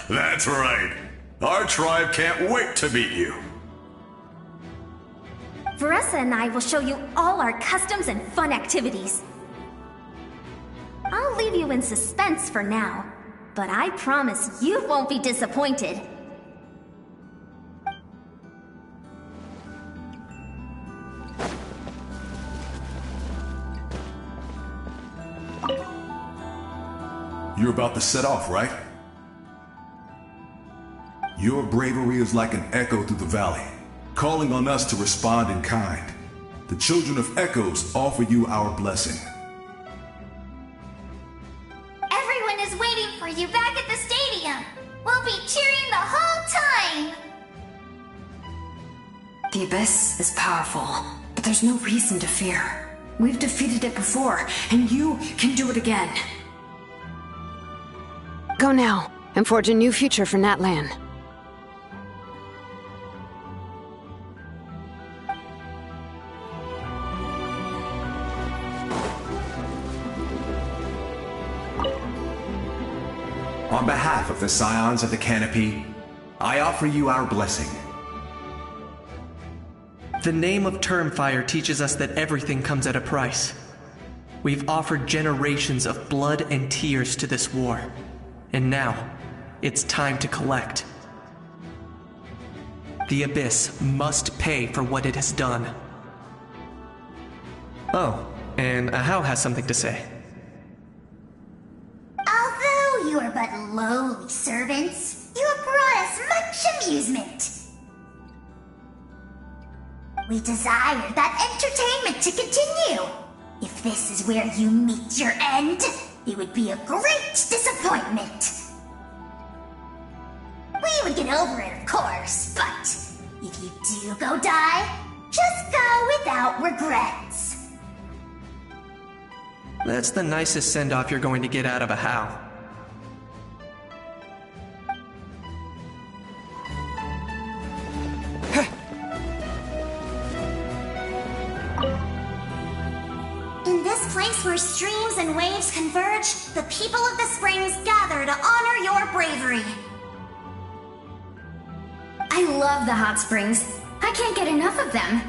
That's right. Our tribe can't wait to meet you. Veressa and I will show you all our customs and fun activities. I'll leave you in suspense for now, but I promise you won't be disappointed. You're about to set off, right? Your bravery is like an echo through the valley, calling on us to respond in kind. The Children of Echoes offer you our blessing. Everyone is waiting for you back at the stadium. We'll be cheering the whole time. The Abyss is powerful, but there's no reason to fear. We've defeated it before, and you can do it again. Go now, and forge a new future for Natlan. On behalf of the Scions of the Canopy, I offer you our blessing. The name of Termfire teaches us that everything comes at a price. We've offered generations of blood and tears to this war. And now, it's time to collect. The Abyss must pay for what it has done. Oh, and Ahau has something to say. Although you are but lowly servants, you have brought us much amusement. We desire that entertainment to continue. If this is where you meet your end, it would be a great disappointment. We would get over it, of course, but if you do go die, just go without regrets. That's the nicest send-off you're going to get out of Ahau. In this place place where streams and waves converge, the people of the springs gather to honor your bravery. I love the hot springs. I can't get enough of them.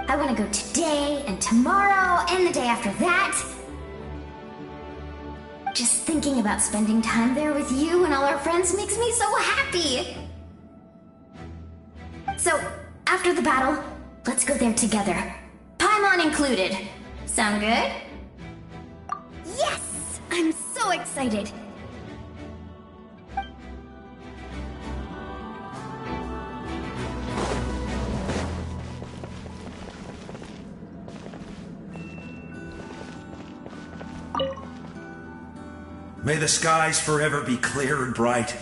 I want to go today and tomorrow and the day after that. Just thinking about spending time there with you and all our friends makes me so happy. So, after the battle, let's go there together. Paimon included. Sound good? Yes! I'm so excited. May the skies forever be clear and bright,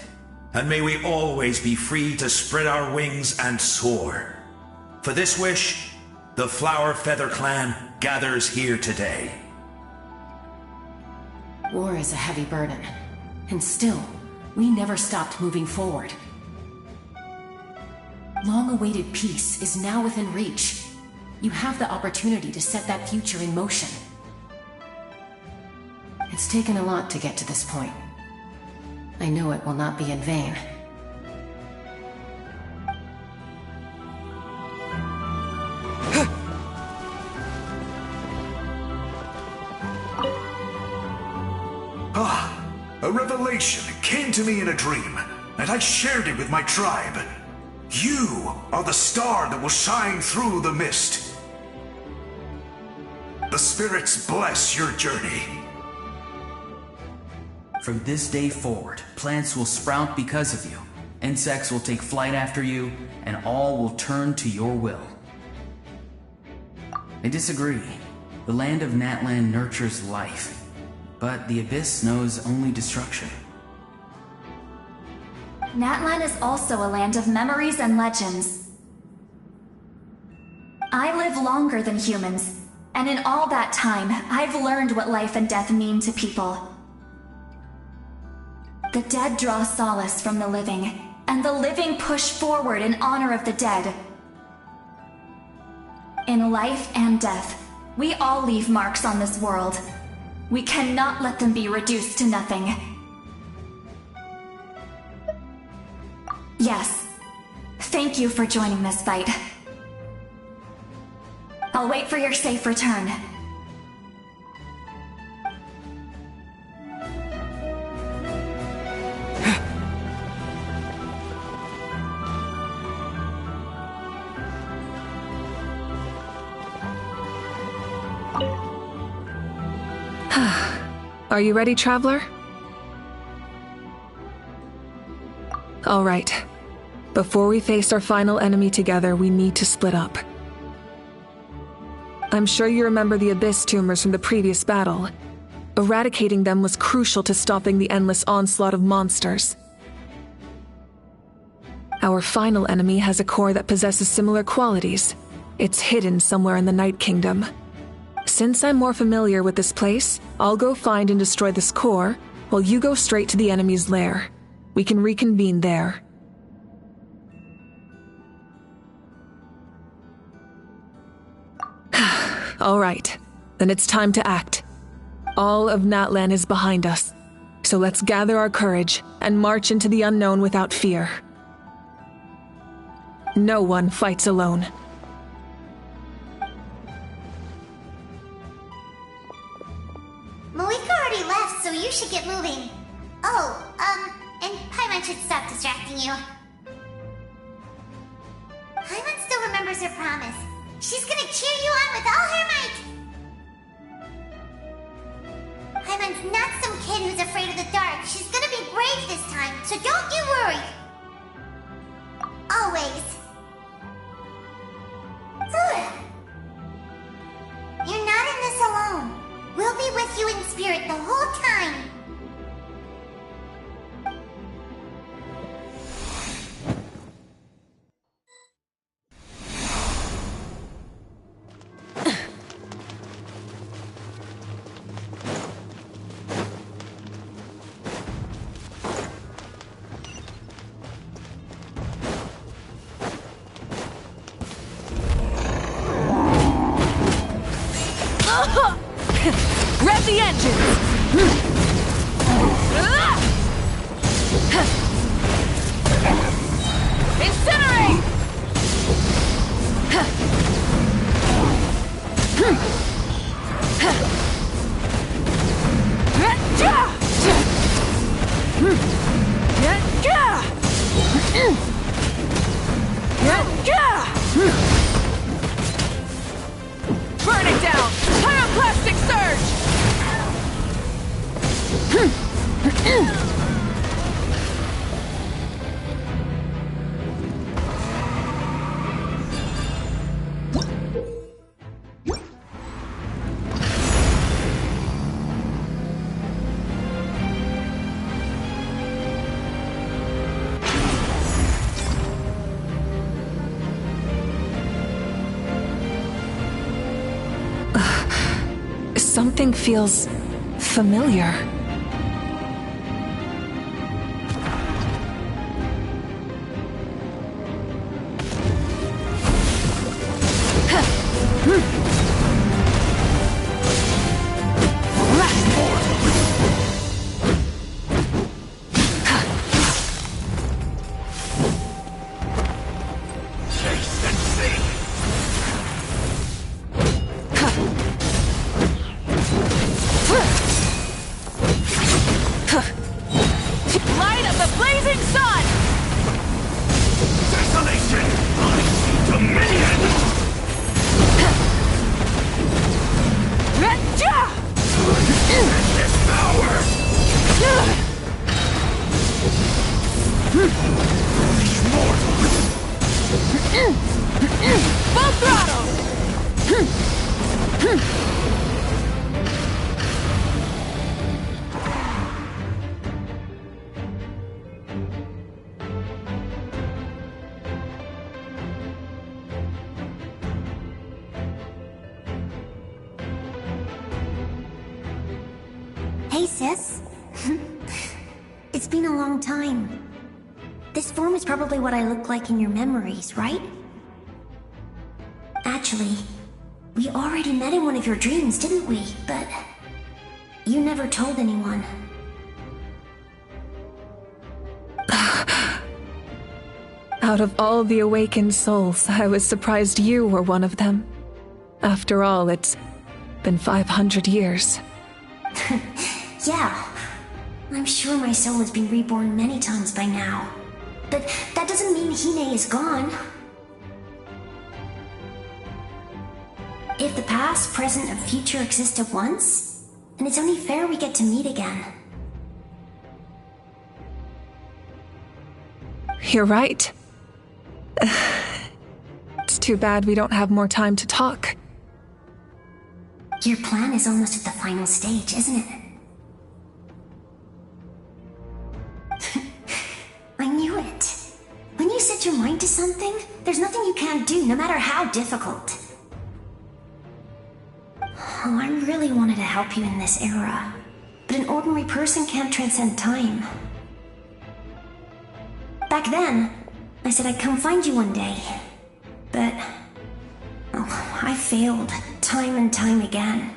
and may we always be free to spread our wings and soar. For this wish, the Flower Feather Clan gathers here today. War is a heavy burden, and still, we never stopped moving forward. Long-awaited peace is now within reach. You have the opportunity to set that future in motion. It's taken a lot to get to this point. I know it will not be in vain. A revelation came to me in a dream, and I shared it with my tribe. You are the star that will shine through the mist. The spirits bless your journey. From this day forward, plants will sprout because of you, insects will take flight after you, and all will turn to your will. I disagree. The land of Natlan nurtures life, but the Abyss knows only destruction. Natlan is also a land of memories and legends. I live longer than humans, and in all that time, I've learned what life and death mean to people. The dead draw solace from the living, and the living push forward in honor of the dead. In life and death, we all leave marks on this world. We cannot let them be reduced to nothing. Yes, thank you for joining this fight. I'll wait for your safe return. Are you ready, Traveler? All right. Before we face our final enemy together, we need to split up. I'm sure you remember the Abyss tumors from the previous battle. Eradicating them was crucial to stopping the endless onslaught of monsters. Our final enemy has a core that possesses similar qualities. It's hidden somewhere in the Night Kingdom. Since I'm more familiar with this place, I'll go find and destroy this core, while you go straight to the enemy's lair. We can reconvene there. All right, then it's time to act. All of Natlan is behind us, so let's gather our courage and march into the unknown without fear. No one fights alone. Malika already left, so you should get moving. Oh, and Paimon should stop distracting you. Paimon still remembers her promise. She's gonna cheer you on with all her might. Paimon's not some kid who's afraid of the dark. She's gonna be brave this time, so don't you worry. Always. You're not in this alone. We'll be with you in spirit the whole time. Rev the engines! Incinerate! Burn it down! Pyroclastic surge! Something feels familiar. Light of the blazing sun! Desolation! I see dominion! This power! Full throttle! Hey, sis. It's been a long time. This form is probably what I look like in your memories, right? Actually, we already met in one of your dreams, didn't we? But you never told anyone. Out of all the awakened souls, I was surprised you were one of them. After all, it's been 500 years. Yeah. I'm sure my soul has been reborn many times by now. But that doesn't mean Hine is gone. If the past, present, and future exist at once, then it's only fair we get to meet again. You're right. It's too bad we don't have more time to talk. Your plan is almost at the final stage, isn't it? I knew it. When you set your mind to something, there's nothing you can't do, no matter how difficult. Oh, I really wanted to help you in this era, but an ordinary person can't transcend time. Back then, I said I'd come find you one day, but I failed time and time again.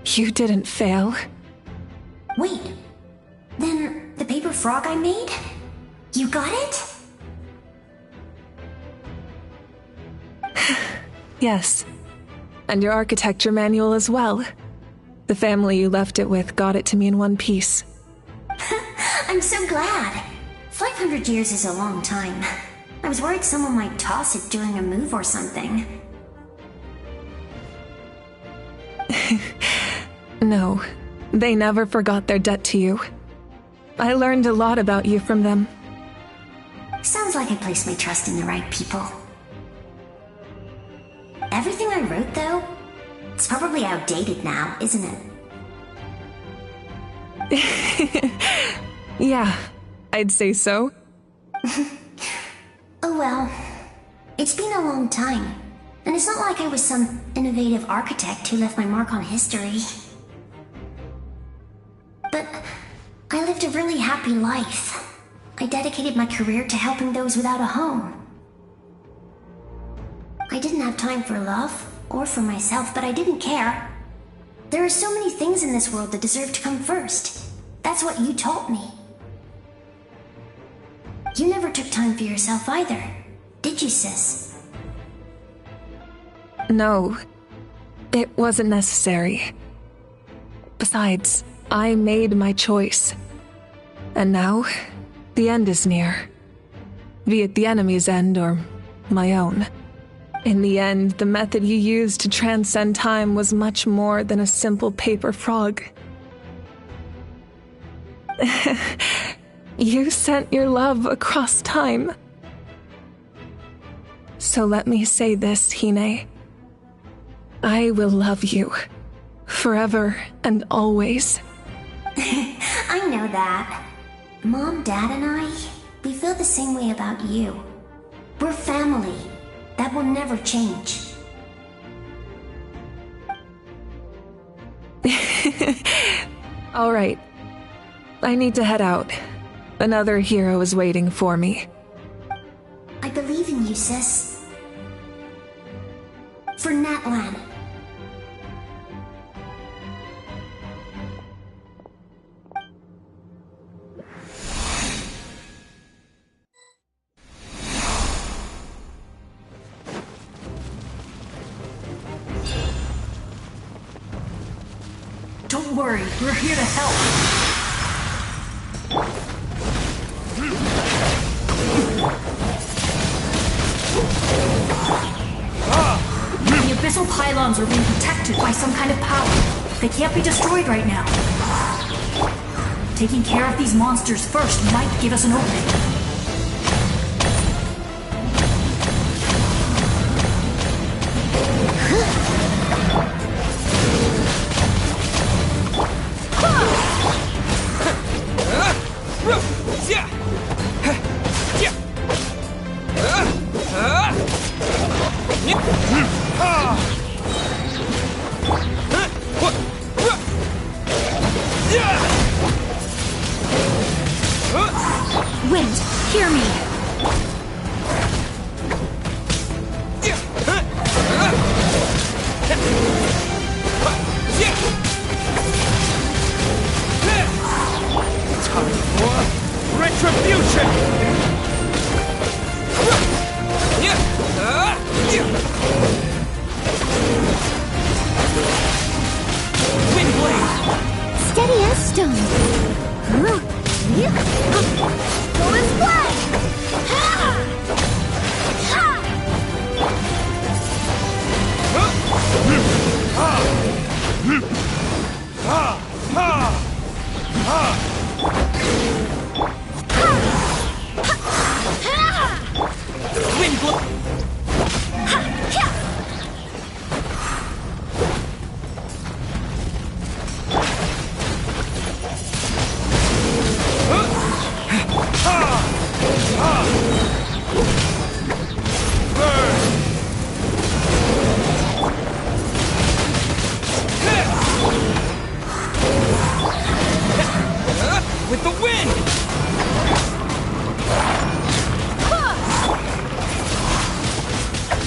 You didn't fail. Wait, then the paper frog I made? You got it? Yes. And your architecture manual as well. The family you left it with got it to me in one piece. I'm so glad. 500 years is a long time. I was worried someone might toss it during a move or something. No, they never forgot their debt to you. I learned a lot about you from them. Sounds like I placed my trust in the right people. Everything I wrote, though, it's probably outdated now, isn't it? Yeah, I'd say so. Oh well, it's been a long time, and it's not like I was some innovative architect who left my mark on history. But I lived a really happy life. I dedicated my career to helping those without a home. I didn't have time for love, or for myself, but I didn't care. There are so many things in this world that deserve to come first. That's what you taught me. You never took time for yourself either, did you, sis? No, it wasn't necessary. Besides, I made my choice. And now, the end is near. Be it the enemy's end or my own. In the end, the method you used to transcend time was much more than a simple paper frog. You sent your love across time. So let me say this, Hine. I will love you. Forever and always. I know that. Mom, Dad, and I, we feel the same way about you. We're family. That will never change. All right. I need to head out. Another hero is waiting for me. I believe in you, sis. For Natlan. Don't worry, we're here to help. The abyssal pylons are being protected by some kind of power. They can't be destroyed right now. Taking care of these monsters first might give us an opening. Wind, hear me. Time for retribution! Steady as stone. Golden flag! Wind blow! With the wind!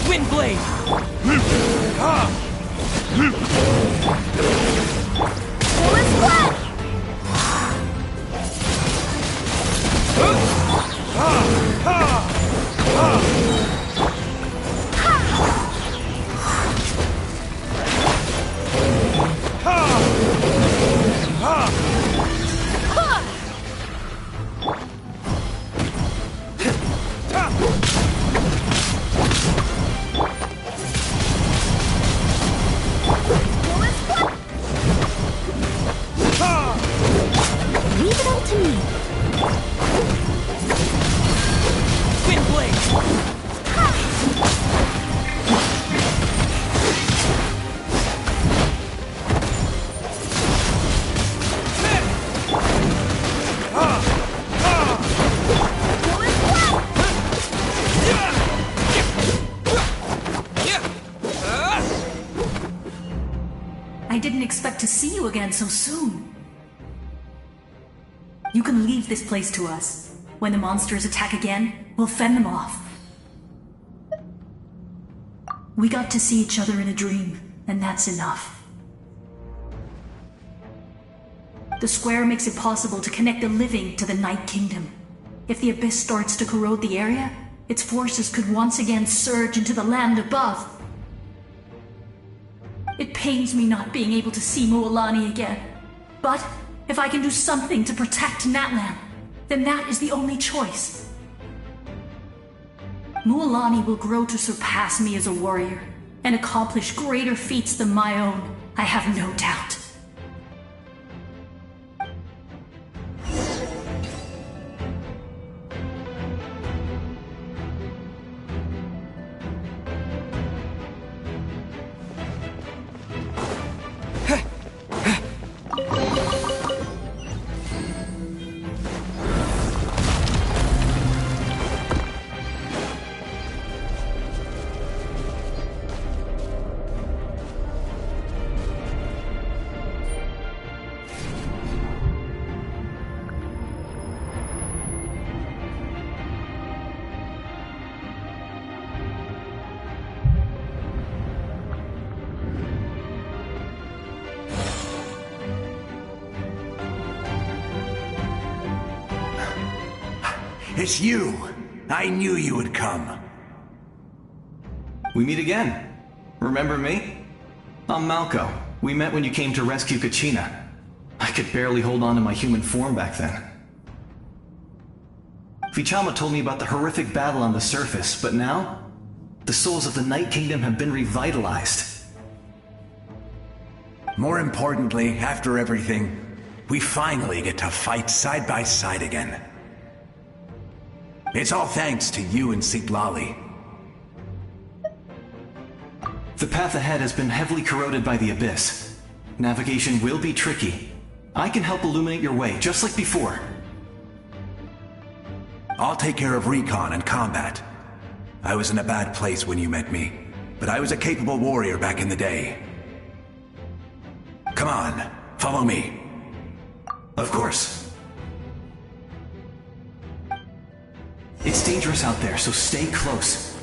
Wind blade! Golden flag! Leave it all to me. Wind blade! I didn't expect to see you again so soon. You can leave this place to us. When the monsters attack again, we'll fend them off. We got to see each other in a dream, and that's enough. The square makes it possible to connect the living to the Night Kingdom. If the abyss starts to corrode the area, its forces could once again surge into the land above. It pains me not being able to see Mualani again. But if I can do something to protect Natlan, then that is the only choice. Mualani will grow to surpass me as a warrior and accomplish greater feats than my own, I have no doubt. It's you! I knew you would come. We meet again. Remember me? I'm Malco. We met when you came to rescue Kachina. I could barely hold on to my human form back then. Vichama told me about the horrific battle on the surface, but now, the souls of the Night Kingdom have been revitalized. More importantly, after everything, we finally get to fight side by side again. It's all thanks to you and Siglali. The path ahead has been heavily corroded by the abyss. Navigation will be tricky. I can help illuminate your way, just like before. I'll take care of recon and combat. I was in a bad place when you met me, but I was a capable warrior back in the day. Come on, follow me. Of course. It's dangerous out there, so stay close.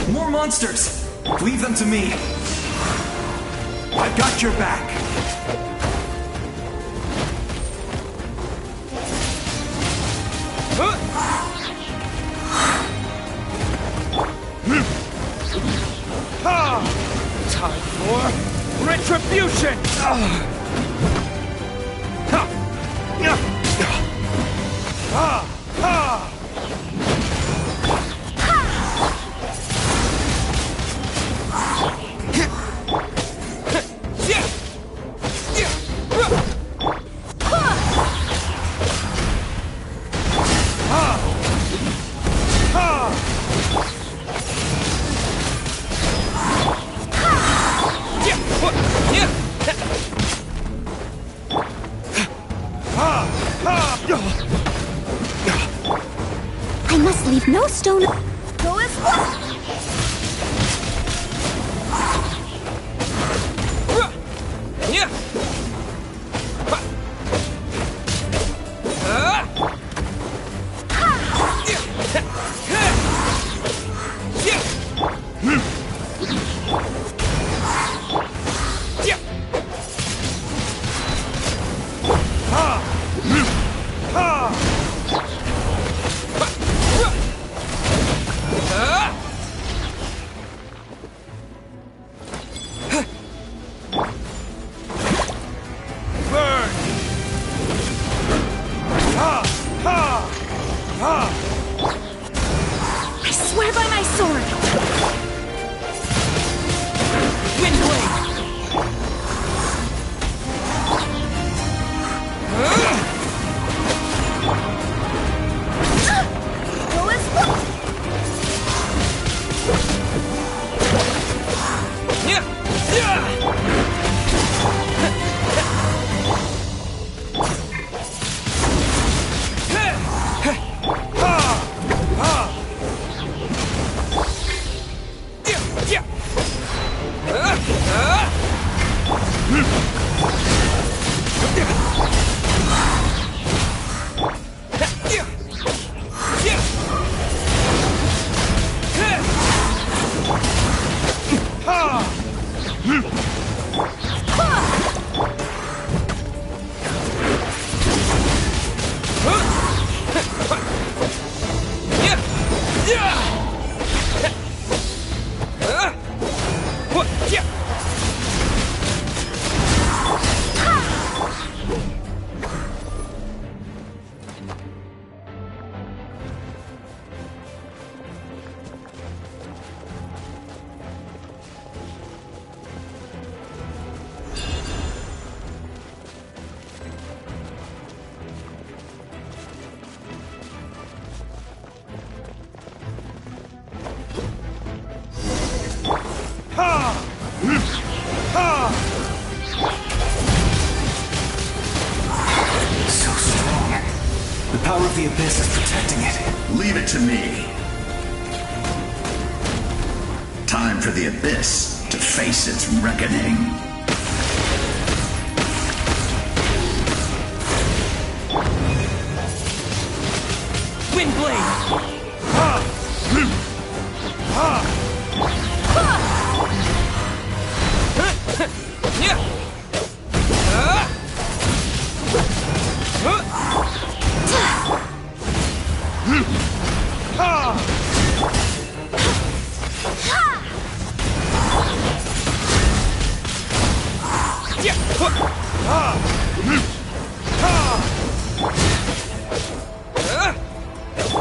More monsters! Leave them to me. I've got your back. Time for retribution! I must leave no stone. Go as well. I swear by my sword! Go as well! facing it. Leave it to me. Time for the Abyss to face its reckoning. Windblade!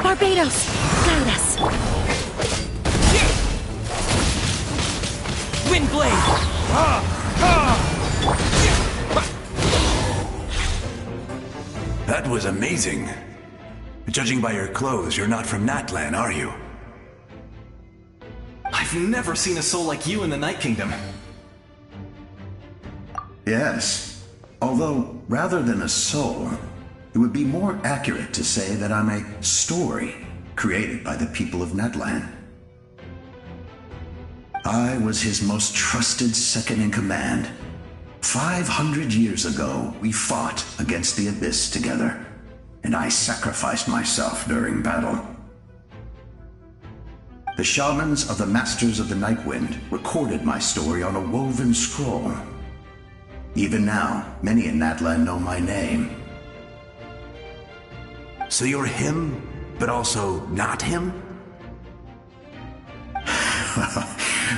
Barbados, guide us. Windblade! That was amazing. Judging by your clothes, you're not from Natlan, are you? I've never seen a soul like you in the Night Kingdom. Yes. Although, rather than a soul, it would be more accurate to say that I'm a story created by the people of Natlan. I was his most trusted second-in-command. 500 years ago, we fought against the Abyss together, and I sacrificed myself during battle. The shamans of the Masters of the Nightwind recorded my story on a woven scroll. Even now, many in Natlan know my name. So you're him, but also not him?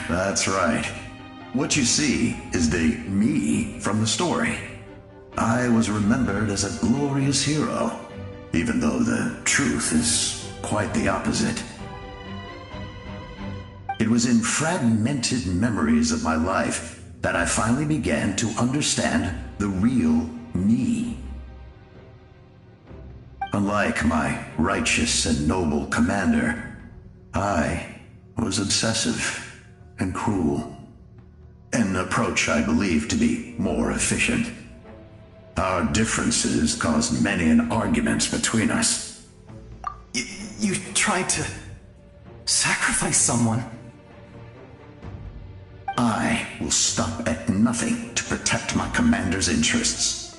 That's right. What you see is the me from the story. I was remembered as a glorious hero, even though the truth is quite the opposite. It was in fragmented memories of my life that I finally began to understand the real me. Unlike my righteous and noble commander, I was obsessive and cruel. An approach I believe to be more efficient. Our differences caused many an arguments between us. You tried to sacrifice someone. I will stop at nothing to protect my commander's interests.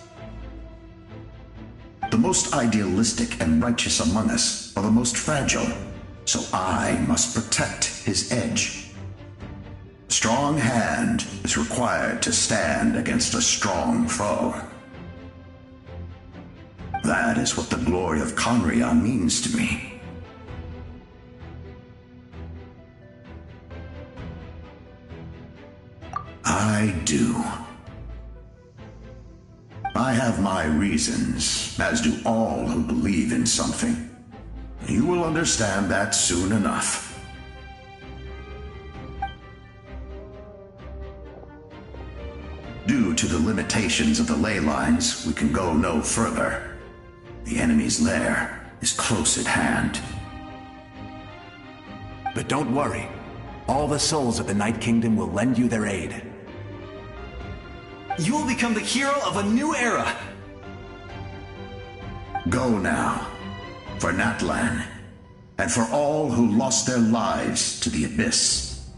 The most idealistic and righteous among us are the most fragile, so I must protect his edge. A strong hand is required to stand against a strong foe. That is what the glory of Conria means to me. I do. I have my reasons, as do all who believe in something. You will understand that soon enough. Due to the limitations of the ley lines, we can go no further. The enemy's lair is close at hand. But don't worry. All the souls of the Night Kingdom will lend you their aid. You will become the hero of a new era! Go now, for Natlan, and for all who lost their lives to the Abyss.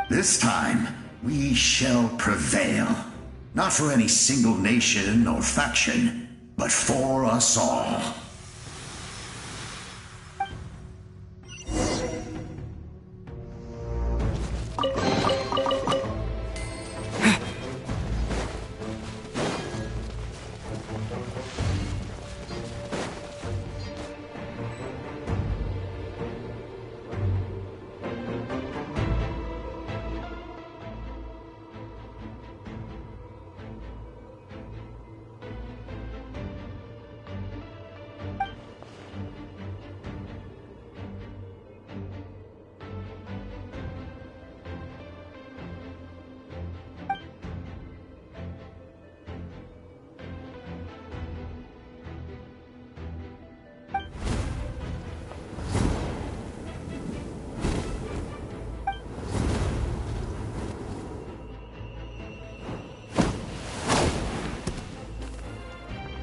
This time, we shall prevail, not for any single nation or faction, but for us all.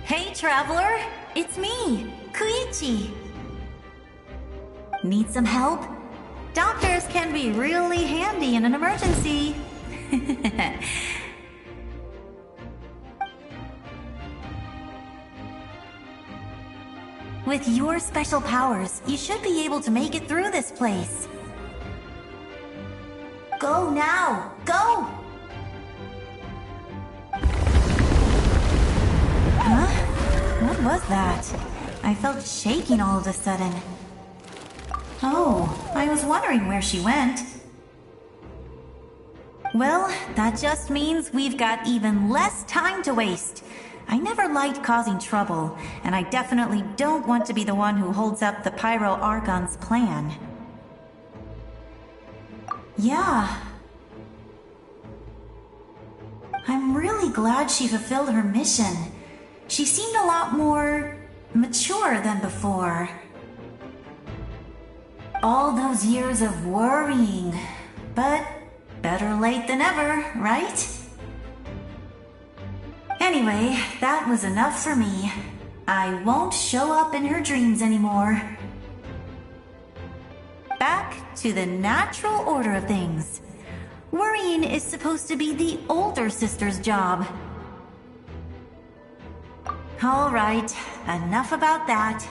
Hey, traveler! it's me, Koichi. Need some help? Doctors can be really handy in an emergency. With your special powers, you should be able to make it through this place. Go now! Go! Huh? What was that? I felt shaking all of a sudden. Oh, I was wondering where she went. Well, that just means we've got even less time to waste. I never liked causing trouble, and I definitely don't want to be the one who holds up the Pyro Archon's plan. Yeah. I'm really glad she fulfilled her mission. She seemed a lot more mature than before. All those years of worrying, but better late than ever, right? Anyway, that was enough for me. I won't show up in her dreams anymore. Back to the natural order of things. Worrying is supposed to be the older sister's job. All right, enough about that.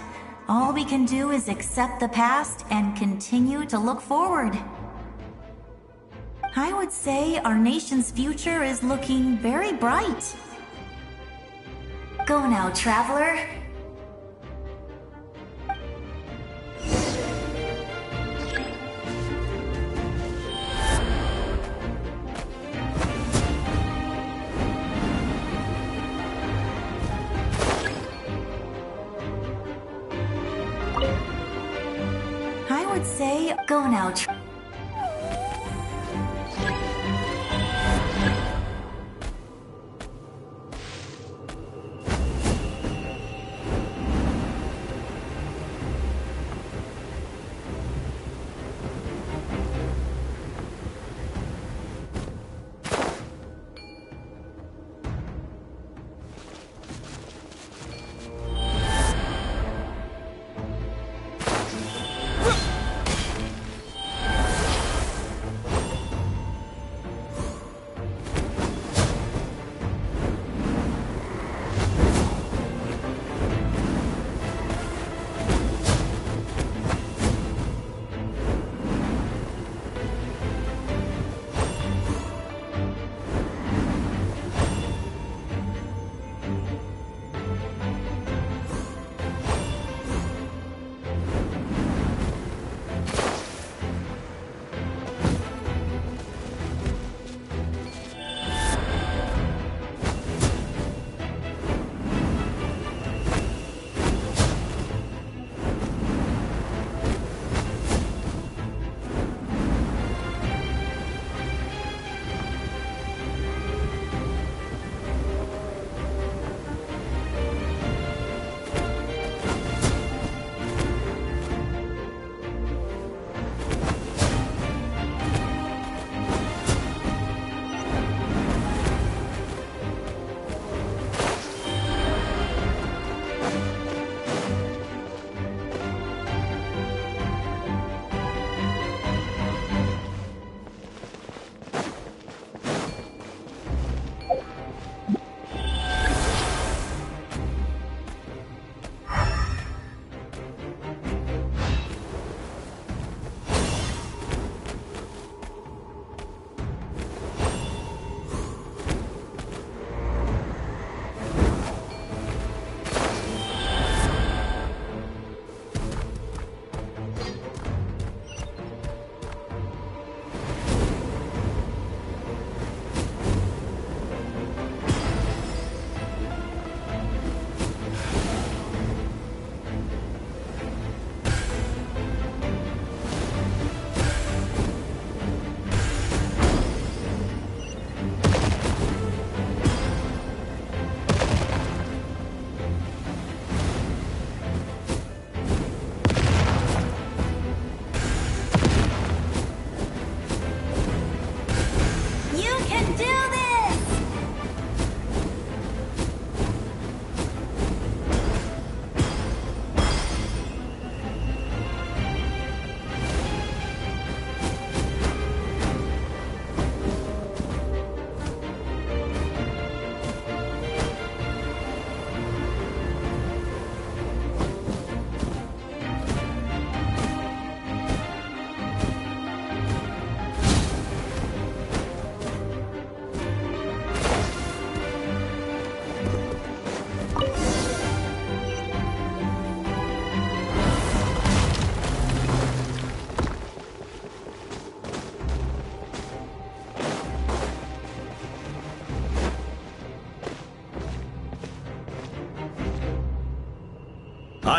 All we can do is accept the past and continue to look forward. I would say our nation's future is looking very bright. Go now, traveler. I would say, go now,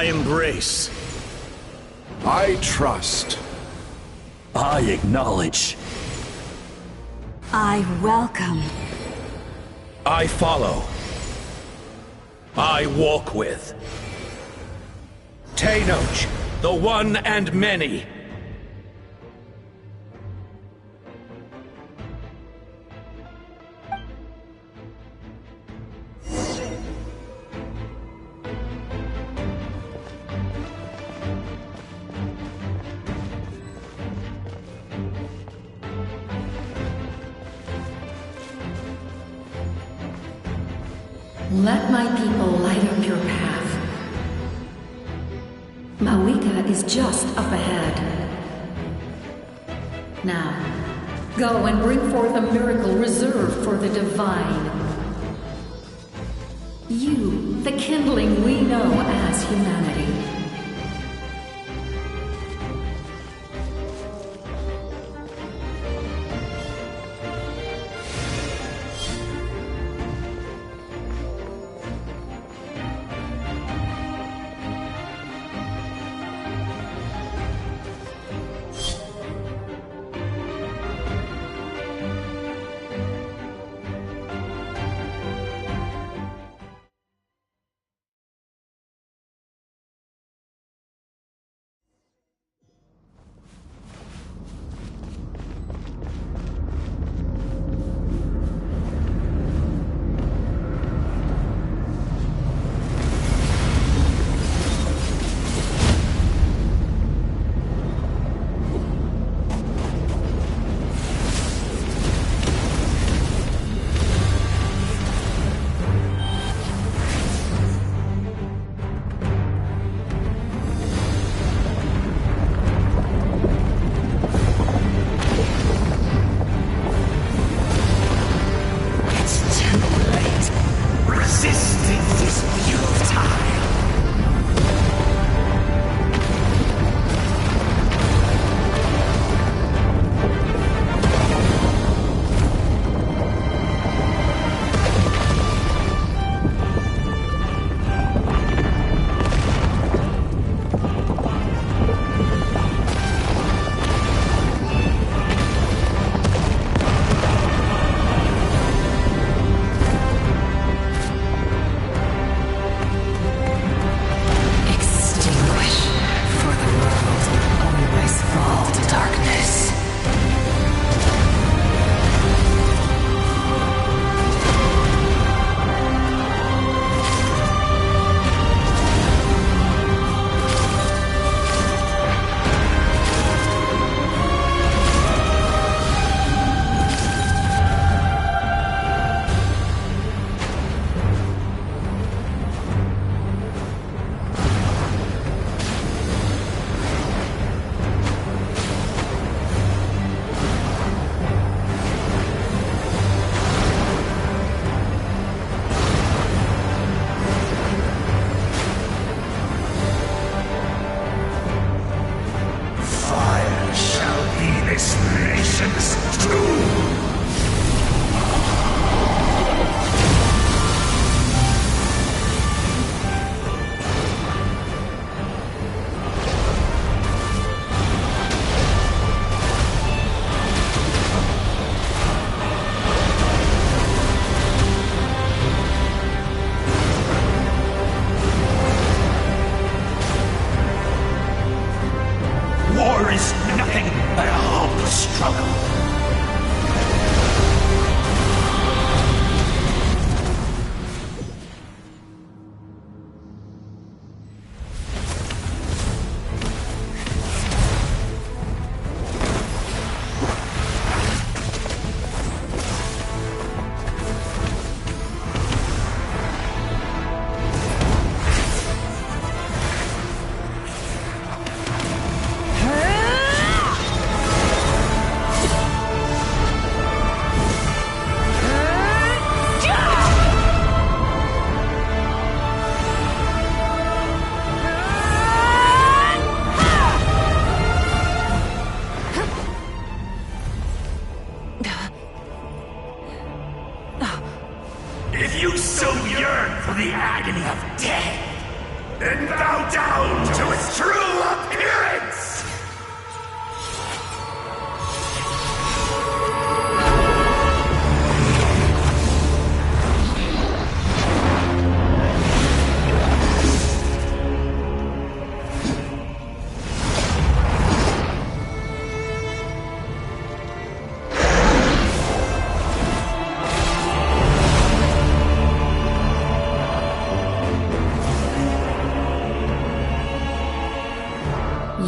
I embrace. I trust. I acknowledge. I welcome. I follow. I walk with. Tenoch, the one and many. Let my people light up your path. Mawika is just up ahead. Now, go and bring forth a miracle reserved for the divine. You, the kindling we know as humanity.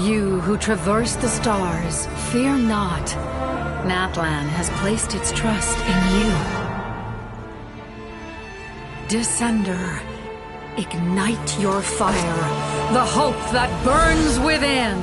You who traverse the stars, fear not. Natlan has placed its trust in you. Descender, ignite your fire, the hope that burns within!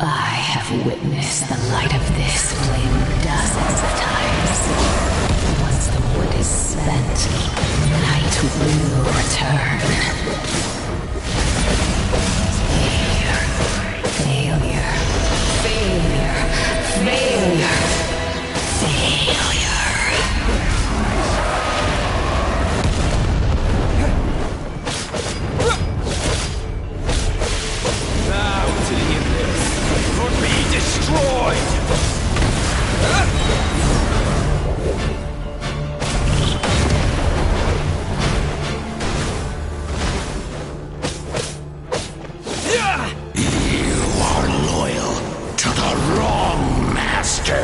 I have witnessed the light of this flame dozens of times. Once the wood is spent, night will return. Failure. Failure. Failure. Failure. Bow to the abyss, or be destroyed! You are loyal to the wrong master.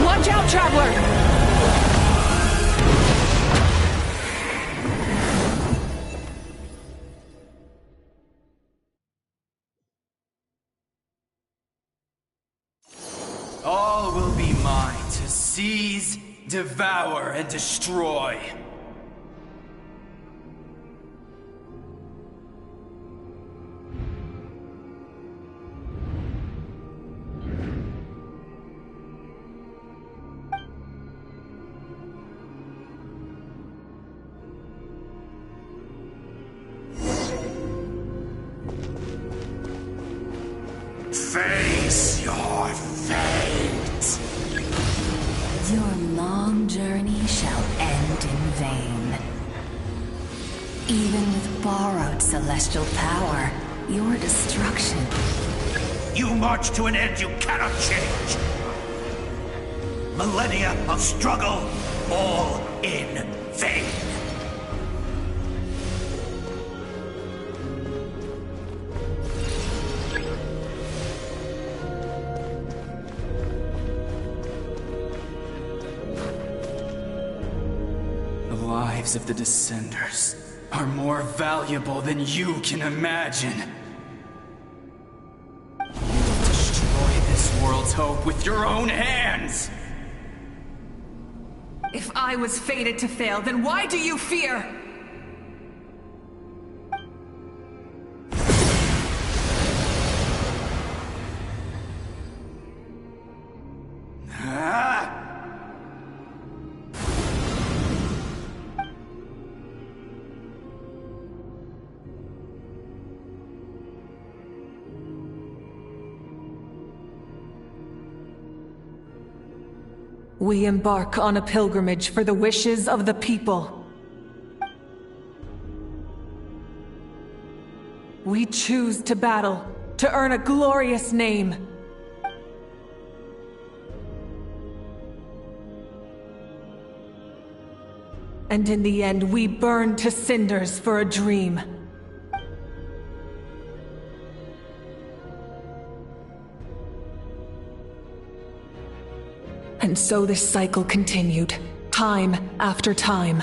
Watch out, traveler! All will be mine to seize, devour, and destroy. Face your fate. Your long journey shall end in vain. Even with borrowed celestial power, your destruction. You march to an end you cannot change. Millennia of struggle, all in vain. The lives of the Descenders are more valuable than you can imagine. You will destroy this world's hope with your own hands! If I was fated to fail, then why do you fear? We embark on a pilgrimage for the wishes of the people. We choose to battle, to earn a glorious name. And in the end, we burn to cinders for a dream. And so this cycle continued, time after time.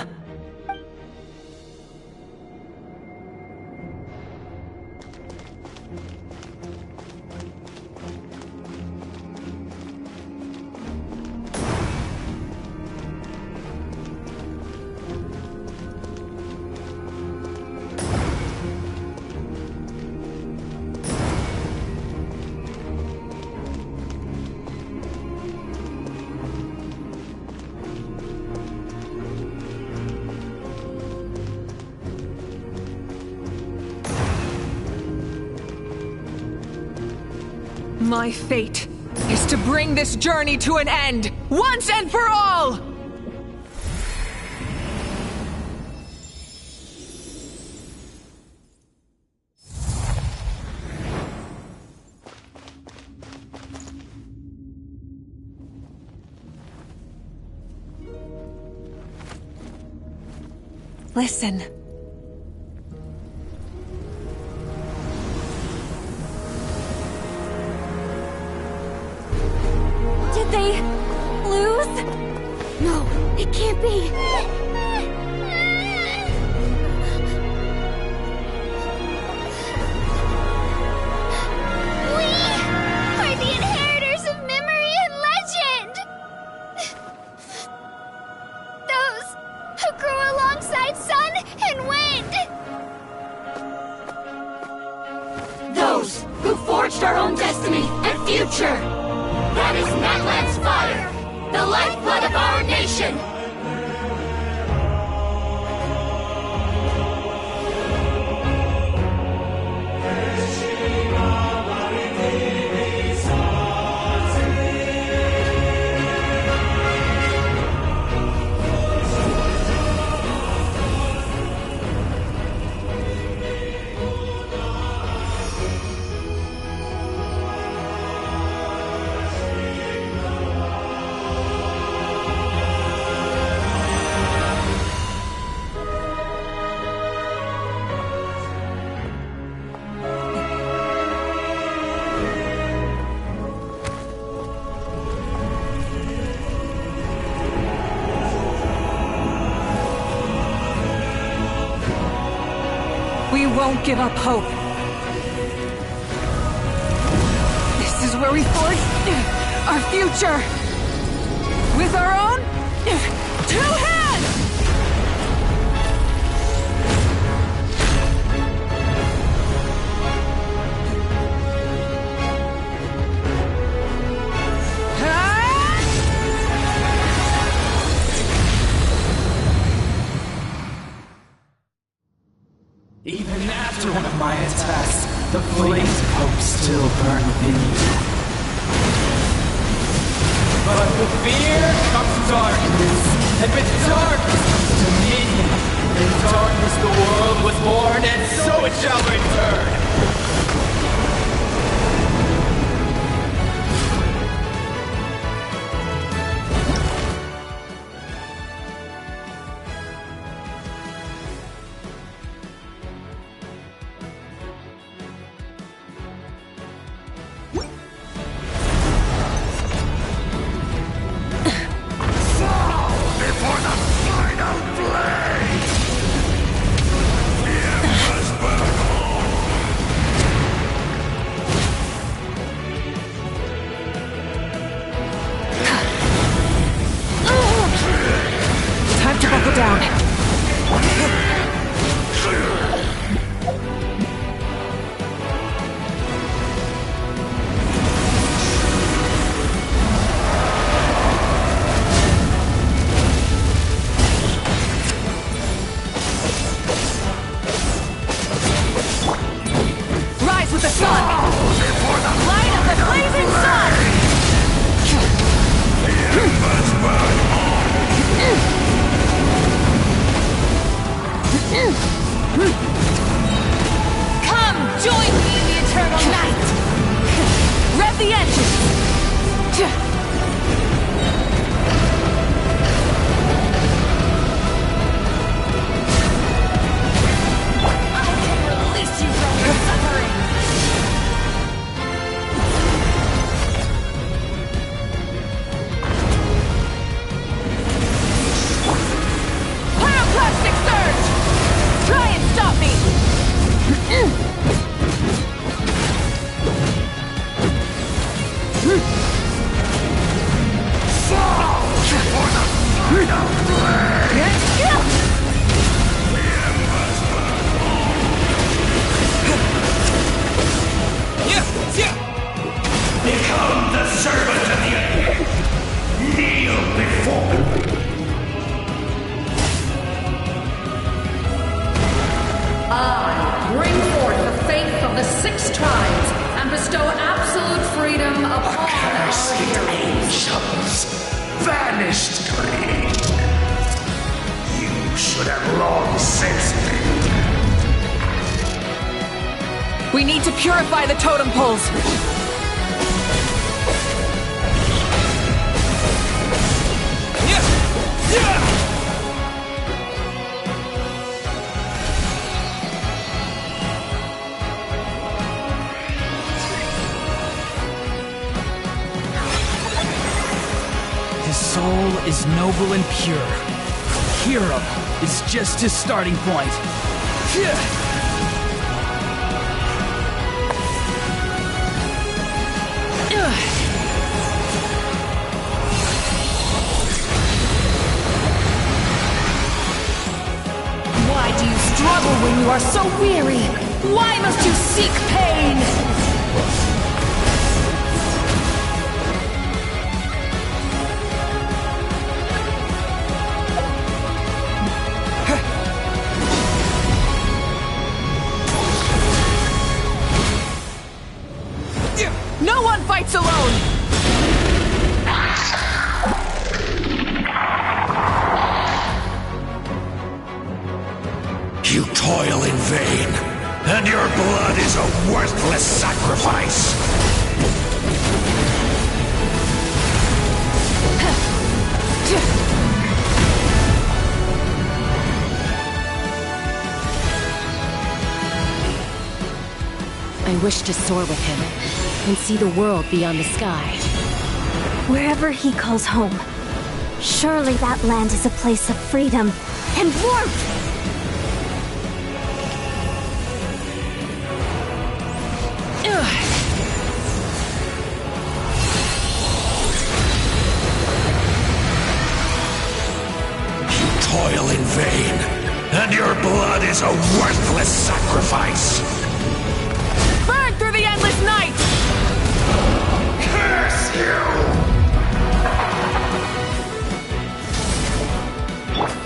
My fate is to bring this journey to an end, once and for all! Listen. Did they lose? No, it can't be. We are the inheritors of memory and legend! Those who grew alongside sun and wind! Those who forged our own destiny and future! That is Natlan's fire, the lifeblood of our nation! We won't give up hope. This is where we forge our future. With our own 2 hands! Even after one of my attacks, the flames of hope still burn within you. But with fear comes darkness, and with darkness comes dominion. In darkness the world was born, and so it shall return. bestow absolute freedom upon Accursed angels, vanished clean. You should have long since been. We need to purify the totem poles. His soul is noble and pure. Hero is just his starting point. Why do you struggle when you are so weary? Why must you seek pain? No one fights alone! You toil in vain, and your blood is a worthless sacrifice. I wish to soar with him and see the world beyond the sky. Wherever he calls home, surely that land is a place of freedom and warmth! Toil in vain, and your blood is a worthless sacrifice. Burn through the endless night! Curse you!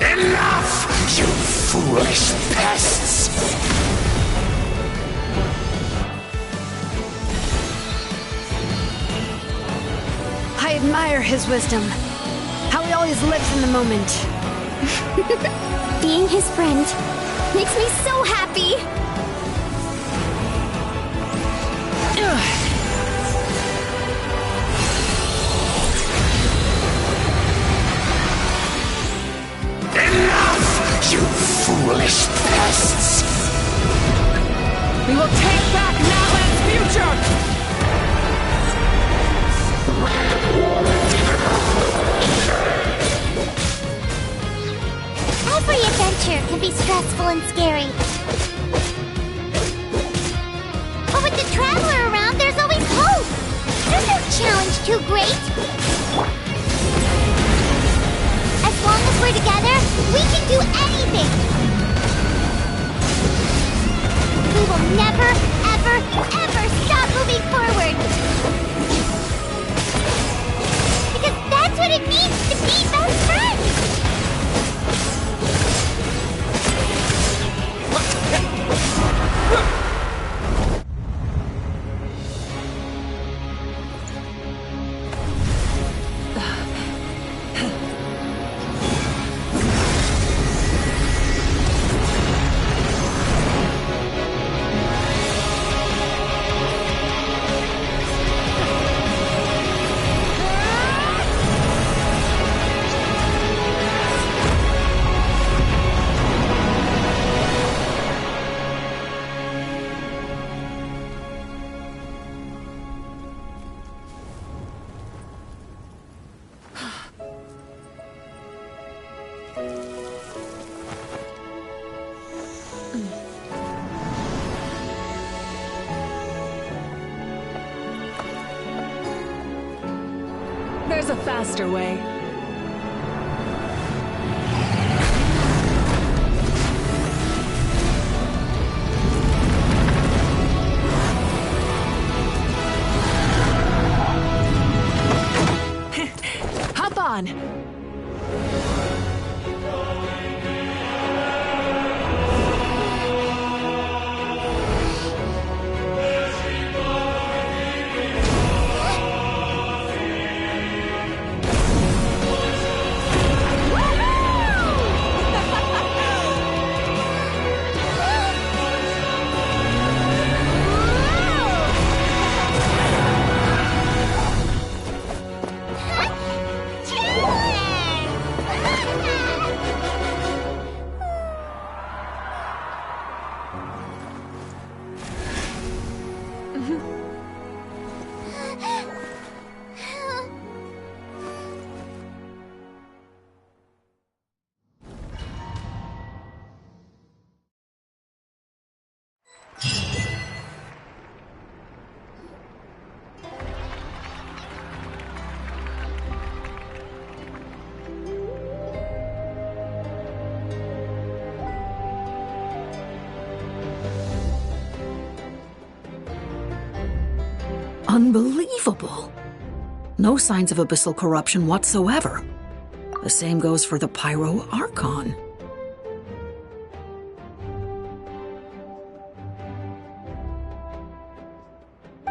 Enough, you foolish pests! I admire his wisdom. How he always lives in the moment. Being his friend makes me so happy! Enough, you foolish pests! We will take back Natlan's future! Every adventure can be stressful and scary. But with the Traveler around, there's always hope! There's no challenge too great! As long as we're together, we can do anything! We will never, ever, ever stop moving forward! Because that's what it means to be best friends! There's a faster way. Hop on! Unbelievable. No signs of abyssal corruption whatsoever. The same goes for the Pyro Archon.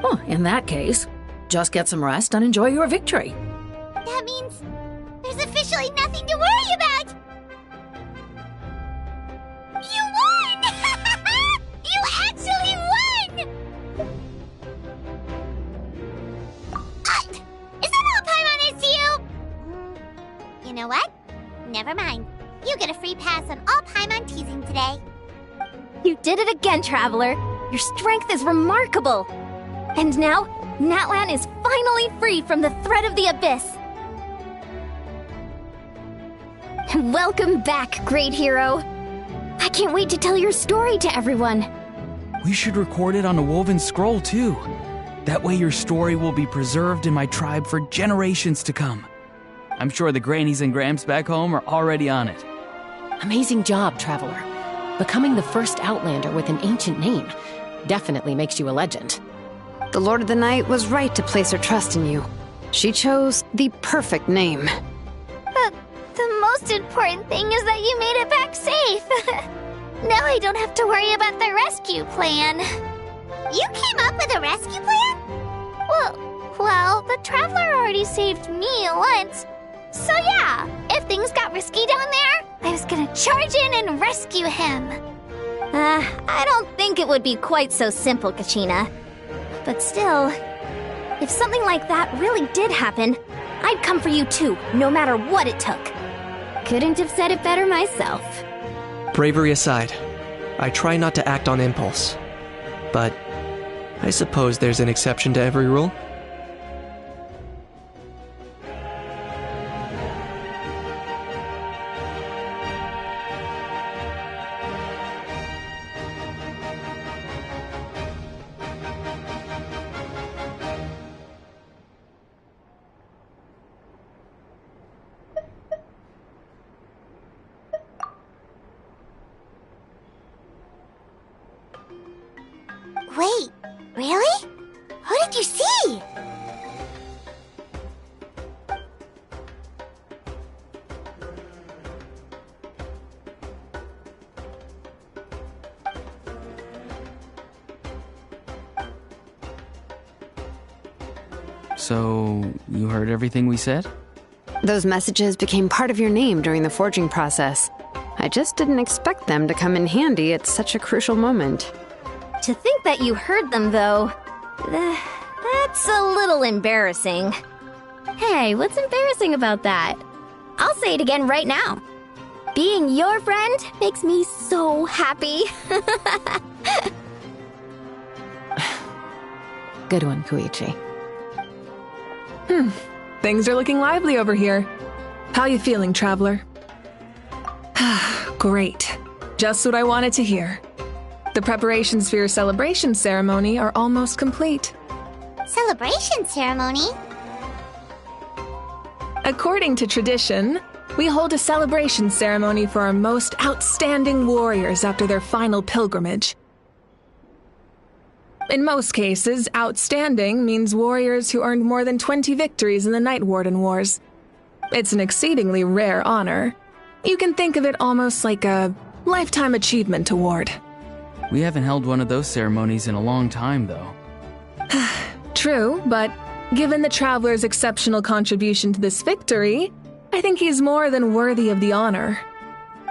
Well, in that case, just get some rest and enjoy your victory. That means there's officially nothing to worry about! You won! You actually won! Is that all Paimon is to you? You know what? Never mind. You get a free pass on all Paimon teasing today. You did it again, Traveler. Your strength is remarkable. And now, Natlan is finally free from the threat of the Abyss. Welcome back, great hero. I can't wait to tell your story to everyone. We should record it on a woven scroll, too. That way your story will be preserved in my tribe for generations to come. I'm sure the grannies and gramps back home are already on it. Amazing job, Traveler. Becoming the first Outlander with an ancient name definitely makes you a legend. The Lord of the Night was right to place her trust in you. She chose the perfect name. The most important thing is that you made it back safe. Now I don't have to worry about the rescue plan. You came up with a rescue plan? Well, the Traveler already saved me once. So yeah, if things got risky down there, I was gonna charge in and rescue him. I don't think it would be quite so simple, Kachina. But still, if something like that really did happen, I'd come for you too, no matter what it took. Couldn't have said it better myself. Bravery aside, I try not to act on impulse. But I suppose there's an exception to every rule. Wait, really? Who did you see? So, you heard everything we said? Those messages became part of your name during the forging process. I just didn't expect them to come in handy at such a crucial moment. To think that you heard them, though, that's a little embarrassing. Hey, what's embarrassing about that? I'll say it again right now. Being your friend makes me so happy. Good one, Koichi. Things are looking lively over here. How you feeling, Traveler? Great. Just what I wanted to hear. The preparations for your celebration ceremony are almost complete. Celebration ceremony? According to tradition, we hold a celebration ceremony for our most outstanding warriors after their final pilgrimage. In most cases, outstanding means warriors who earned more than 20 victories in the Night Warden Wars. It's an exceedingly rare honor. You can think of it almost like a lifetime achievement award. We haven't held one of those ceremonies in a long time, though. True, but given the Traveler's exceptional contribution to this victory, I think he's more than worthy of the honor.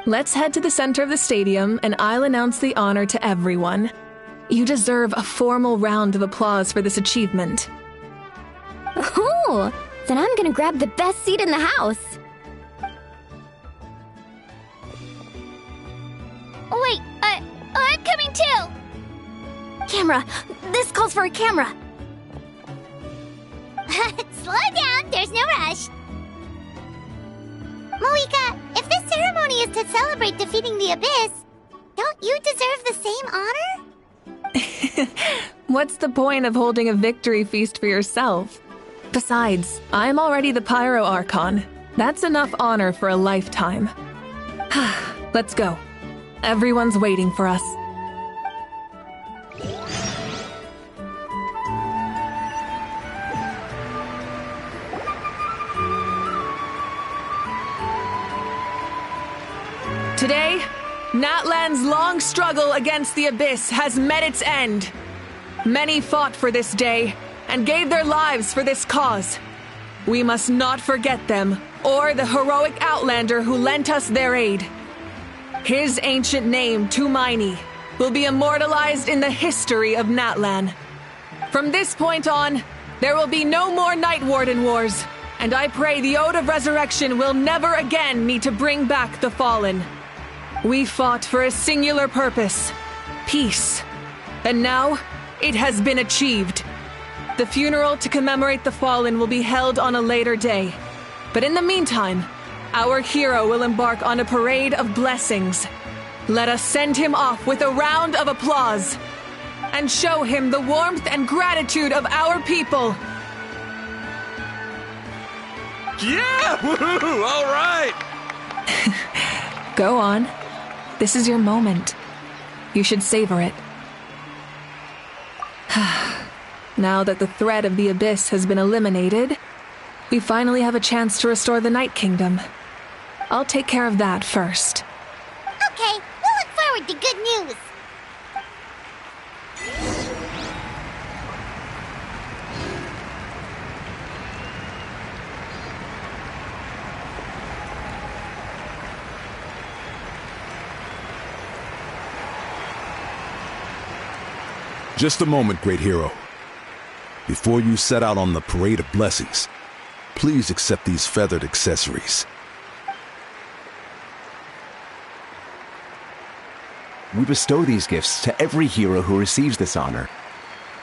Let's head to the center of the stadium, and I'll announce the honor to everyone. You deserve a formal round of applause for this achievement. Oh, then I'm gonna grab the best seat in the house. Wait, I'm coming too! Camera! This calls for a camera! Slow down, there's no rush. Moika, if this ceremony is to celebrate defeating the Abyss, don't you deserve the same honor? What's the point of holding a victory feast for yourself? Besides, I'm already the Pyro Archon. That's enough honor for a lifetime. Let's go. Everyone's waiting for us. Today, Natlan's long struggle against the Abyss has met its end. Many fought for this day and gave their lives for this cause. We must not forget them or the heroic Outlander who lent us their aid. His ancient name, Tumaini, will be immortalized in the history of Natlan. From this point on, there will be no more Night Warden wars, and I pray the Ode of Resurrection will never again need to bring back the Fallen. We fought for a singular purpose, peace. And now, it has been achieved. The funeral to commemorate the Fallen will be held on a later day. But in the meantime, our hero will embark on a parade of blessings. Let us send him off with a round of applause and show him the warmth and gratitude of our people. Yeah! Woohoo! All right! Go on. This is your moment. You should savor it. Now that the threat of the Abyss has been eliminated, we finally have a chance to restore the Night Kingdom. I'll take care of that first. Okay, we'll look forward to good news. Just a moment, great hero. Before you set out on the parade of blessings, please accept these feathered accessories. We bestow these gifts to every hero who receives this honor.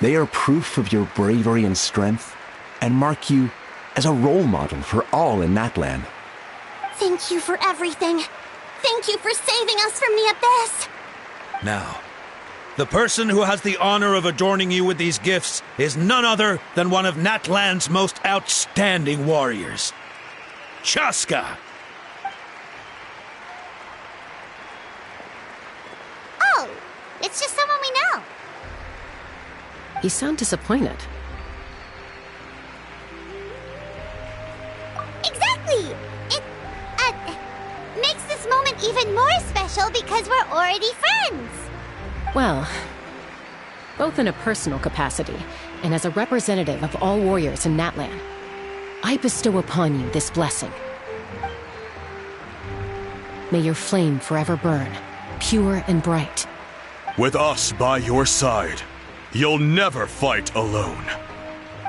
They are proof of your bravery and strength, and mark you as a role model for all in Natlan. Thank you for everything. Thank you for saving us from the Abyss. Now, the person who has the honor of adorning you with these gifts is none other than one of Natlan's most outstanding warriors, Chaska. Oh, it's just someone we know. You sound disappointed. Exactly! It, makes this moment even more special because we're already friends. Well, both in a personal capacity and as a representative of all warriors in Natlan, I bestow upon you this blessing. May your flame forever burn, pure and bright. With us by your side, you'll never fight alone.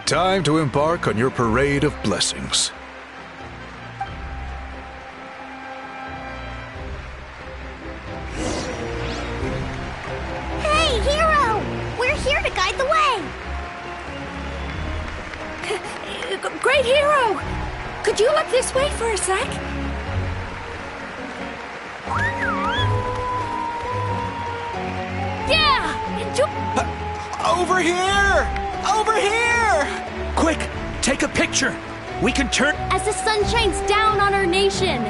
Time to embark on your parade of blessings. Hey, hero! We're here to guide the way! Great hero! Could you look this way for a sec? Yeah! Over here! Over here! Quick, take a picture. We can turn... As the sun shines down on our nation.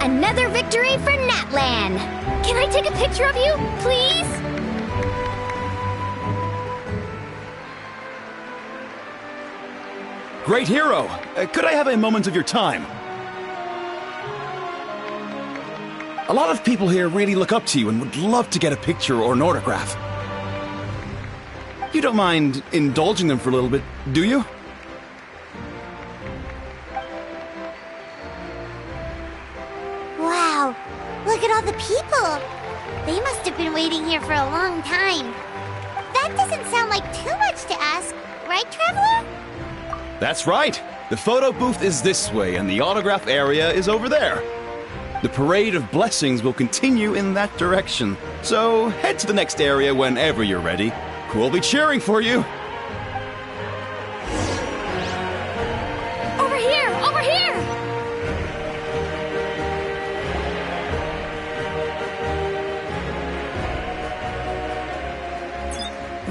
Another victory for Natlan. Can I take a picture of you, please? Great hero! Could I have a moment of your time? A lot of people here really look up to you and would love to get a picture or an autograph. You don't mind indulging them for a little bit, do you? Wow, look at all the people. They must have been waiting here for a long time. That doesn't sound like too much to ask, right, Traveler? That's right. The photo booth is this way and the autograph area is over there. The Parade of Blessings will continue in that direction. So head to the next area whenever you're ready. We'll be cheering for you. Over here! Over here!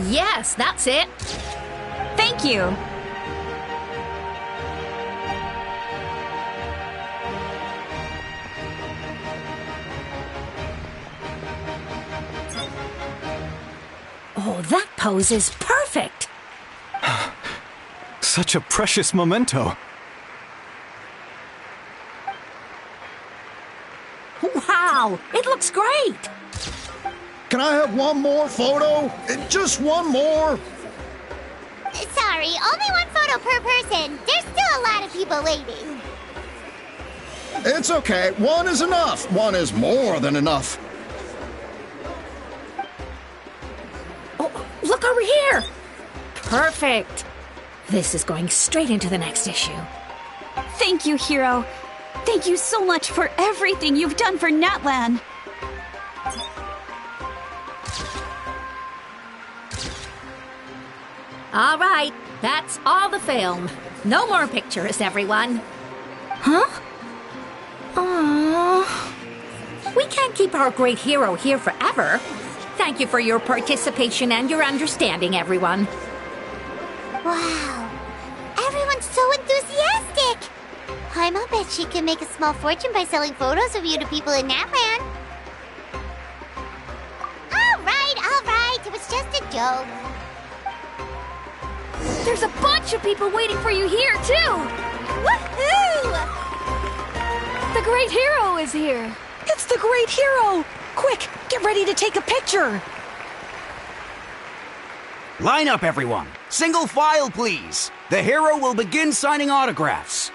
Yes, that's it. Thank you. Oh, that pose is perfect. Such a precious memento. Wow, it looks great. Can I have one more photo? Just one more. Sorry, only one photo per person. There's still a lot of people waiting. It's okay. One is enough. One is more than enough. Oh, look over here. Perfect. This is going straight into the next issue. Thank you, Hero. Thank you so much for everything you've done for Natlan. All right, that's all the film. No more pictures, everyone. Huh? Aww. We can't keep our great hero here forever. Thank you for your participation and your understanding, everyone. Wow. Everyone's so enthusiastic. I'll bet she can make a small fortune by selling photos of you to people in Natlan. All right. It was just a joke. There's a bunch of people waiting for you here, too! Woohoo! The Great Hero is here! It's the Great Hero! Quick, get ready to take a picture! Line up, everyone. Single file, please. The hero will begin signing autographs.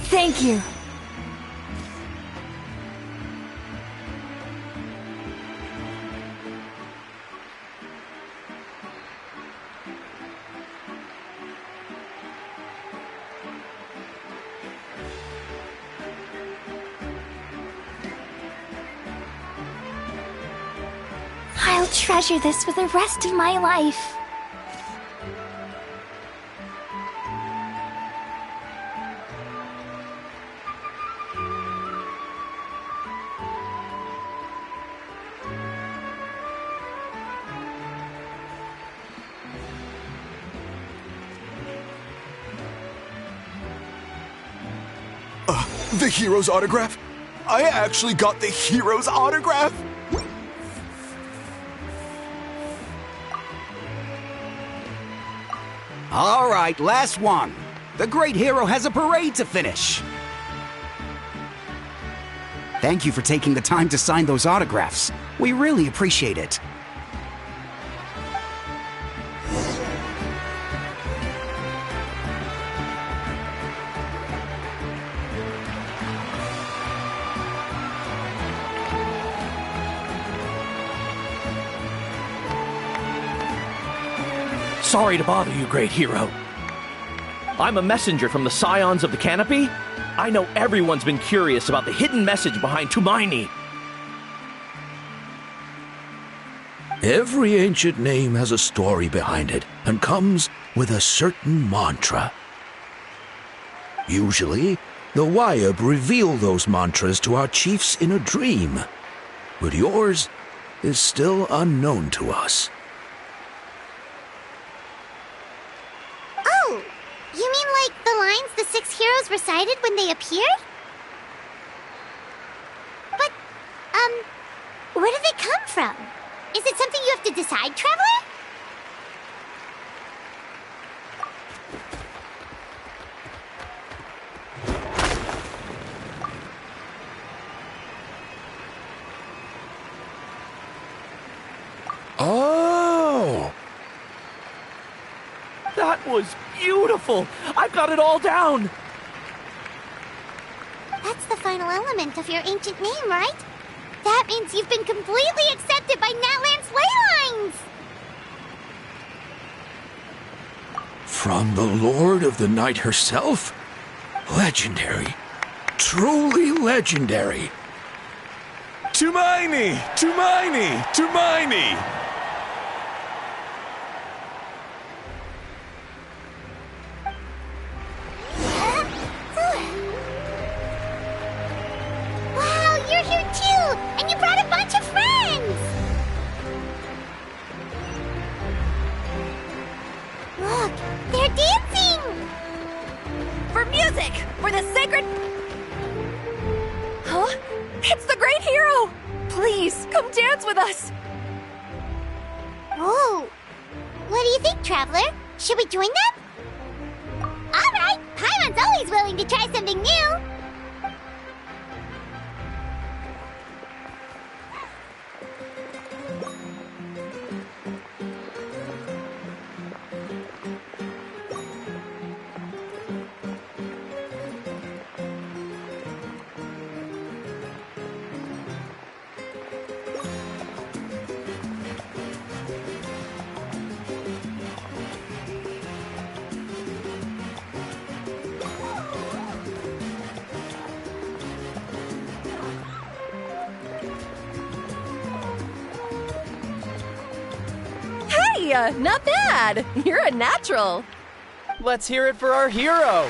Thank you. I'll treasure this for the rest of my life. The hero's autograph? I actually got the hero's autograph? All right, last one. The great hero has a parade to finish. Thank you for taking the time to sign those autographs. We really appreciate it. Sorry to bother you, great hero. I'm a messenger from the Scions of the Canopy. I know everyone's been curious about the hidden message behind Tumaini. Every ancient name has a story behind it and comes with a certain mantra. Usually, the Wayab reveal those mantras to our chiefs in a dream, but yours is still unknown to us. Oh, you mean like the lines the 6 heroes recited when they appeared? But, where do they come from? Is it something you have to decide, Traveler? That was beautiful! I've got it all down! That's the final element of your ancient name, right? That means you've been completely accepted by Natlan's ley lines! From the Lord of the Night herself? Legendary. Truly legendary. Tumaini! Tumaini! Tumaini! Wow, you're here too! And you brought a bunch of friends! Look, they're dancing! For music! For the sacred... Huh? It's the great hero! Please, come dance with us! Whoa! What do you think, Traveler? Should we join them? Alright! Paimon's always willing to try something new! Hey, not bad! You're a natural! Let's hear it for our hero!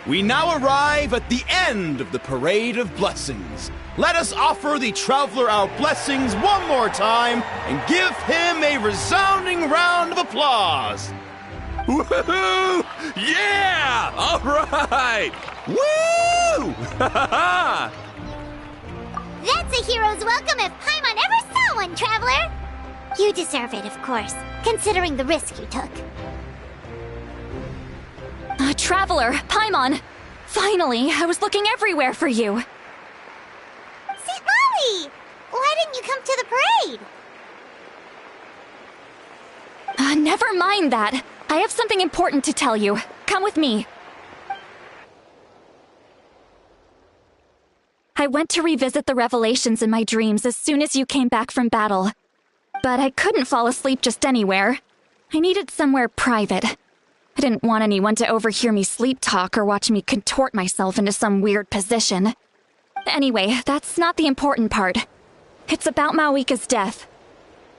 We now arrive at the end of the Parade of Blessings. Let us offer the Traveler our blessings one more time and give him a resounding round of applause. Woohoo! Yeah! All right! Woo! That's a hero's welcome if Paimon ever saw one, Traveler! You deserve it, of course, considering the risk you took. Traveler, Paimon! Finally, I was looking everywhere for you. St. Molly! Why didn't you come to the parade? Never mind that. I have something important to tell you. Come with me. I went to revisit the revelations in my dreams as soon as you came back from battle. But I couldn't fall asleep just anywhere. I needed somewhere private. I didn't want anyone to overhear me sleep talk or watch me contort myself into some weird position. Anyway, that's not the important part. It's about Mawika's death.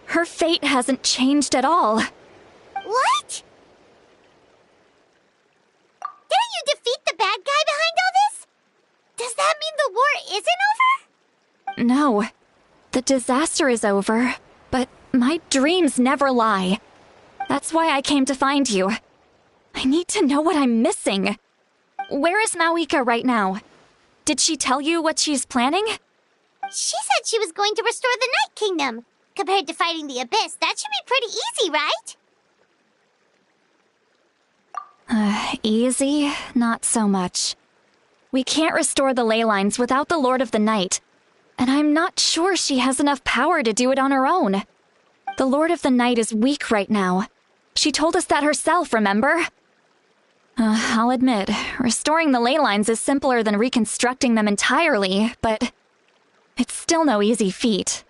Her fate hasn't changed at all. What? Didn't you defeat the bad guy behind all this? Does that mean the war isn't over? No. The disaster is over, but my dreams never lie. That's why I came to find you. I need to know what I'm missing. Where is Mawika right now? Did she tell you what she's planning? She said she was going to restore the Night Kingdom. Compared to fighting the Abyss, that should be pretty easy, right? Easy? Not so much. We can't restore the ley lines without the Lord of the Night. And I'm not sure she has enough power to do it on her own. The Lord of the Night is weak right now. She told us that herself, remember? I'll admit, restoring the ley lines is simpler than reconstructing them entirely, but it's still no easy feat.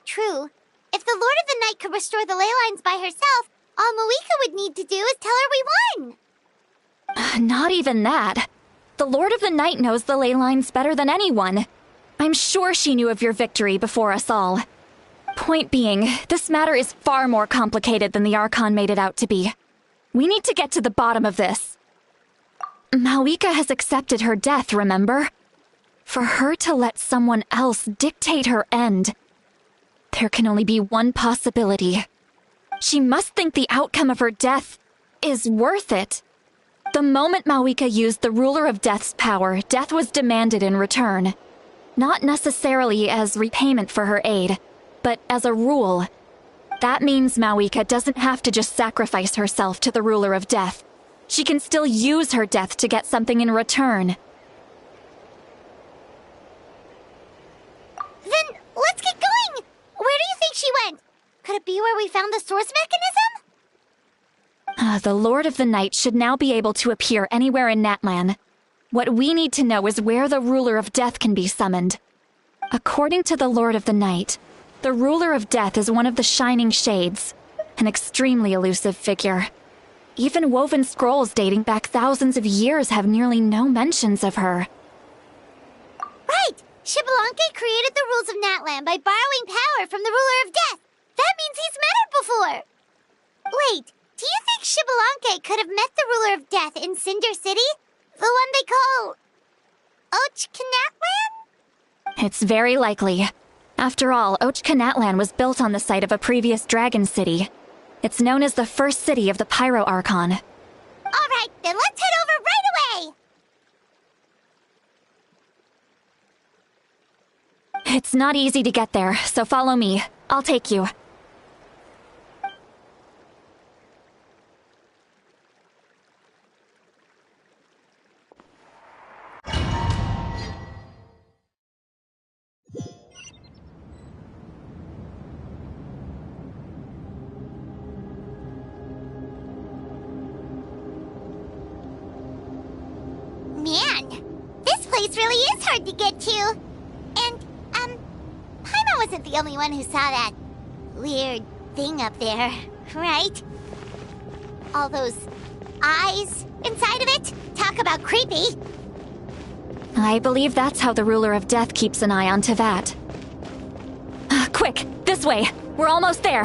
True. If the Lord of the Night could restore the ley lines by herself, all Mawika would need to do is tell her we won. Not even that. The Lord of the Night knows the ley lines better than anyone. I'm sure she knew of your victory before us all. Point being, this matter is far more complicated than the Archon made it out to be. We need to get to the bottom of this. Mawika has accepted her death, remember? For her to let someone else dictate her end, there can only be one possibility. She must think the outcome of her death is worth it. The moment Mawika used the Ruler of Death's power, death was demanded in return. Not necessarily as repayment for her aid, but as a rule. That means Mawika doesn't have to just sacrifice herself to the ruler of death. She can still use her death to get something in return. Then let's get going! Where do you think she went? Could it be where we found the source mechanism? The Lord of the Night should now be able to appear anywhere in Natlan. What we need to know is where the ruler of death can be summoned. According to the Lord of the Night, the ruler of death is one of the Shining Shades, an extremely elusive figure. Even woven scrolls dating back thousands of years have nearly no mentions of her. Right! Xbalanque created the rules of Natlan by borrowing power from the ruler of death. That means he's met her before. Wait, do you think Xbalanque could have met the ruler of death in Cinder City? The one they call... Ochkanatlan? It's very likely. After all, Ochkanatlan was built on the site of a previous dragon city. It's known as the first city of the Pyro Archon. Alright, then let's head over right away! It's not easy to get there, so follow me. I'll take you. Man, this place really is hard to get to. And, Paimon wasn't the only one who saw that weird thing up there, right? All those eyes inside of it? Talk about creepy. I believe that's how the ruler of death keeps an eye on Teyvat. Quick, this way! We're almost there!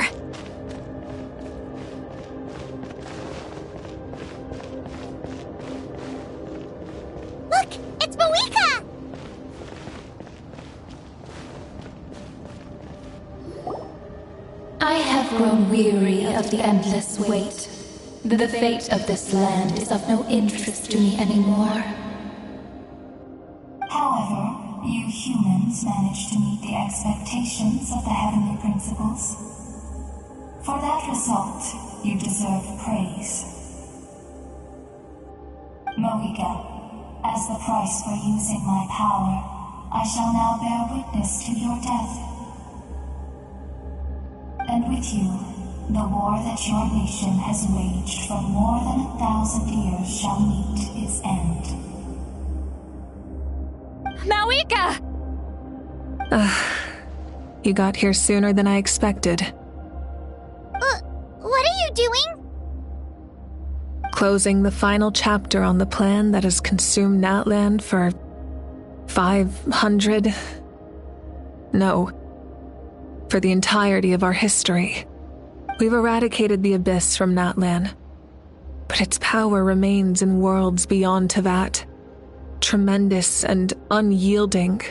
Look! It's Mawika! I have grown weary of the endless wait. The fate of this land is of no interest to me anymore. However, you humans managed to meet the expectations of the heavenly principles. For that result, you deserve praise. Mawika, as the price for using my power, I shall now bear witness to your death. And with you, the war that your nation has waged for more than 1,000 years shall meet its end. Mawika! You got here sooner than I expected. What are you doing? Closing the final chapter on the plan that has consumed Natlan for 500... No. For the entirety of our history. We've eradicated the Abyss from Natlan. But its power remains in worlds beyond Teyvat. Tremendous and unyielding.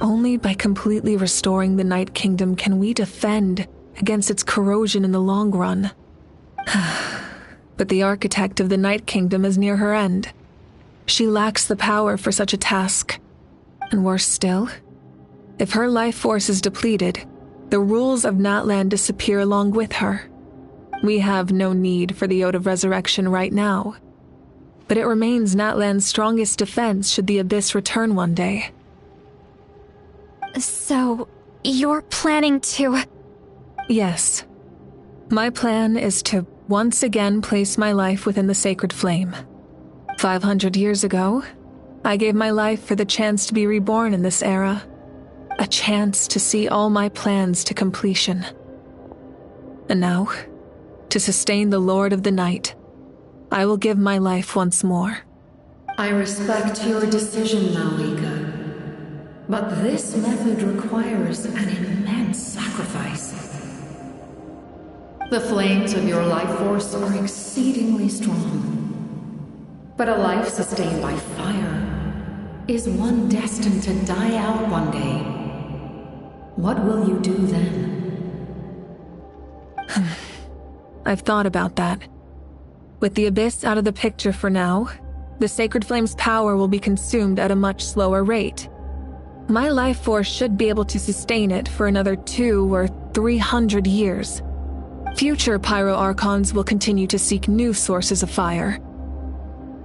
Only by completely restoring the Night Kingdom can we defend against its corrosion in the long run. But the architect of the Night Kingdom is near her end. She lacks the power for such a task. And worse still, if her life force is depleted, the rules of Natlan disappear along with her. We have no need for the Ode of Resurrection right now. But it remains Natlan's strongest defense should the Abyss return one day. So, you're planning to... Yes. My plan is to once again place my life within the sacred flame. 500 years ago, I gave my life for the chance to be reborn in this era. A chance to see all my plans to completion. And now, to sustain the Lord of the Night, I will give my life once more. I respect your decision, Mawika. But this method requires an immense sacrifice. The flames of your life force are exceedingly strong. But a life sustained by fire is one destined to die out one day. What will you do then? I've thought about that. With the Abyss out of the picture for now, the Sacred Flame's power will be consumed at a much slower rate. My life force should be able to sustain it for another 200 or 300 years. Future Pyro Archons will continue to seek new sources of fire.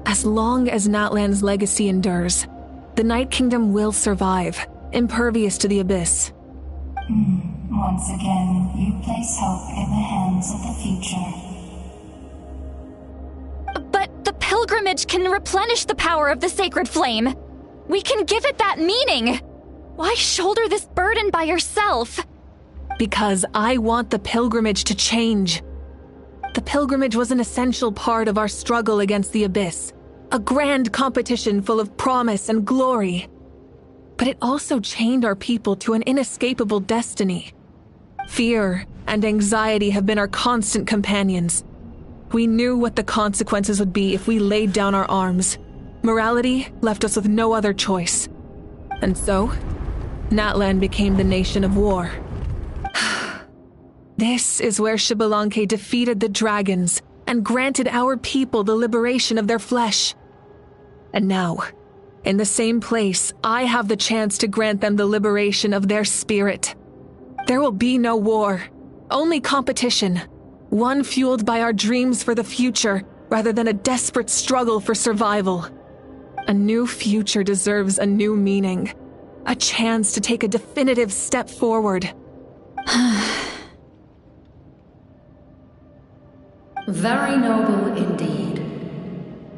As long as Natlan's legacy endures, the Night Kingdom will survive, impervious to the Abyss. Once again, you place hope in the hands of the future. But the pilgrimage can replenish the power of the sacred flame. We can give it that meaning. Why shoulder this burden by yourself? Because I want the pilgrimage to change. The pilgrimage was an essential part of our struggle against the Abyss, a grand competition full of promise and glory. But it also chained our people to an inescapable destiny. Fear and anxiety have been our constant companions. We knew what the consequences would be if we laid down our arms. Morality left us with no other choice. And so, Natlan became the nation of war. This is where Xbalanque defeated the dragons and granted our people the liberation of their flesh. And now, in the same place, I have the chance to grant them the liberation of their spirit. There will be no war, only competition, one fueled by our dreams for the future rather than a desperate struggle for survival. A new future deserves a new meaning, a chance to take a definitive step forward. Very noble indeed.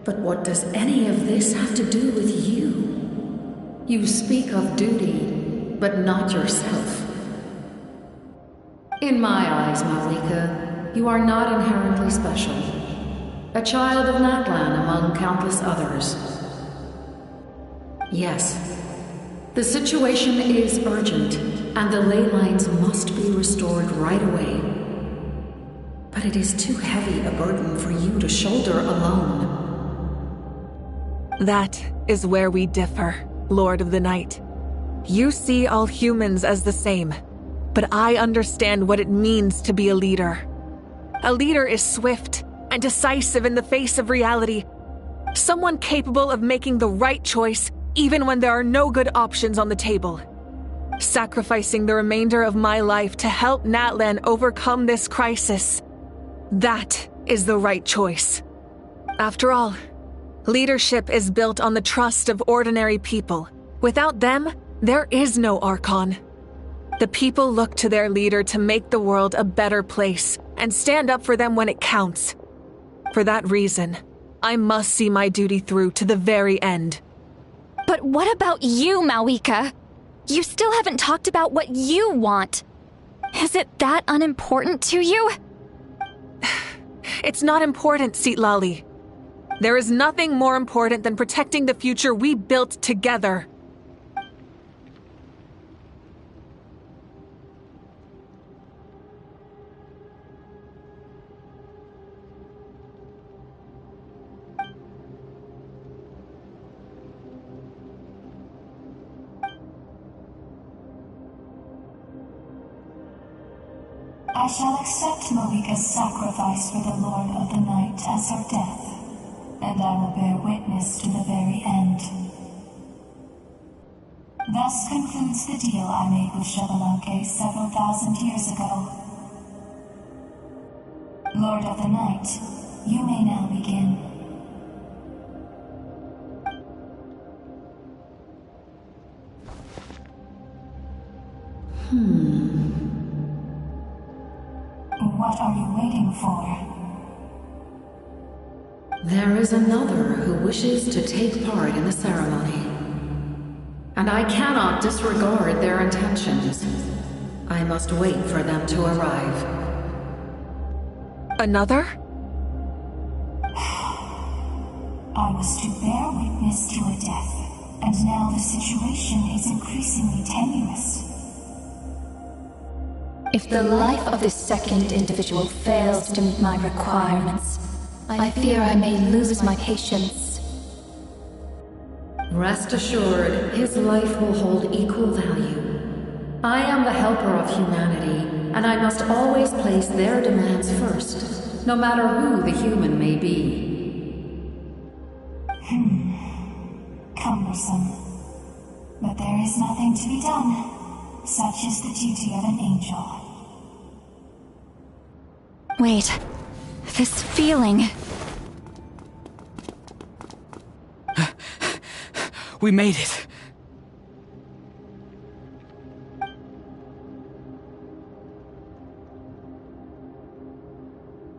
But what does any of this have to do with you? You speak of duty, but not yourself. In my eyes, Malika, you are not inherently special. A child of Natlan among countless others. Yes, the situation is urgent, and the ley lines must be restored right away. But it is too heavy a burden for you to shoulder alone. That is where we differ, Lord of the Night. You see all humans as the same, but I understand what it means to be a leader. A leader is swift and decisive in the face of reality. Someone capable of making the right choice even when there are no good options on the table. Sacrificing the remainder of my life to help Natlan overcome this crisis. That is the right choice. After all, leadership is built on the trust of ordinary people. Without them, there is no Archon. The people look to their leader to make the world a better place and stand up for them when it counts. For that reason, I must see my duty through to the very end. But what about you, Malika? You still haven't talked about what you want. Is it that unimportant to you? It's not important, Citlali. There is nothing more important than protecting the future we built together. I shall accept Malika's sacrifice for the Lord of the Night as her death, and I will bear witness to the very end. Thus concludes the deal I made with Xbalanque several thousand years ago. Lord of the Night, you may now begin. What are you waiting for? There is another who wishes to take part in the ceremony. And I cannot disregard their intentions. I must wait for them to arrive. Another? I was to bear witness to a death, and now the situation is increasingly tenuous. If the life of this second individual fails to meet my requirements, I fear I may lose my patience. Rest assured, his life will hold equal value. I am the helper of humanity, and I must always place their demands first, no matter who the human may be. Cumbersome. But there is nothing to be done. Such is the duty of an angel. Wait. This feeling. We made it.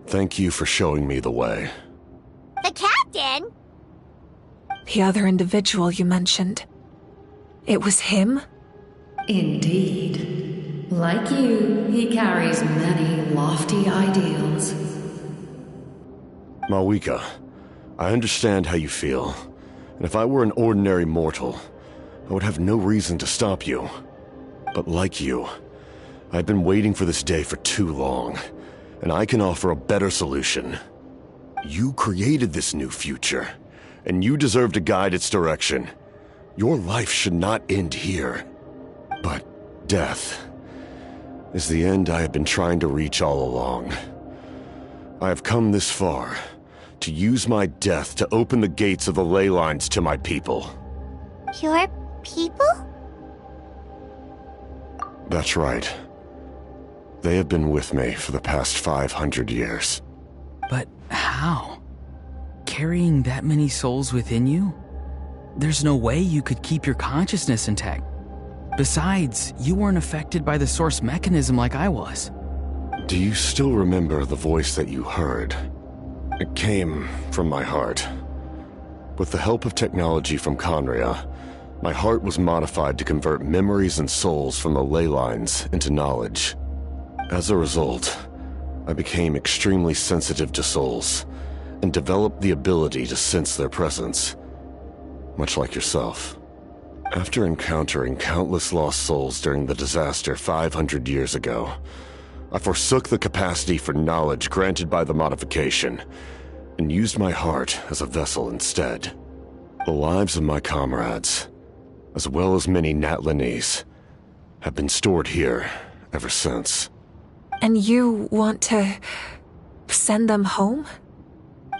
Thank you for showing me the way. The captain? The other individual you mentioned. It was him? Indeed. Like you, he carries many lofty ideals. Malwika, I understand how you feel. And if I were an ordinary mortal, I would have no reason to stop you. But like you, I've been waiting for this day for too long, and I can offer a better solution. You created this new future, and you deserve to guide its direction. Your life should not end here. But death is the end I have been trying to reach all along. I have come this far to use my death to open the gates of the ley lines to my people. Your people? That's right. They have been with me for the past 500 years. But how? Carrying that many souls within you? There's no way you could keep your consciousness intact. Besides, you weren't affected by the source mechanism like I was. Do you still remember the voice that you heard? It came from my heart. With the help of technology from Conria, my heart was modified to convert memories and souls from the ley lines into knowledge. As a result, I became extremely sensitive to souls, and developed the ability to sense their presence, much like yourself. After encountering countless lost souls during the disaster 500 years ago, I forsook the capacity for knowledge granted by the modification, and used my heart as a vessel instead. The lives of my comrades, as well as many Natlanese, have been stored here ever since. And you want to send them home?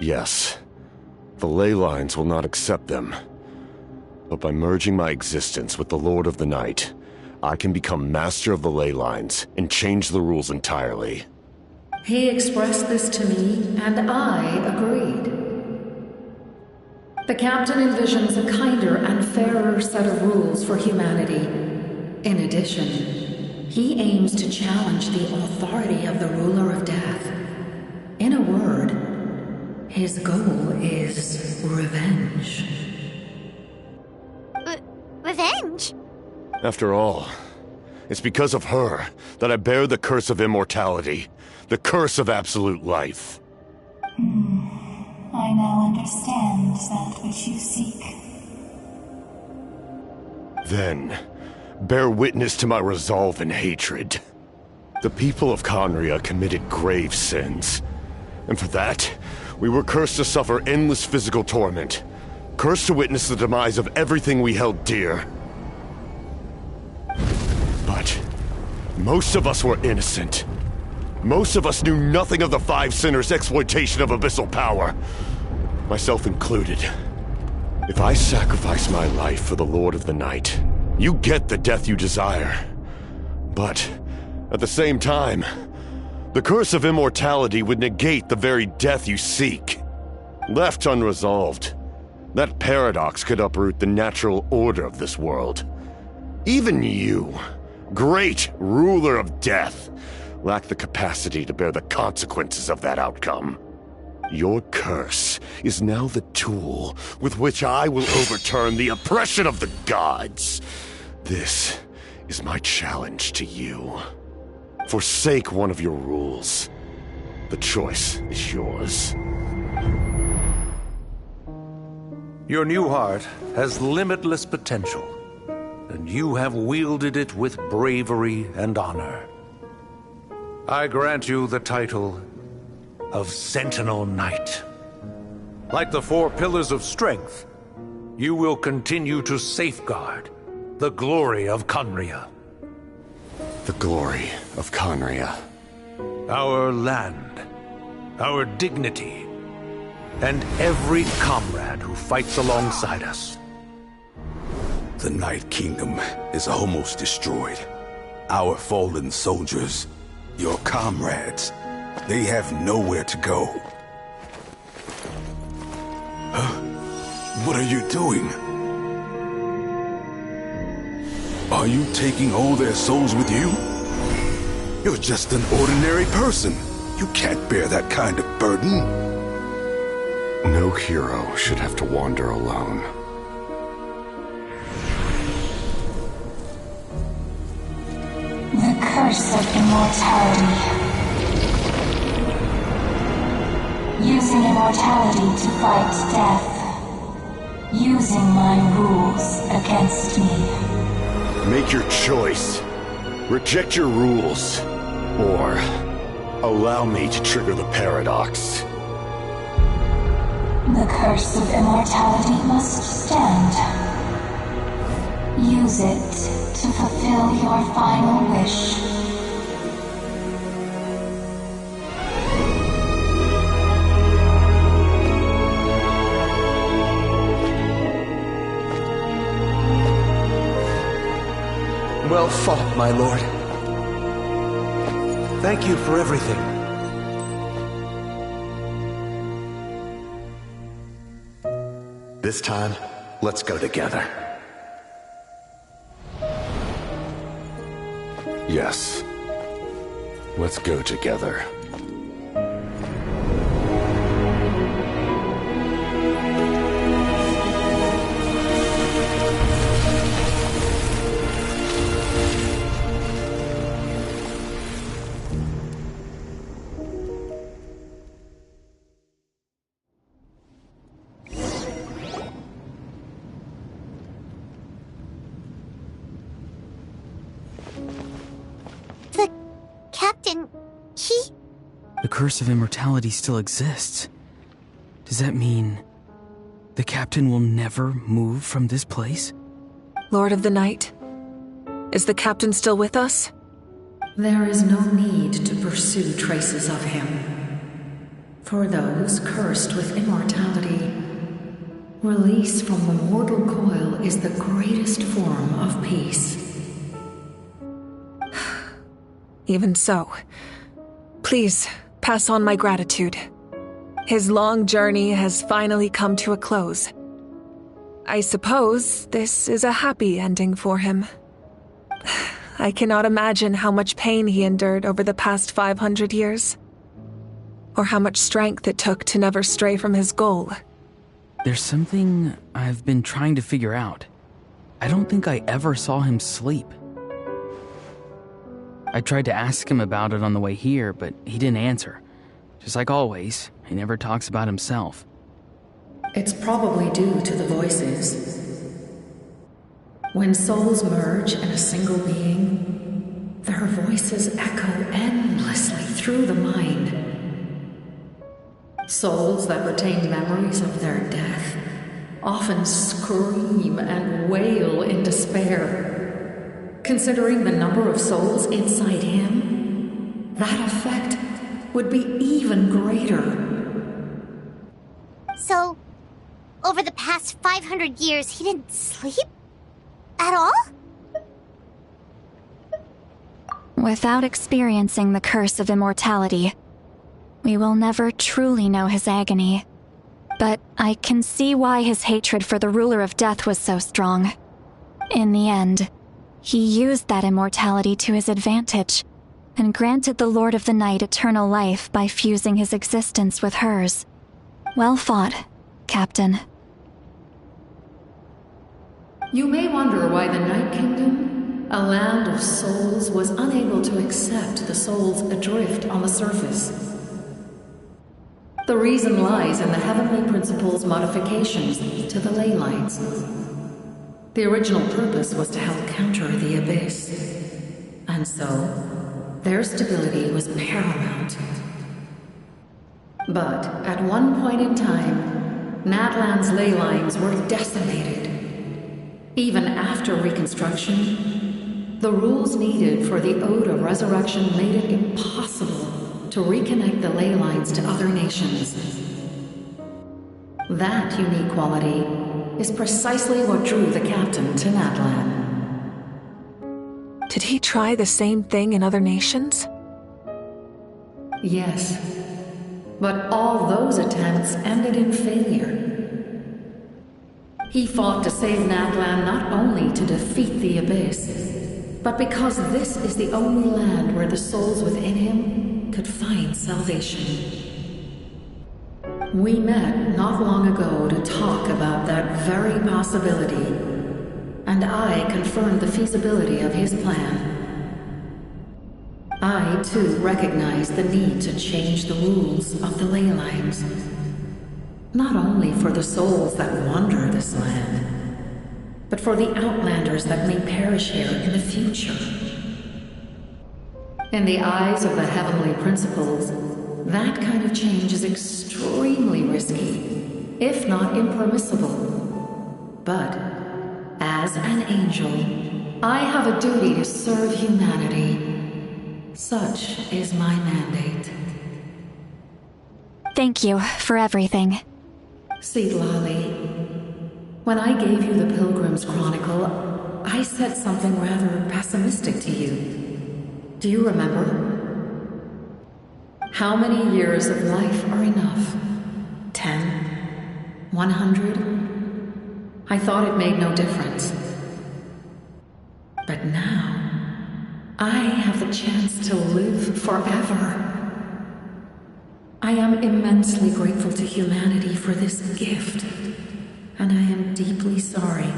Yes. The ley lines will not accept them. But by merging my existence with the Lord of the Night, I can become master of the ley lines and change the rules entirely. He expressed this to me, and I agreed. The captain envisions a kinder and fairer set of rules for humanity. In addition, he aims to challenge the authority of the ruler of death. In a word, his goal is revenge. Revenge? After all, it's because of her that I bear the curse of immortality, the curse of absolute life. I now understand that which you seek. Then, bear witness to my resolve and hatred. The people of Conria committed grave sins, and for that, we were cursed to suffer endless physical torment, cursed to witness the demise of everything we held dear. But most of us were innocent. Most of us knew nothing of the Five Sinners' exploitation of abyssal power, myself included. If I sacrifice my life for the Lord of the Night, you get the death you desire. But at the same time, the curse of immortality would negate the very death you seek. Left unresolved, that paradox could uproot the natural order of this world. Even you, great ruler of death, lack the capacity to bear the consequences of that outcome. Your curse is now the tool with which I will overturn the oppression of the gods. This is my challenge to you. Forsake one of your rules. The choice is yours. Your new heart has limitless potential, and you have wielded it with bravery and honor. I grant you the title of Sentinel Knight. Like the four pillars of strength, you will continue to safeguard the glory of Conria. The glory of Conria. Our land, our dignity, and every comrade who fights alongside us. The Night Kingdom is almost destroyed. Our fallen soldiers, your comrades, they have nowhere to go. Huh? What are you doing? Are you taking all their souls with you? You're just an ordinary person. You can't bear that kind of burden. No hero should have to wander alone. The curse of immortality. Using immortality to fight death. Using my rules against me. Make your choice. Reject your rules. Or allow me to trigger the paradox. The curse of immortality must stand. Use it to fulfill your final wish. Well fought, my lord. Thank you for everything. This time, let's go together. Yes. Let's go together. The curse of immortality still exists. Does that mean the captain will never move from this place? Lord of the Night, is the captain still with us? There is no need to pursue traces of him. For those cursed with immortality, release from the mortal coil is the greatest form of peace. Even so, please pass on my gratitude. His long journey has finally come to a close. I suppose this is a happy ending for him. I cannot imagine how much pain he endured over the past 500 years, or how much strength it took to never stray from his goal. There's something I've been trying to figure out. I don't think I ever saw him sleep. I tried to ask him about it on the way here, but he didn't answer. Just like always, he never talks about himself. It's probably due to the voices. When souls merge in a single being, their voices echo endlessly through the mind. Souls that retain memories of their death often scream and wail in despair. Considering the number of souls inside him, that effect would be even greater. So, over the past 500 years, he didn't sleep? At all? Without experiencing the curse of immortality, we will never truly know his agony. But I can see why his hatred for the ruler of death was so strong. In the end, he used that immortality to his advantage, and granted the Lord of the Night eternal life by fusing his existence with hers. Well fought, Captain. You may wonder why the Night Kingdom, a land of souls, was unable to accept the souls adrift on the surface. The reason lies in the Heavenly Principle's modifications to the ley lines. The original purpose was to help counter the Abyss, and so their stability was paramount. But at one point in time, Natlan's ley lines were decimated. Even after reconstruction, the rules needed for the Ode of Resurrection made it impossible to reconnect the ley lines to other nations. That unique quality is precisely what drew the captain to Natlan. Did he try the same thing in other nations? Yes, but all those attempts ended in failure. He fought to save Natlan not only to defeat the Abyss, but because this is the only land where the souls within him could find salvation. We met not long ago to talk about that very possibility, and I confirmed the feasibility of his plan. I, too, recognized the need to change the rules of the ley lines, not only for the souls that wander this land, but for the outlanders that may perish here in the future. In the eyes of the heavenly principles, that kind of change is extremely risky, if not impermissible. But, as an angel, I have a duty to serve humanity. Such is my mandate. Thank you for everything. Lali, when I gave you the Pilgrim's Chronicle, I said something rather pessimistic to you. Do you remember? How many years of life are enough? 10? 100? I thought it made no difference. But now, I have the chance to live forever. I am immensely grateful to humanity for this gift, and I am deeply sorry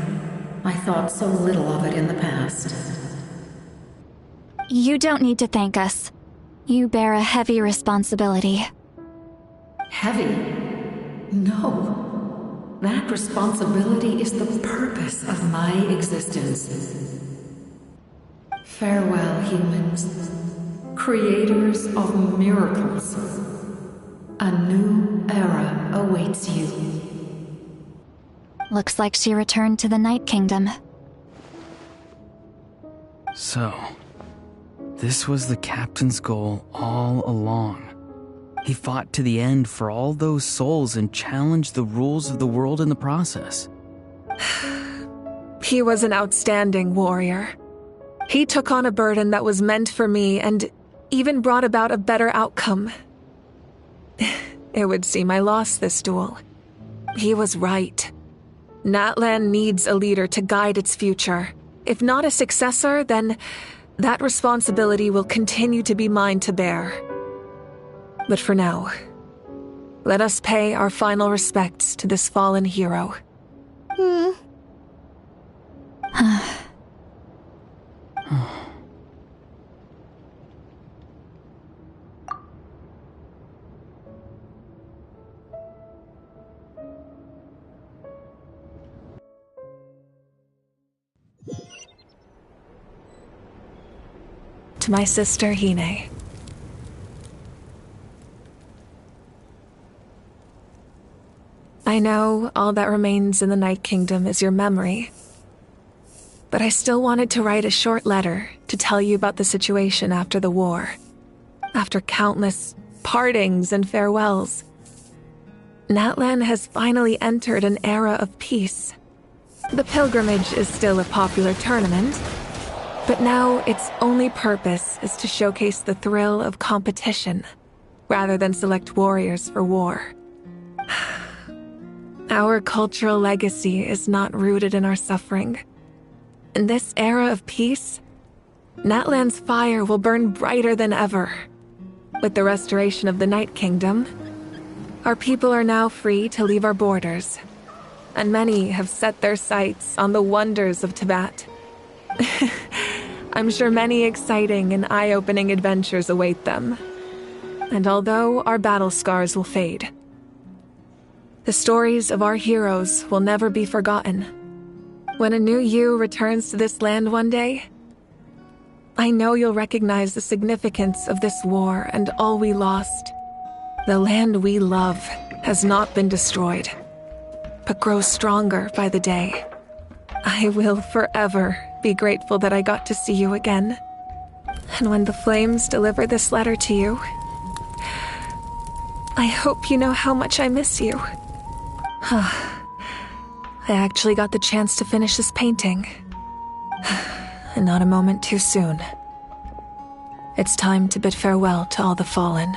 I thought so little of it in the past. You don't need to thank us. You bear a heavy responsibility. Heavy? No. That responsibility is the purpose of my existence. Farewell, humans. Creators of miracles. A new era awaits you. Looks like she returned to the Night Kingdom. So, this was the captain's goal all along. He fought to the end for all those souls and challenged the rules of the world in the process. He was an outstanding warrior. He took on a burden that was meant for me and even brought about a better outcome. It would seem I lost this duel. He was right. Natlan needs a leader to guide its future. If not a successor, then that responsibility will continue to be mine to bear. But for now, let us pay our final respects to this fallen hero. To my sister, Hine. I know all that remains in the Night Kingdom is your memory, but I still wanted to write a short letter to tell you about the situation after the war. After countless partings and farewells, Natlan has finally entered an era of peace. The pilgrimage is still a popular tournament, but now its only purpose is to showcase the thrill of competition, rather than select warriors for war. Our cultural legacy is not rooted in our suffering. In this era of peace, Natlan's fire will burn brighter than ever. With the restoration of the Night Kingdom, our people are now free to leave our borders, and many have set their sights on the wonders of Tibet. I'm sure many exciting and eye-opening adventures await them. And although our battle scars will fade, the stories of our heroes will never be forgotten. When a new you returns to this land one day, I know you'll recognize the significance of this war and all we lost. The land we love has not been destroyed, but grows stronger by the day. I will forever be grateful that I got to see you again. And when the flames deliver this letter to you, I hope you know how much I miss you. I actually got the chance to finish this painting. And not a moment too soon. It's time to bid farewell to all the fallen.